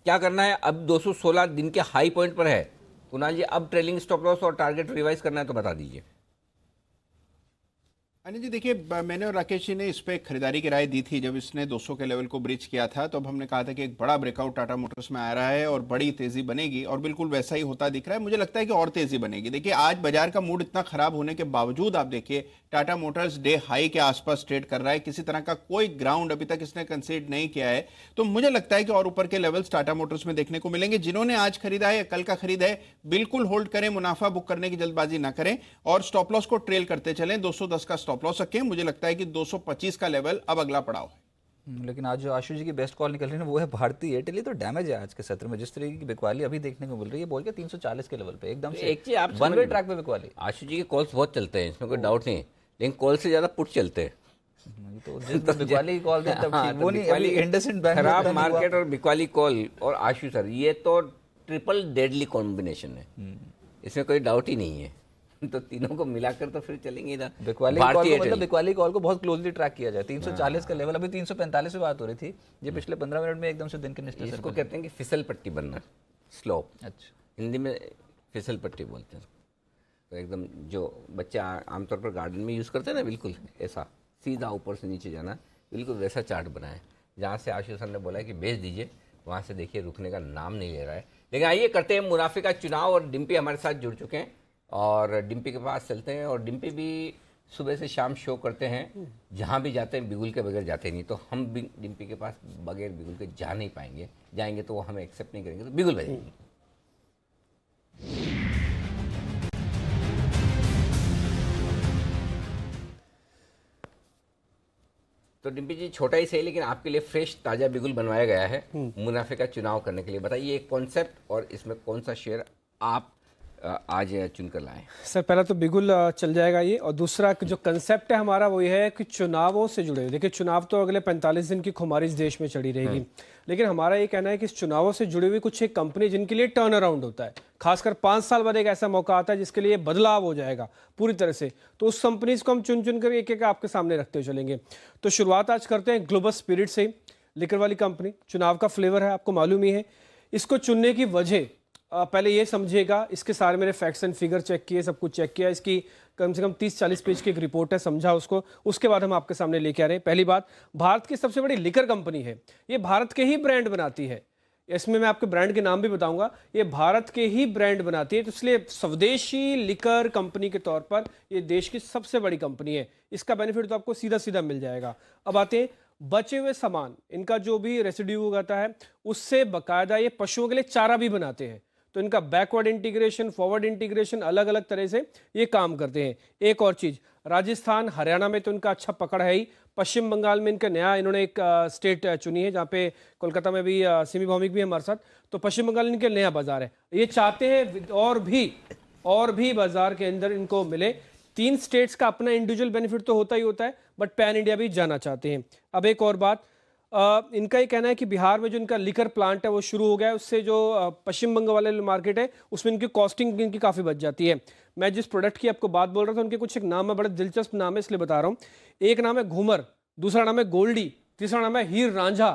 Speaker 10: क्या करना है अब? 216 दिन के हाई पॉइंट पर है कुणाल जी, अब ट्रेलिंग स्टॉप लॉस और टारगेट रिवाइज करना है तो बता दीजिए।
Speaker 7: अनिल जी देखिए, मैंने और राकेश जी ने इस पे खरीदारी की राय दी थी जब इसने 200 के लेवल को ब्रिज किया था, तो अब हमने कहा था कि एक बड़ा ब्रेकआउट टाटा मोटर्स में आ रहा है और बड़ी तेजी बनेगी, और बिल्कुल वैसा ही होता दिख रहा है। मुझे लगता है कि और तेजी बनेगी। देखिए आज बाजार का मूड इतना खराब होने के बावजूद आप देखिए टाटा मोटर्स डे हाई के आसपास ट्रेड कर रहा है, किसी तरह का कोई ग्राउंड अभी तक इसने कंसीड नहीं किया है। तो मुझे लगता है कि और ऊपर के लेवल्स टाटा मोटर्स में देखने को मिलेंगे। जिन्होंने आज खरीदा है या कल का खरीदा है, बिल्कुल होल्ड करें, मुनाफा बुक करने की जल्दबाजी ना करें, और स्टॉप लॉस को ट्रेल करते चलें। 210 का स्टॉप लॉस रखें। मुझे लगता है कि 225 का लेवल अब अगला पड़ाव है।
Speaker 1: लेकिन आज जो आशु जी की बेस्ट कॉल निकल रही है वो है भारती एयरटेल। तो डैमेज है आज के सत्र में, जिस तरीके की बिकवाली अभी देखने को मिल रही है, बोल के 340 के लेवल पे एकदम से
Speaker 10: एक चीज आप
Speaker 1: वन वे ट्रैक पे बिकवाली।
Speaker 10: आशु जी के कॉल्स बहुत चलते हैं, इसमें कोई डाउट नहीं है, लेकिन कॉल से ज्यादा पुट चलते हैं।
Speaker 1: तो जिस बिकवाली की कॉल देते हैं वो नहीं, अभी इंडसइंड बैंक
Speaker 10: खराब मार्केट और बिकवाली कॉल और आशु सर, ये तो ट्रिपल डेडली कॉम्बिनेशन है, इसमें कोई डाउट ही नहीं है। तो तीनों को मिलाकर तो फिर चलेंगे ना।
Speaker 1: बिकवाली कॉल को, मतलब बिकवाली कॉल को बहुत क्लोजली ट्रैक किया जाए। 340 का लेवल, अभी 345 पे बात हो रही थी, ये पिछले 15 मिनट में एकदम से दिन के निचले
Speaker 10: इसको कहते हैं कि फिसल पट्टी बनना, स्लोप। अच्छा, हिंदी में फिसल पट्टी बोलते हैं। तो एकदम जो बच्चे आमतौर पर गार्डन में यूज़ करते हैं ना, बिल्कुल ऐसा सीधा ऊपर से नीचे जाना, बिल्कुल वैसा चार्ट बनाए। जहाँ से आशु सर ने बोला है कि बेच दीजिए, वहाँ से देखिए रुकने का नाम नहीं ले रहा है। लेकिन आइए करते हैं मुनाफे का चुनाव, और डिम्पी हमारे साथ जुड़ चुके हैं, और डिम्पी के पास चलते हैं। और डिम्पी भी सुबह से शाम शो करते हैं, जहाँ भी जाते हैं बिगुल के बगैर जाते नहीं। तो हम भी डिम्पी के पास बगैर बिगुल के जा नहीं पाएंगे, जाएंगे तो वो हमें एक्सेप्ट नहीं करेंगे, तो बिगुल बजाएंगे। तो डिम्पी जी छोटा ही सही, लेकिन आपके लिए फ्रेश ताज़ा बिगुल बनवाया गया है मुनाफे का चुनाव करने के लिए। बताइए एक कॉन्सेप्ट और इसमें कौन सा शेयर आप आज चुनकर लाए।
Speaker 11: सर पहला तो बिगुल चल जाएगा ये, और दूसरा जो कंसेप्ट है हमारा वो ये है कि चुनावों से जुड़े हुए, देखिए चुनाव तो अगले 45 दिन की खुमारी इस देश में चढ़ी रहेगी, लेकिन हमारा ये कहना है कि इस चुनावों से जुड़ी हुई कुछ एक कंपनी जिनके लिए टर्न अराउंड होता है, खासकर 5 साल बाद एक ऐसा मौका आता है जिसके लिए बदलाव हो जाएगा पूरी तरह से, तो उस कंपनीज को हम चुन चुन कर एक एक आपके सामने रखते हुए चलेंगे। तो शुरुआत आज करते हैं ग्लोबल स्पिरिट से। लिकर वाली कंपनी, चुनाव का फ्लेवर है, आपको मालूम ही है। इसको चुनने की वजह पहले ये समझिएगा, इसके सारे मेरे फैक्ट्स एंड फिगर चेक किए, सब कुछ चेक किया, इसकी कम से कम 30-40 पेज की एक रिपोर्ट है, समझा उसको, उसके बाद हम आपके सामने लेके आ रहे हैं। पहली बात, भारत की सबसे बड़ी लिकर कंपनी है, ये भारत के ही ब्रांड बनाती है, इसमें मैं आपके ब्रांड के नाम भी बताऊंगा, ये भारत के ही ब्रांड बनाती है, तो इसलिए स्वदेशी लिकर कंपनी के तौर पर ये देश की सबसे बड़ी कंपनी है। इसका बेनिफिट तो आपको सीधा सीधा मिल जाएगा। अब आते हैं बचे हुए सामान, इनका जो भी रेसिड्यू होता है उससे बाकायदा ये पशुओं के लिए चारा भी बनाते हैं, तो इनका बैकवर्ड इंटीग्रेशन, फॉरवर्ड इंटीग्रेशन अलग अलग तरह से ये काम करते हैं। एक और चीज़, राजस्थान हरियाणा में तो इनका अच्छा पकड़ है ही, पश्चिम बंगाल में इनका नया इन्होंने एक स्टेट चुनी है, जहाँ पे कोलकाता में भी सिमी भौमिक भी है हमारे साथ, तो पश्चिम बंगाल इनके नया बाजार है। ये चाहते हैं और भी बाजार के अंदर इनको मिले। 3 स्टेट्स का अपना इंडिविजुअल बेनिफिट तो होता ही होता है, बट पैन इंडिया भी जाना चाहते हैं। अब एक और बात, इनका ये कहना है कि बिहार में जो इनका लिकर प्लांट है वो शुरू हो गया है, उससे जो पश्चिम बंगाल वाले मार्केट है उसमें इनकी कॉस्टिंग इनकी काफ़ी बच जाती है। मैं जिस प्रोडक्ट की आपको बात बोल रहा था उनके कुछ एक नाम है, बड़े दिलचस्प नाम है, इसलिए बता रहा हूँ। एक नाम है घूमर, दूसरा नाम है गोल्डी, तीसरा नाम है हीर रांझा।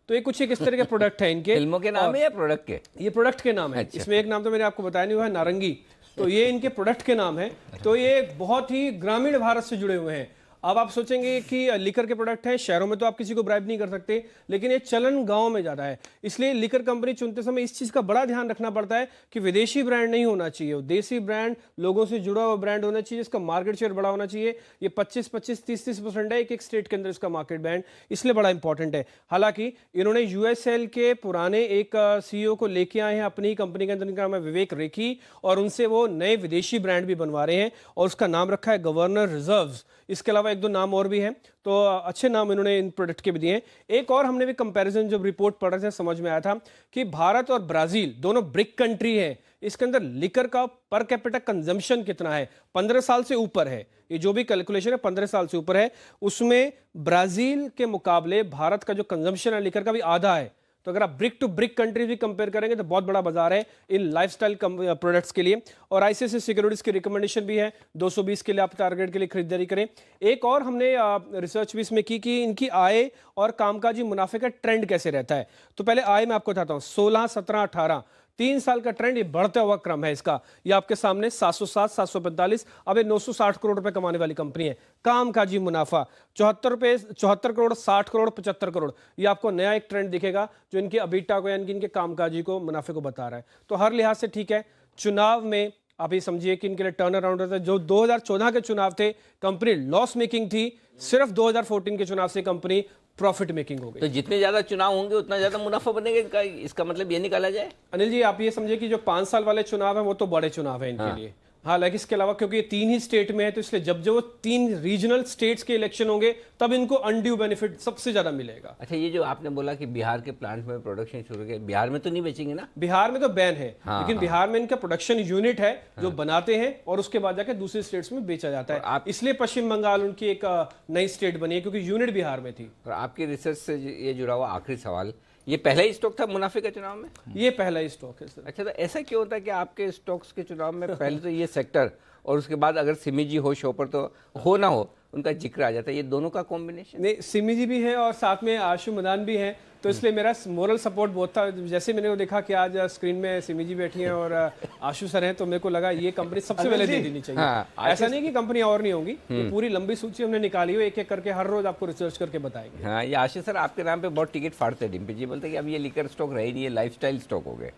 Speaker 11: तो ये कुछ एक इस तरह के प्रोडक्ट है इनके।
Speaker 10: फिल्मों के नाम है या प्रोडक्ट के?
Speaker 11: ये प्रोडक्ट के नाम है। इसमें एक नाम तो मैंने आपको बताया नहीं हुआ है, नारंगी, तो ये इनके प्रोडक्ट के नाम है। तो ये बहुत ही ग्रामीण भारत से जुड़े हुए हैं। अब आप सोचेंगे कि लिकर के प्रोडक्ट हैं, शहरों में तो आप किसी को ब्राइब नहीं कर सकते, लेकिन ये चलन गांव में ज़्यादा है। इसलिए लिकर कंपनी चुनते समय इस चीज़ का बड़ा ध्यान रखना पड़ता है कि विदेशी ब्रांड नहीं होना चाहिए, देसी ब्रांड, लोगों से जुड़ा हुआ ब्रांड होना चाहिए, इसका मार्केट शेयर बड़ा होना चाहिए। ये 25-25, 30-30% है एक एक स्टेट के अंदर इसका मार्केट बैंड, इसलिए बड़ा इंपॉर्टेंट है। हालांकि इन्होंने यूएसएल के पुराने एक सीईओ को लेके आए हैं अपनी कंपनी के अंदर, इनका नाम है विवेक रेखी, और उनसे वो नए विदेशी ब्रांड भी बनवा रहे हैं और उसका नाम रखा है गवर्नर रिजर्व्स। इसके अलावा एक दो नाम और भी हैं, तो अच्छे नाम इन्होंने इन प्रोडक्ट के भी दिए हैं। एक और हमने भी कंपैरिजन जब रिपोर्ट पढ़ रहे थे समझ में आया था कि भारत और ब्राजील दोनों ब्रिक कंट्री है, इसके अंदर लिकर का पर कैपिटा कंजम्पशन कितना है, 15 साल से ऊपर है। ये जो भी कैलकुलेशन है 15 साल से ऊपर है, उसमें ब्राजील के मुकाबले भारत का जो कंजम्पशन है लिकर का भी आधा है। तो अगर आप ब्रिक टू ब्रिक कंट्रीज भी कंपेयर करेंगे तो बहुत बड़ा बाजार है इन लाइफस्टाइल प्रोडक्ट्स के लिए। और आईसीआईसीआई सिक्योरिटीज की रिकमेंडेशन भी है 220 के लिए आप टारगेट के लिए खरीदारी करें। एक और हमने रिसर्च भी इसमें की कि इनकी आय और कामकाजी मुनाफे का ट्रेंड कैसे रहता है। तो पहले आय मैं आपको बताता हूँ, 16, 17, 18 3 साल का ट्रेंड, ये बढ़ता हुआ क्रम है इसका। ये आपके सामने 707, 745, अब ये 960 करोड़ रुपए कमाने वाली कंपनी है। कामकाजी मुनाफा 74 करोड़, 60 करोड़, 75 करोड़, ये आपको नया एक ट्रेंड दिखेगा जो इनके अबीटा को यानी कि इनके कामकाजी को, मुनाफे को बता रहा है। तो हर लिहाज से ठीक है। चुनाव में आप ये समझिए कि इनके लिए टर्न अराउंड रहता है। जो 2014 के चुनाव थे कंपनी लॉस मेकिंग थी, सिर्फ 2014 के चुनाव से कंपनी प्रॉफिट मेकिंग हो गई।
Speaker 10: तो जितने ज्यादा चुनाव होंगे उतना ज्यादा मुनाफा बनेगा, इसका मतलब ये निकाला जाए।
Speaker 11: अनिल जी आप ये समझिए कि जो 5 साल वाले चुनाव है वो तो बड़े चुनाव है इनके लिए। हालांकि इसके अलावा क्योंकि ये 3 ही स्टेट में है, तो इसलिए जब जो 3 रीजनल स्टेट्स के इलेक्शन होंगे तब इनको अनड्यू बेनिफिट सबसे ज्यादा मिलेगा।
Speaker 10: अच्छा, ये जो आपने बोला कि बिहार के प्लांट में प्रोडक्शन शुरू किया, बिहार में तो नहीं बेचेंगे ना?
Speaker 11: बिहार में तो बैन है, लेकिन बिहार में इनका प्रोडक्शन यूनिट है जो बनाते हैं और उसके बाद जाकर दूसरे स्टेट्स में बेचा जाता है। इसलिए पश्चिम बंगाल उनकी एक नई स्टेट बनी है क्योंकि यूनिट बिहार में थी।
Speaker 10: और आपकी रिसर्च से ये जुड़ा हुआ आखिरी सवाल, ये पहला ही स्टॉक था मुनाफे के चुनाव में?
Speaker 11: ये पहला ही स्टॉक है सर।
Speaker 10: अच्छा, तो ऐसा क्यों होता है कि आपके स्टॉक्स के चुनाव में पहले तो ये सेक्टर और उसके बाद अगर सिमी जी हो शो पर तो हो ना हो उनका जिक्र आ जाता है, ये दोनों का कॉम्बिनेशन?
Speaker 11: नहीं, सिमी जी भी है और साथ में आशु मदान भी हैं, तो इसलिए मेरा मोरल सपोर्ट बहुत था। जैसे मैंने वो देखा कि आज स्क्रीन में सिमी जी बैठी हैं और आशु सर हैं, तो मेरे को लगा ये कंपनी सबसे पहले दे देनी चाहिए। ऐसा नहीं कि कंपनी और नहीं होंगी, तो पूरी लंबी सूची हमने निकाली हुई, एक एक करके हर रोज आपको रिसर्च करके बताएंगे।
Speaker 10: हाँ, ये आशीष सर आपके नाम पे बहुत टिकट फाड़ते हैं डिम्पी जी, बोलते कि अब ये लिकर स्टॉक रहे नहीं, ये लाइफस्टाइल स्टॉक हो गए।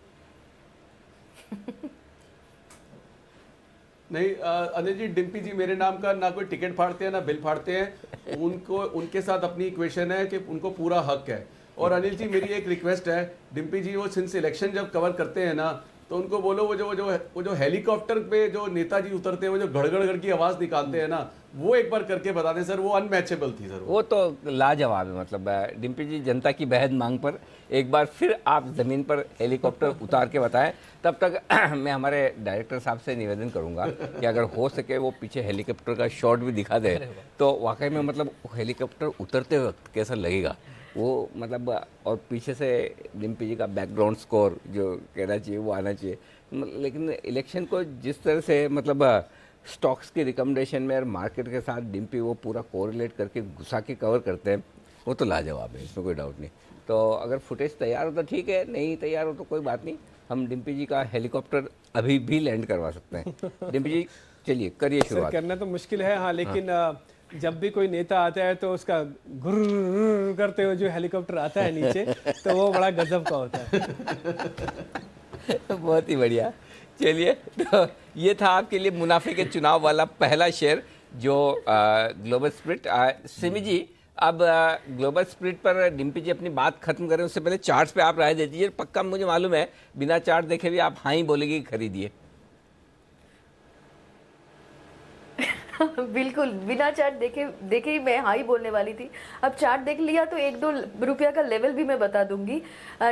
Speaker 3: नहीं अनिल जी, डिम्पी जी मेरे नाम का ना कोई टिकट फाड़ते हैं ना बिल फाड़ते हैं। उनको उनके साथ अपनी इक्वेशन है कि उनको पूरा हक है। और अनिल जी मेरी एक रिक्वेस्ट है, डिम्पी जी वो सिंस इलेक्शन जब कवर करते हैं ना, तो उनको बोलो वो जो हेलीकॉप्टर पे जो नेताजी उतरते हैं, वो जो गड़गड़ की आवाज निकालते हैं ना, वो एक बार करके बता दें सर, वो अनमैचेबल थी सर।
Speaker 10: वो तो लाजवाब है। मतलब डिम्पी जी जनता की बेहद मांग पर एक बार फिर आप ज़मीन पर हेलीकॉप्टर उतार के बताएं। तब तक मैं हमारे डायरेक्टर साहब से निवेदन करूंगा कि अगर हो सके वो पीछे हेलीकॉप्टर का शॉट भी दिखा दे, तो वाकई में मतलब हेलीकॉप्टर उतरते वक्त कैसा लगेगा वो, मतलब और पीछे से डिम्पी जी का बैकग्राउंड स्कोर जो कहना चाहिए वो आना चाहिए। लेकिन इलेक्शन को जिस तरह से मतलब स्टॉक्स की रिकमेंडेशन में और मार्केट के साथ डिम्पी वो पूरा कोरिलेट करके घुसा के कवर करते हैं, वो तो लाजवाब है, इसमें कोई डाउट नहीं। तो अगर फुटेज तैयार हो तो ठीक है, नहीं तैयार हो तो कोई बात नहीं, हम डिम्पी जी का हेलीकॉप्टर अभी भी लैंड करवा सकते हैं। डिम्पी जी चलिए करिए शुरुआत।
Speaker 11: करना तो मुश्किल है हाँ, लेकिन जब भी कोई नेता आता है तो उसका गुर्र करते हुए जो हेलीकॉप्टर आता है नीचे, तो वो बड़ा गजब का होता है।
Speaker 10: बहुत ही बढ़िया। चलिए, तो ये था आपके लिए मुनाफे के चुनाव वाला पहला शेयर जो ग्लोबल स्प्रिट। सिमी जी, अब ग्लोबल स्प्रिट पर डिम्पी जी अपनी बात खत्म करें उससे पहले चार्ट्स पे आप राय दे दीजिए। पक्का मुझे मालूम है बिना चार्ट देखे भी आप हाँ ही बोलेगी खरीदिए।
Speaker 8: बिल्कुल बिना चार्ट देखे ही मैं हाई बोलने वाली थी। अब चार्ट देख लिया तो 1-2 रुपया का लेवल भी मैं बता दूंगी।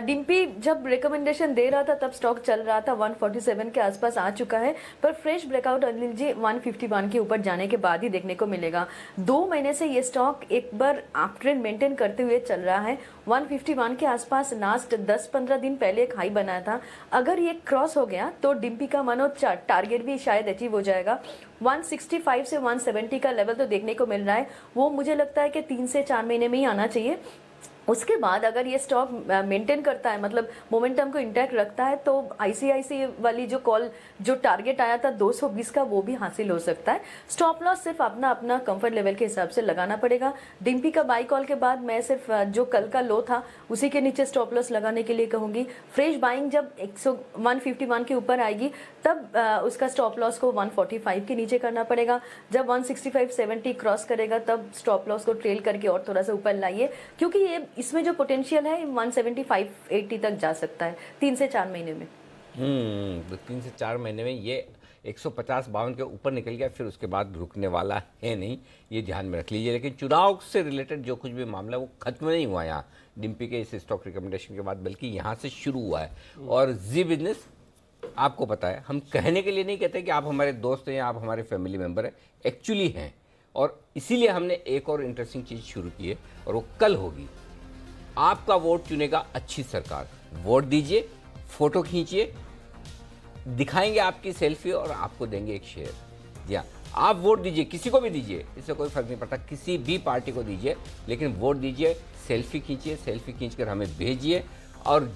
Speaker 8: डिम्पी जब रिकमेंडेशन दे रहा था तब स्टॉक चल रहा था 147 के आसपास आ चुका है, पर फ्रेश ब्रेकआउट अनिल जी 151 के ऊपर जाने के बाद ही देखने को मिलेगा। 2 महीने से ये स्टॉक एक बार अप ट्रेंड मेंटेन करते हुए चल रहा है। 151 के आसपास लास्ट 10-15 दिन पहले एक हाई बनाया था। अगर ये क्रॉस हो गया तो डिम्पी का मनोज टारगेट भी शायद अचीव हो जाएगा। 165 से 170 का लेवल तो देखने को मिल रहा है, वो मुझे लगता है कि 3 से 4 महीने में ही आना चाहिए। उसके बाद अगर ये स्टॉक मेंटेन करता है, मतलब मोमेंटम को इंटैक्ट रखता है, तो आईसीआईसी वाली जो कॉल जो टारगेट आया था 220 का, वो भी हासिल हो सकता है। स्टॉप लॉस सिर्फ अपना अपना कंफर्ट लेवल के हिसाब से लगाना पड़ेगा। डिम्पी का बाई कॉल के बाद मैं सिर्फ जो कल का लो था उसी के नीचे स्टॉप लॉस लगाने के लिए कहूंगी। फ्रेश बाइंग जब 151 के ऊपर आएगी तब उसका स्टॉप लॉस को 145 के नीचे करना पड़ेगा। जब 165.70 क्रॉस करेगा तब स्टॉप लॉस को ट्रेल करके और थोड़ा सा ऊपर लाइए, क्योंकि ये इसमें जो पोटेंशियल है 175-80 तक जा सकता है 3 से 4 महीने में।
Speaker 10: तो 3 से 4 महीने में ये 150-52 के ऊपर निकल गया, फिर उसके बाद रुकने वाला है नहीं, ये ध्यान में रख लीजिए। लेकिन चुनाव से रिलेटेड जो कुछ भी मामला वो खत्म नहीं हुआ यहाँ डिम्पी के इस स्टॉक रिकमेंडेशन के बाद, बल्कि यहाँ से शुरू हुआ है। और जी बिजनेस आपको पता है, हम कहने के लिए नहीं कहते कि आप हमारे दोस्त हैं या आप हमारे फैमिली मेम्बर हैं, एक्चुअली हैं। और इसीलिए हमने एक और इंटरेस्टिंग चीज़ शुरू की है और वो कल होगी। आपका वोट चुनेगा अच्छी सरकार। वोट दीजिए, फोटो खींचिए, दिखाएंगे आपकी सेल्फी और आपको देंगे एक शेयर। जी हाँ, आप वोट दीजिए, किसी को भी दीजिए, इससे कोई फर्क नहीं पड़ता, किसी भी पार्टी को दीजिए, लेकिन वोट दीजिए, सेल्फी खींचिए, सेल्फी खींचकर हमें भेजिए। और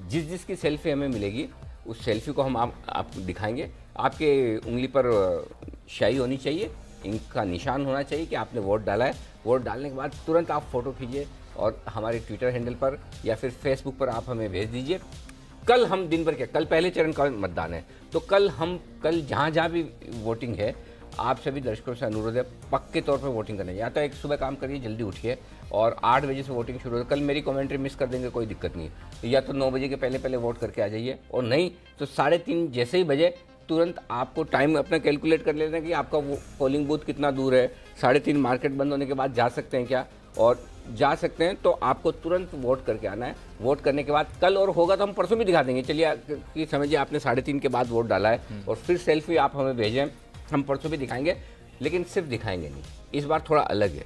Speaker 10: जिसकी सेल्फी हमें मिलेगी उस सेल्फी को हम आप दिखाएंगे। आपके उंगली पर स्याही होनी चाहिए, इनका निशान होना चाहिए कि आपने वोट डाला है। वोट डालने के बाद तुरंत आप फोटो खींचिए और हमारे ट्विटर हैंडल पर या फिर फेसबुक पर आप हमें भेज दीजिए। कल हम दिन भर पहले चरण का मतदान है, तो कल जहाँ भी वोटिंग है, आप सभी दर्शकों से अनुरोध है पक्के तौर पर वोटिंग करने। या तो एक सुबह काम करिए, जल्दी उठिए और 8 बजे से वोटिंग शुरू हो। कल मेरी कमेंट्री मिस कर देंगे, कोई दिक्कत नहीं, या तो 9 बजे के पहले वोट करके आ जाइए, और नहीं तो 3:30 जैसे ही बजे तुरंत आपको टाइम अपना कैलकुलेट कर लेना कि आपका वो पोलिंग बूथ कितना दूर है। 3:30 मार्केट बंद होने के बाद जा सकते हैं क्या, और जा सकते हैं तो आपको तुरंत वोट करके आना है। वोट करने के बाद कल और होगा तो हम परसों भी दिखा देंगे। चलिए कि समझिए आपने 3:30 के बाद वोट डाला है और फिर सेल्फी आप हमें भेजें, हम परसों भी दिखाएंगे। लेकिन सिर्फ दिखाएंगे नहीं, इस बार थोड़ा अलग है।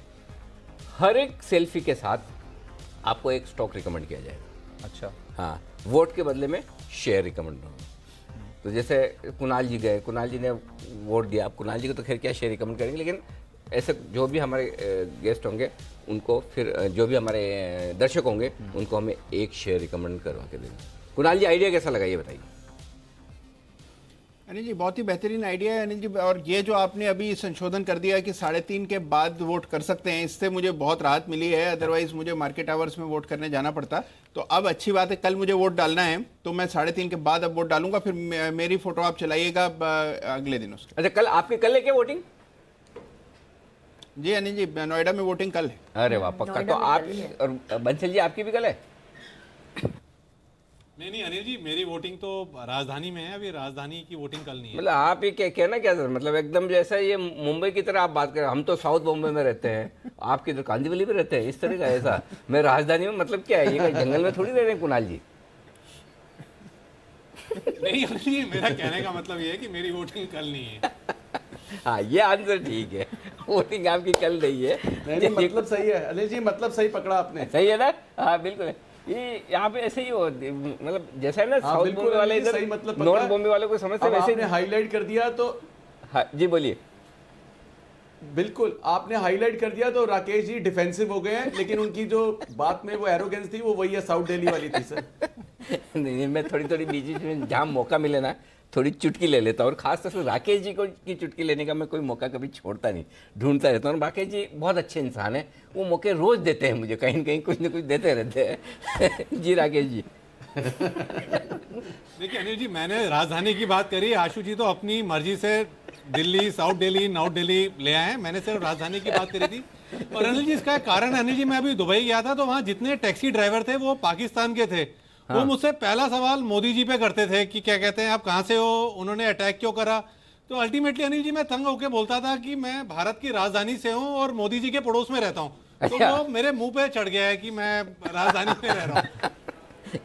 Speaker 10: हर एक सेल्फी के साथ आपको एक स्टॉक रिकमेंड किया जाएगा।
Speaker 1: अच्छा,
Speaker 10: हाँ, वोट के बदले में शेयर रिकमेंड होगा। तो जैसे कुणाल जी गए, कुणाल जी ने वोट दिया, अब कुणाल जी को तो खैर क्या शेयर रिकमेंड करेंगे, लेकिन ऐसे जो भी हमारे गेस्ट होंगे उनको, फिर जो भी हमारे दर्शक होंगे उनको हमें एक शेयर रिकमेंड करवा के देंगे। कुणाल जी, आइडिया कैसा लगा ये बताइए।
Speaker 7: अनिल जी, बहुत ही बेहतरीन आइडिया है अनिल जी। और ये जो आपने अभी संशोधन कर दिया कि 3:30 के बाद वोट कर सकते हैं, इससे मुझे बहुत राहत मिली है। अदरवाइज मुझे मार्केट आवर्स में वोट करने जाना पड़ता। तो अब अच्छी बात है, कल मुझे वोट डालना है तो मैं 3:30 के बाद अब वोट डालूंगा। फिर मेरी फोटो आप चलाइएगा अगले दिन उसके।
Speaker 10: अच्छा, कल है क्या वोटिंग?
Speaker 7: जी अनिल जी, नोएडा में वोटिंग कल है।
Speaker 10: अरे वाह, पक्का। तो आप और बंसल जी, आपकी भी कल है?
Speaker 6: नहीं अनिल जी, मेरी वोटिंग तो राजधानी में है, अभी राजधानी की वोटिंग कल नहीं है।
Speaker 10: मतलब आप ये कहना क्या सर, मतलब एकदम जैसा ये मुंबई की तरह आप बात कर रहे हैं। हम तो साउथ बॉम्बे में रहते हैं, आप किधर कांदीवली में रहते हैं, इस तरह का ऐसा। मैं राजधानी में, मतलब क्या है ये, जंगल में थोड़ी रह रहे हैं कुणाल जी।
Speaker 6: नहीं अनिल जी, मेरा कहने का मतलब ये है कि मेरी वोटिंग कल नहीं है।
Speaker 10: हाँ, ये आंसर ठीक है, वोटिंग आपकी कल नहीं है।
Speaker 3: नहीं, मतलब सही है अनिल जी, मतलब सही पकड़ा आपने।
Speaker 10: सही है ना? हाँ बिल्कुल। ये यहाँ पे ऐसे ही हो, मतलब जैसा है ना, साउथ बॉम्बे वाले इधर,
Speaker 3: मतलब
Speaker 10: नॉर्थ बॉम्बे वाले को समझते वैसे
Speaker 3: आपने हाईलाइट कर दिया तो।
Speaker 10: हाँ जी, बोलिए।
Speaker 3: बिल्कुल, आपने हाईलाइट कर दिया तो राकेश जी डिफेंसिव हो गए हैं, लेकिन उनकी जो बात में वो एरोगेंस थी वो वही है, साउथ दिल्ली वाली थी सर।
Speaker 10: नहीं, मैं थोड़ी बीच में जहाँ मौका मिले ना थोड़ी चुटकी ले लेता हूँ, और खासतौर से राकेश जी को की चुटकी लेने का मैं कोई मौका कभी छोड़ता नहीं, ढूंढता रहता हूँ। राकेश जी बहुत अच्छे इंसान हैं, वो मौके रोज देते हैं मुझे, कहीं न कहीं कुछ न कुछ देते रहते हैं। जी राकेश जी।
Speaker 6: देखिए अनिल जी, मैंने राजधानी की बात करी, आशु जी तो अपनी मर्जी से दिल्ली, साउथ दिल्ली, नॉर्थ दिल्ली ले आए हैं, मैंने सिर्फ राजधानी की बात करी थी। और अनिल जी, इसका कारण, अनिल जी, मैं अभी दुबई गया था तो वहाँ जितने टैक्सी ड्राइवर थे वो पाकिस्तान के थे। हाँ। वो मुझसे पहला सवाल मोदी जी पे करते थे कि क्या कहते हैं, आप कहाँ से हो, उन्होंने अटैक क्यों करा। तो अल्टीमेटली अनिल जी, मैं तंग होकर बोलता था कि मैं भारत की राजधानी से हूँ और मोदी जी के पड़ोस में रहता हूँ। तो वो मेरे मुंह पे चढ़ गया है कि मैं राजधानी में रह रहा हूँ।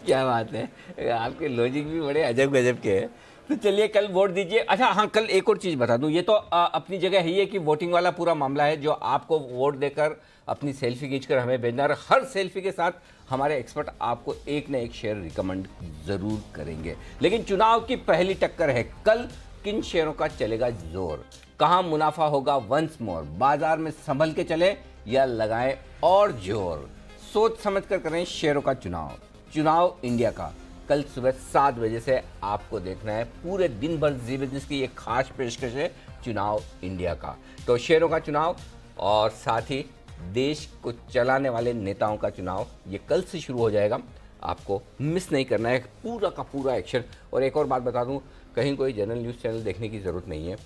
Speaker 10: क्या बात है, आपके लॉजिक भी बड़े अजब गजब के हैं। तो चलिए कल वोट दीजिए। अच्छा हाँ, कल एक और चीज़ बता दूं, ये तो अपनी जगह है, ये कि वोटिंग वाला पूरा मामला है, जो आपको वोट देकर अपनी सेल्फी खींचकर हमें भेजना, और हर सेल्फी के साथ हमारे एक्सपर्ट आपको एक न एक शेयर रिकमेंड ज़रूर करेंगे। लेकिन चुनाव की पहली टक्कर है कल, किन शेयरों का चलेगा जोर, कहाँ मुनाफा होगा वंस मोर, बाजार में संभल के चले या लगाएं और जोर। सोच समझ कर करें शेयरों का चुनाव इंडिया का। कल सुबह 7 बजे से आपको देखना है, पूरे दिन भर जी बिजनेस की एक खास पेशकश है चुनाव इंडिया का। तो शेयरों का चुनाव और साथ ही देश को चलाने वाले नेताओं का चुनाव, ये कल से शुरू हो जाएगा। आपको मिस नहीं करना है, पूरा का पूरा एक्शन। और एक और बात बता दूं, कहीं कोई जनरल न्यूज़ चैनल देखने की ज़रूरत नहीं है।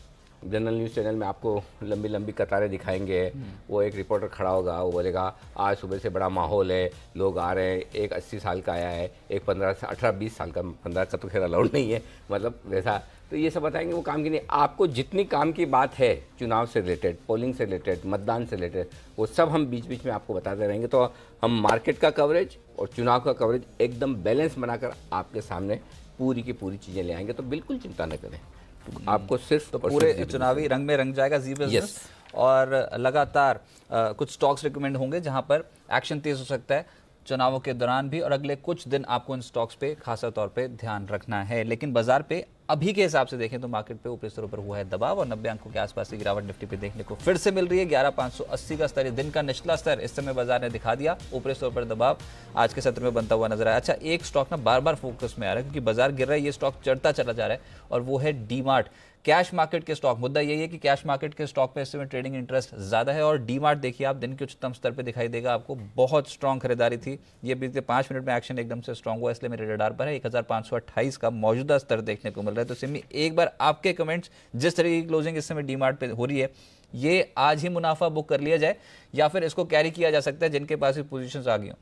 Speaker 10: जनरल न्यूज़ चैनल में आपको लंबी लंबी कतारें दिखाएंगे, वो एक रिपोर्टर खड़ा होगा, वो बोलेगा आज सुबह से बड़ा माहौल है, लोग आ रहे हैं, एक 80 साल का आया है, एक 18-20 साल का, 15 का तो खैर अलाउड नहीं है, मतलब वैसा। तो ये सब बताएंगे, वो काम की नहीं। आपको जितनी काम की बात है चुनाव से रिलेटेड, पोलिंग से रिलेटेड, मतदान से रिलेटेड, वो सब हम बीच बीच में आपको बताते रहेंगे। तो हम मार्केट का कवरेज और चुनाव का कवरेज एकदम बैलेंस बनाकर आपके सामने पूरी की पूरी चीज़ें ले आएंगे। तो बिल्कुल चिंता न करें, आपको सिर्फ
Speaker 1: तो पूरे चुनावी रंग में रंग जाएगा जी बिजनेस। और लगातार कुछ स्टॉक्स रिकमेंड होंगे जहां पर एक्शन तेज हो सकता है चुनावों के दौरान भी, और अगले कुछ दिन आपको इन स्टॉक्स पे खासा तौर पे ध्यान रखना है। लेकिन बाजार पे अभी के हिसाब से देखें तो मार्केट पे ऊपरी स्तरों पर हुआ है दबाव और 90 अंकों के आसपास की गिरावट निफ्टी पे देखने को फिर से मिल रही है। 11,580 का स्तर, दिन का निचला स्तर इस समय बाजार ने दिखा दिया। ऊपरी स्तरों पर दबाव आज के सत्र में बनता हुआ नजर आया। अच्छा, एक स्टॉक ना बार बार फोकस में आ रहा है क्योंकि बाजार गिर रहा है, ये स्टॉक चढ़ता चला जा रहा है, और वो है डीमार्ट। कैश मार्केट के स्टॉक, मुद्दा यही है कि कैश मार्केट के स्टॉक पे इस समय ट्रेडिंग इंटरेस्ट ज्यादा है। और डीमार्ट देखिए आप, दिन के उच्चतम स्तर पे दिखाई देगा आपको, बहुत स्ट्रांग खरीदारी थी। ये बीते 5 मिनट में एक्शन एकदम से स्ट्रांग हुआ, इसलिए मेरे रडार पर है 1528 का मौजूदा स्तर देखने को मिल रहा है। तो सिमी, एक बार आपके कमेंट्स, जिस तरह की क्लोजिंग इस समय डीमार्ट पे हो रही है, ये आज ही मुनाफा बुक कर लिया जाए या फिर इसको कैरी किया जा सकता है जिनके पास भी पोजीशंस आ गई हों?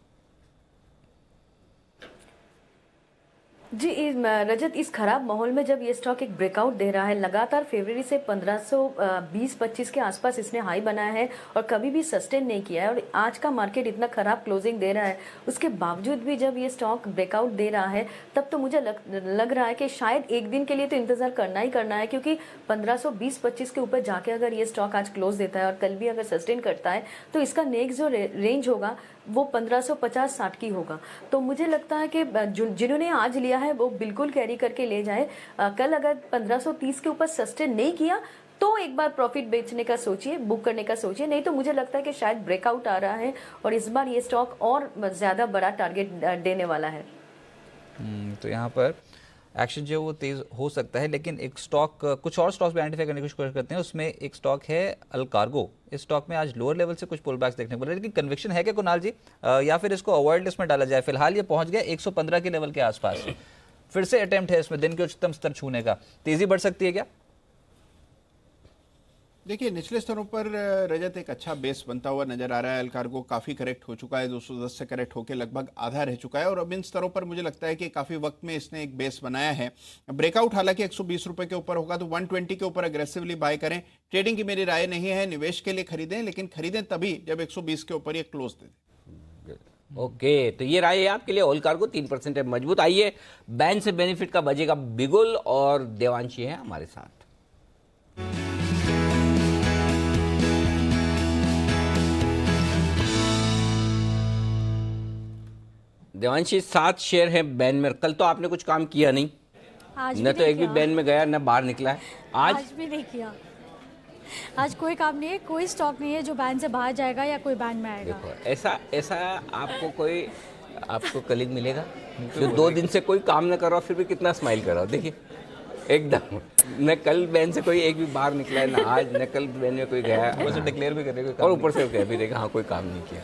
Speaker 8: जी रजत, इस खराब माहौल में जब ये स्टॉक एक ब्रेकआउट दे रहा है, लगातार फरवरी से 1520-25 के आसपास इसने हाई बनाया है और कभी भी सस्टेन नहीं किया है, और आज का मार्केट इतना खराब क्लोजिंग दे रहा है, उसके बावजूद भी जब ये स्टॉक ब्रेकआउट दे रहा है तब तो मुझे लग रहा है कि शायद एक दिन के लिए तो इंतजार करना ही करना है, क्योंकि 1520-25 के ऊपर जाके अगर ये स्टॉक आज क्लोज देता है और कल भी अगर सस्टेन करता है तो इसका नेक्स्ट जो रेंज होगा वो 1550-60 की होगा। तो मुझे लगता है कि जिन्होंने आज लिया है वो बिल्कुल कैरी करके ले जाए। कल अगर 1530 के ऊपर सस्टेन नहीं किया तो एक बार प्रॉफिट बेचने का सोचिए, बुक करने का सोचिए, नहीं तो मुझे लगता है कि शायद ब्रेकआउट आ रहा है और इस बार ये स्टॉक और ज्यादा बड़ा टारगेट देने वाला है।
Speaker 1: तो यहाँ पर एक्शन जो है वो तेज हो सकता है। लेकिन एक स्टॉक, कुछ और स्टॉक्स भी आइडेंटिफाई करने की कोशिश करते हैं। उसमें एक स्टॉक है अलकार्गो। इस स्टॉक में आज लोअर लेवल से कुछ पुल बैक्स देखने को मिल रहे हैं, लेकिन कन्विक्शन है क्या कुणाल जी, या फिर इसको अवॉइड लिस्ट में डाला जाए? फिलहाल ये पहुंच गया 115 के लेवल के आसपास, फिर से अटेम्प्ट है इसमें दिन के उच्चतम स्तर छूने का, तेजी बढ़ सकती है क्या?
Speaker 7: देखिए, निचले स्तरों पर रजत एक अच्छा बेस बनता हुआ नजर आ रहा है। अलकार्गो काफी करेक्ट हो चुका है, 210 से करेक्ट होकर लगभग आधा रह चुका है, और अब इन स्तरों पर मुझे लगता है कि काफी वक्त में इसने एक बेस बनाया है। ब्रेकआउट हालांकि 120 रुपए के ऊपर होगा तो 120 के ऊपर अग्रेसिवली बाय करें। ट्रेडिंग की मेरी राय नहीं है, निवेश के लिए खरीदें, लेकिन खरीदें तभी जब 120 के ऊपर ये क्लोज दे दे।
Speaker 10: ओके, तो ये राय है आपके लिए। अलकार्गो 3% है मजबूत। आइए, बैन से बेनिफिट का बजेगा बिगुल, और देवांशी है हमारे साथ। देवांशी, 7 शेयर है बैन में। कल तो आपने कुछ काम किया नहीं, न तो एक भी बैन में गया न बाहर निकला है।
Speaker 4: आज भी नहीं किया। आज कोई काम नहीं है, कोई स्टॉक नहीं है जो बैन से बाहर जाएगा या कोई बैन में आएगा।
Speaker 10: देखो, ऐसा आपको कलीग मिलेगा जो 2 दिन से कोई काम न कर रहा फिर भी कितना स्माइल कर रहा हो। देखिए, एकदम न कल बैन से कोई एक भी बाहर निकला है, न आज न कल बैन में कोई गया है,
Speaker 1: डिक्लेयर भी करने
Speaker 10: और ऊपर से कह भी देगा हाँ कोई काम नहीं किया।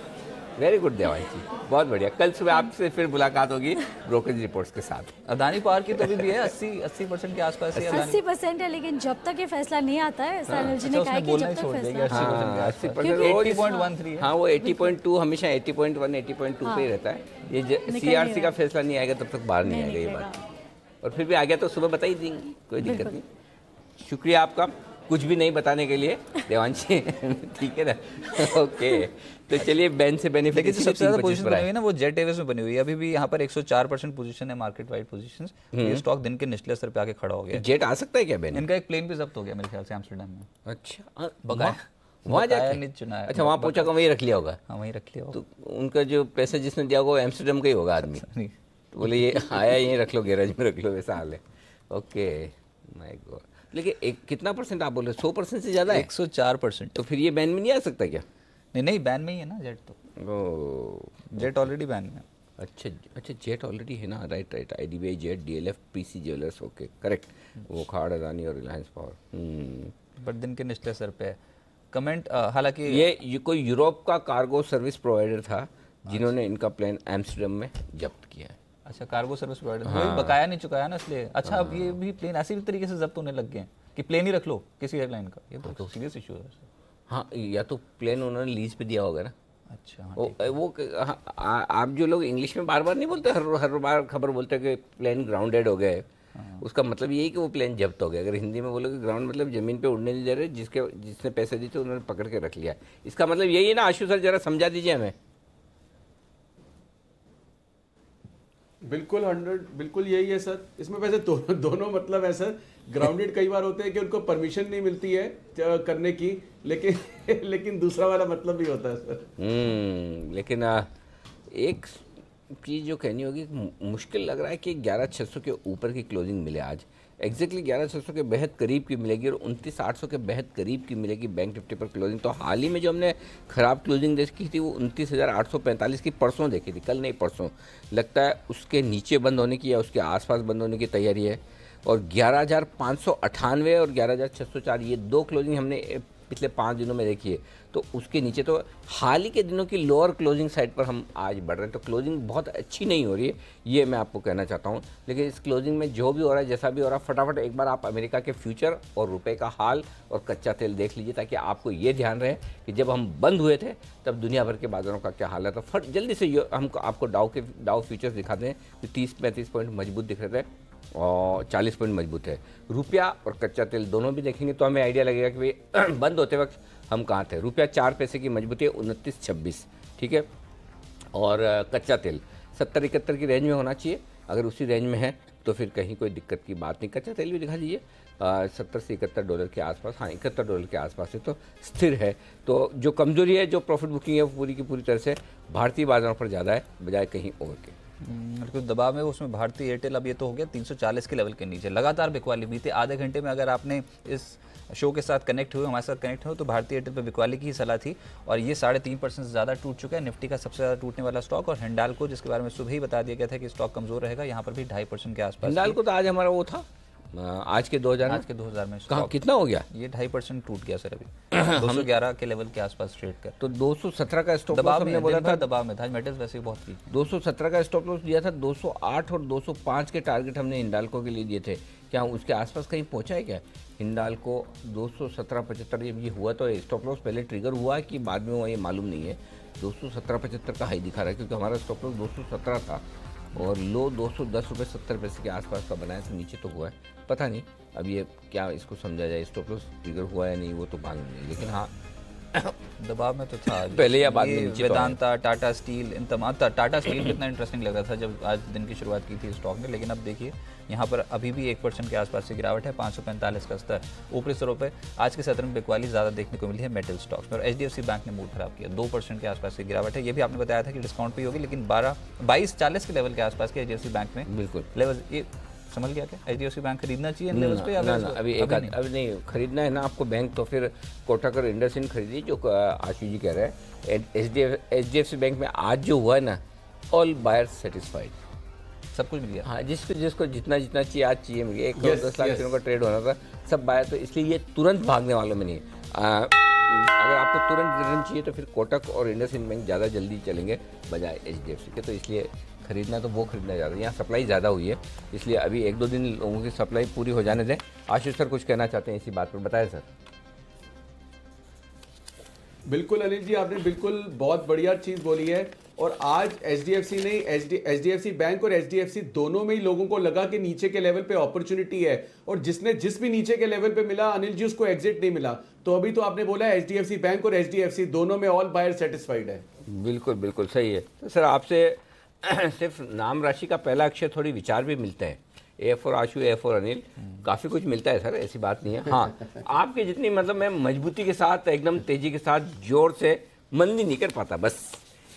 Speaker 10: वेरी गुड देवांशी, बहुत बढ़िया। कल सुबह आपसे फिर मुलाकात होगी ब्रोकरेज रिपोर्ट्स के साथ।
Speaker 1: अदानी पावर की तो अभी भी है 80% के आसपास ही
Speaker 4: 80% है, लेकिन जब तक ये फैसला नहीं आता है, एनर्जी ने कहा है कि जब तक फैसला
Speaker 1: 80.13
Speaker 10: हाँ, वो 80.2 हमेशा 80.1 80.2 पे ही रहता है। ये CRC का फैसला नहीं आएगा तब तक बाहर नहीं आएगा ये बात। और फिर भी आ गया तो सुबह बता ही देंगे, कोई दिक्कत नहीं। शुक्रिया आपका कुछ भी नहीं बताने के लिए देवांशी, ठीक है ना। ओके, तो चलिए बैन से बेनिफिट।
Speaker 1: लेकिन सबसे ज्यादा पोजीशन बनी हुई है ना वो जेट एयरवेज में बनी हुई है। अभी भी यहाँ पर 104% पोजीशन है मार्केट वाइड पोजीशंस। ये स्टॉक दिन के निचले स्तर पे आके खड़ा हो गया।
Speaker 10: जेट आ सकता है क्या बैन?
Speaker 1: इनका एक प्लेन भी जब्त हो गया मेरे ख्याल से एम्स्टर्डम में।
Speaker 10: अच्छा,
Speaker 1: वहाँ जाकर चुना।
Speaker 10: अच्छा, वहाँ पहुंचा कर वहीं रख लिया होगा।
Speaker 1: हाँ, वहीं रख लिया होगा।
Speaker 10: तो उनका जो पैसा जिसने दिया होगा एम्स्टर्डम का ही होगा आदमी। तो बोले ये आया यहीं रख लो, गैरेज में रख लो, वैसा हाल है। Okay, my God. लेकिन कितना परसेंट आप बोले? 100% से ज्यादा है?
Speaker 1: 104%।
Speaker 10: तो फिर ये बैन में नहीं आ सकता क्या?
Speaker 1: नहीं, बैन में ही है ना जेट तो। जेट ऑलरेडी बैन में।
Speaker 10: अच्छा अच्छा, जेट ऑलरेडी है ना, right right, IDBI jet, DLF, PC jewellers, okay correct, वो खाड़, अदानी और रिलायंस पावर।
Speaker 1: बट दिन के निचले स्तर पे है। कमेंट हालांकि
Speaker 10: ये कोई यूरोप का कार्गो सर्विस प्रोवाइडर था जिन्होंने इनका प्लेन एम्स्टर्डम में जब्त किया है।
Speaker 1: अच्छा, कार्गो सर्विस प्रोवाइडर, वही बकाया नहीं चुकाया ना इसलिए। अच्छा, अब ये भी प्लेन ऐसी भी तरीके से जब्त होने लग गए हैं कि प्लेन ही रख लो किसी एयरलाइन का, ये तो सीरियस इशू है।
Speaker 10: हाँ, या तो प्लेन उन्होंने लीज पे दिया होगा ना।
Speaker 1: अच्छा,
Speaker 10: आप जो लोग इंग्लिश में बार बार नहीं बोलते, हर बार खबर बोलते हैं कि प्लेन ग्राउंडेड हो गए, उसका मतलब यही कि वो प्लेन जब्त हो गया। अगर हिंदी में बोलोगे ग्राउंड मतलब जमीन पे उड़ने नहीं दे रहे, जिसने पैसे दिए थे उन्होंने पकड़ के रख लिया। इसका मतलब यही है ना आशु सर, जरा समझा दीजिए हमें।
Speaker 3: बिल्कुल 100 बिल्कुल यही है सर। इसमें वैसे दोनों मतलब है सर। ग्राउंडेड कई बार होते हैं कि उनको परमिशन नहीं मिलती है करने की, लेकिन दूसरा वाला मतलब भी होता है सर।
Speaker 10: लेकिन एक चीज़ जो कहनी होगी, मुश्किल लग रहा है कि 11,600 के ऊपर की क्लोजिंग मिले आज। एग्जैक्टली 11,600 के बेहद करीब की मिलेगी और 29,800 के बेहद करीब की मिलेगी बैंक निफ्टी पर क्लोजिंग। तो हाल ही में जो हमने ख़राब क्लोजिंग देखी थी वो 29,845 की परसों देखी थी, कल नहीं परसों। लगता है उसके नीचे बंद होने की या उसके आसपास बंद होने की तैयारी है। और 11,598 और 11,604 ये दो क्लोजिंग हमने पिछले 5 दिनों में देखी है। तो उसके नीचे तो हाल ही के दिनों की लोअर क्लोजिंग साइड पर हम आज बढ़ रहे हैं। तो क्लोजिंग बहुत अच्छी नहीं हो रही है, ये मैं आपको कहना चाहता हूँ। लेकिन इस क्लोजिंग में जो भी हो रहा है, जैसा भी हो रहा है, फटाफट एक बार आप अमेरिका के फ्यूचर और रुपए का हाल और कच्चा तेल देख लीजिए, ताकि आपको ये ध्यान रहे कि जब हम बंद हुए थे तब दुनिया भर के बाजारों का क्या हाल है। तो जल्दी से हम आपको डाउ फ्यूचर्स दिखाते हैं जो 30-35 पॉइंट मजबूत दिख रहे थे और 40 पॉइंट मजबूत है। रुपया और कच्चा तेल दोनों भी देखेंगे तो हमें आइडिया लगेगा कि भाई बंद होते वक्त हम कहाँ थे। रुपया 4 पैसे की मजबूती है 29.26, ठीक है। और कच्चा तेल 70-71 की रेंज में होना चाहिए। अगर उसी रेंज में है तो फिर कहीं कोई दिक्कत की बात नहीं। कच्चा तेल भी दिखा दीजिए 70 से $71 के आसपास, हाँ $71 के आसपास है तो स्थिर है। तो जो कमजोरी है, जो प्रॉफिट बुकिंग है, वो पूरी की पूरी तरह से भारतीय बाजारों पर ज़्यादा है बजाय कहीं और के।
Speaker 1: बिल्कुल दबाव में उसमें भारतीय एयरटेल अब ये तो हो गया 340 के लेवल के नीचे। लगातार बिकवाली बीते आधे घंटे में अगर आपने इस शो के साथ कनेक्ट हुए, हमारे साथ कनेक्ट हुए, तो भारतीय एयरटेल पर बिकवाली की ही सलाह थी और ये 3.5% से ज़्यादा टूट चुका है। निफ्टी का सबसे ज़्यादा टूटने वाला स्टॉक और हिंडाल्को, जिसके बारे में सुबह ही बता दिया गया था कि स्टॉक कमजोर रहेगा, यहाँ पर भी 2.5% के आसपास।
Speaker 10: हिंडाल्को तो आज हमारा वो था आज के 2000
Speaker 1: में
Speaker 10: कहाँ कितना हो गया?
Speaker 1: ये 2.5% टूट गया सर अभी 211 के लेवल के आसपास ट्रेड कर।
Speaker 10: तो 217 का स्टॉप
Speaker 1: दबाव
Speaker 10: हमने बोला था,
Speaker 1: दबाव में था। मेटल्स वैसे ही बहुत थी।
Speaker 10: 217 का स्टॉप लॉस दिया था, 208 और 205 के टारगेट हमने हिंडाल्को के लिए दिए थे। क्या उसके आसपास कहीं पहुंचा है क्या हिंडाल्को? 217.75 जब ये हुआ तो स्टॉप लॉस पहले ट्रिगर हुआ है कि बाद में हुआ, ये मालूम नहीं है। 217.75 का हाई दिखा रहा है क्योंकि हमारा स्टॉप लॉस 217 था और लो 210 रुपये 70 पैसे के आसपास का बनाया, तो नीचे तो हुआ है। पता नहीं अब ये क्या इसको समझा जाए, स्टॉप लॉस ट्रिगर हुआ है नहीं वो तो मालूम नहीं, लेकिन हाँ
Speaker 1: दबाव में तो था
Speaker 10: पहले या बाद में।
Speaker 1: वेदांता, टाटा स्टील, इन तमाम टाटा स्टील कितना इंटरेस्टिंग लग रहा था जब आज दिन की शुरुआत की थी स्टॉक ने, लेकिन अब देखिए यहाँ पर अभी भी 1% के आसपास से गिरावट है। 545 का स्तर ऊपरी स्तरों पे। आज के सत्र में बिकवाली ज़्यादा देखने को मिली है मेटल स्टॉक्स में और HDFC बैंक ने मूड खराब किया। 2% के आसपास से गिरावट है। ये भी आपने बताया था कि डिस्काउंट भी होगी, लेकिन 22.40 के लेवल के आसपास के HDFC बैंक में
Speaker 10: बिल्कुल
Speaker 1: लेवल। ये समझ गया क्या HDFC बैंक खरीदना चाहिए इन लेवल्स पे?
Speaker 10: अभी नहीं खरीदना है ना आपको बैंक, तो फिर कोटक और इंडसइंड खरीदिए जो आशु जी कह रहे हैं। HDFC बैंक में आज जो हुआ है ना, ऑल बायर्स सेटिस्फाइड, सब कुछ मिल गया। हाँ, जिसको जितना चाहिए आज चाहिए मिल गया। 1 लाख का ट्रेड होना था, सब बायर, तो इसलिए ये तुरंत भागने वालों में नहीं है। अगर आपको तुरंत रिटर्न चाहिए तो फिर कोटक और इंडसइंड बैंक ज़्यादा जल्दी चलेंगे बजाय HDFC के। तो इसलिए खरीदना तो वो खरीदना ज़्यादा, यहाँ सप्लाई ज़्यादा हुई है, इसलिए अभी 1-2 दिन लोगों की सप्लाई पूरी हो जाने दें। आशीष सर कुछ कहना चाहते हैं इसी बात पर, बताएं सर।
Speaker 3: बिल्कुल अनिल जी, आपने बिल्कुल बहुत बढ़िया चीज़ बोली है। और आज HDFC नहीं, HDFC बैंक और HDFC दोनों में ही लोगों को लगा कि नीचे के लेवल पे अपॉर्चुनिटी है, और जिस भी नीचे के लेवल पे मिला अनिल जी उसको एग्जिट नहीं मिला। तो अभी तो आपने बोला HDFC बैंक और HDFC दोनों में ऑल बायर सेटिस्फाइड है।
Speaker 10: बिल्कुल बिल्कुल सही है। तो सर आपसे सिर्फ नाम राशि का पहला अक्षर थोड़ी विचार भी मिलते हैं। A for Ashu, A for Anil, काफ़ी कुछ मिलता है सर, ऐसी बात नहीं है। हाँ, आपके जितनी मतलब मैं मजबूती के साथ एकदम तेज़ी के साथ जोर से मंदी नहीं कर पाता, बस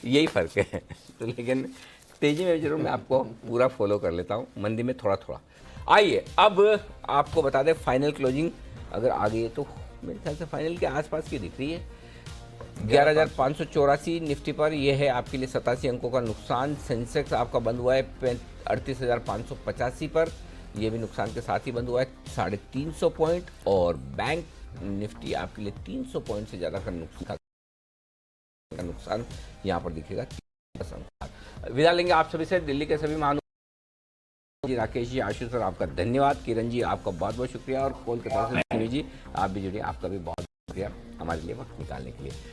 Speaker 10: यही फ़र्क है। तो लेकिन तेज़ी में जरूर मैं आपको पूरा फॉलो कर लेता हूँ, मंदी में थोड़ा थोड़ा। आइए अब आपको बता दें फाइनल क्लोजिंग अगर आ गई है तो मेरे ख्याल से फाइनल के आसपास की दिख रही है। 11,584 निफ्टी पर यह है आपके लिए 87 अंकों का नुकसान। सेंसेक्स आपका बंद हुआ है 38,585 पर, यह भी नुकसान के साथ ही बंद हुआ है 350 पॉइंट। और बैंक निफ्टी आपके लिए 300 पॉइंट से ज़्यादा का नुकसान यहाँ पर दिखेगा। विदा लेंगे आप सभी से, दिल्ली के सभी महानुभाव जी, राकेश जी, आशीष सर आपका धन्यवाद, किरण जी आपका बहुत बहुत शुक्रिया, और कोलकाता से जी आप भी जुड़िए, आपका भी बहुत शुक्रिया हमारे लिए वक्त निकालने के लिए।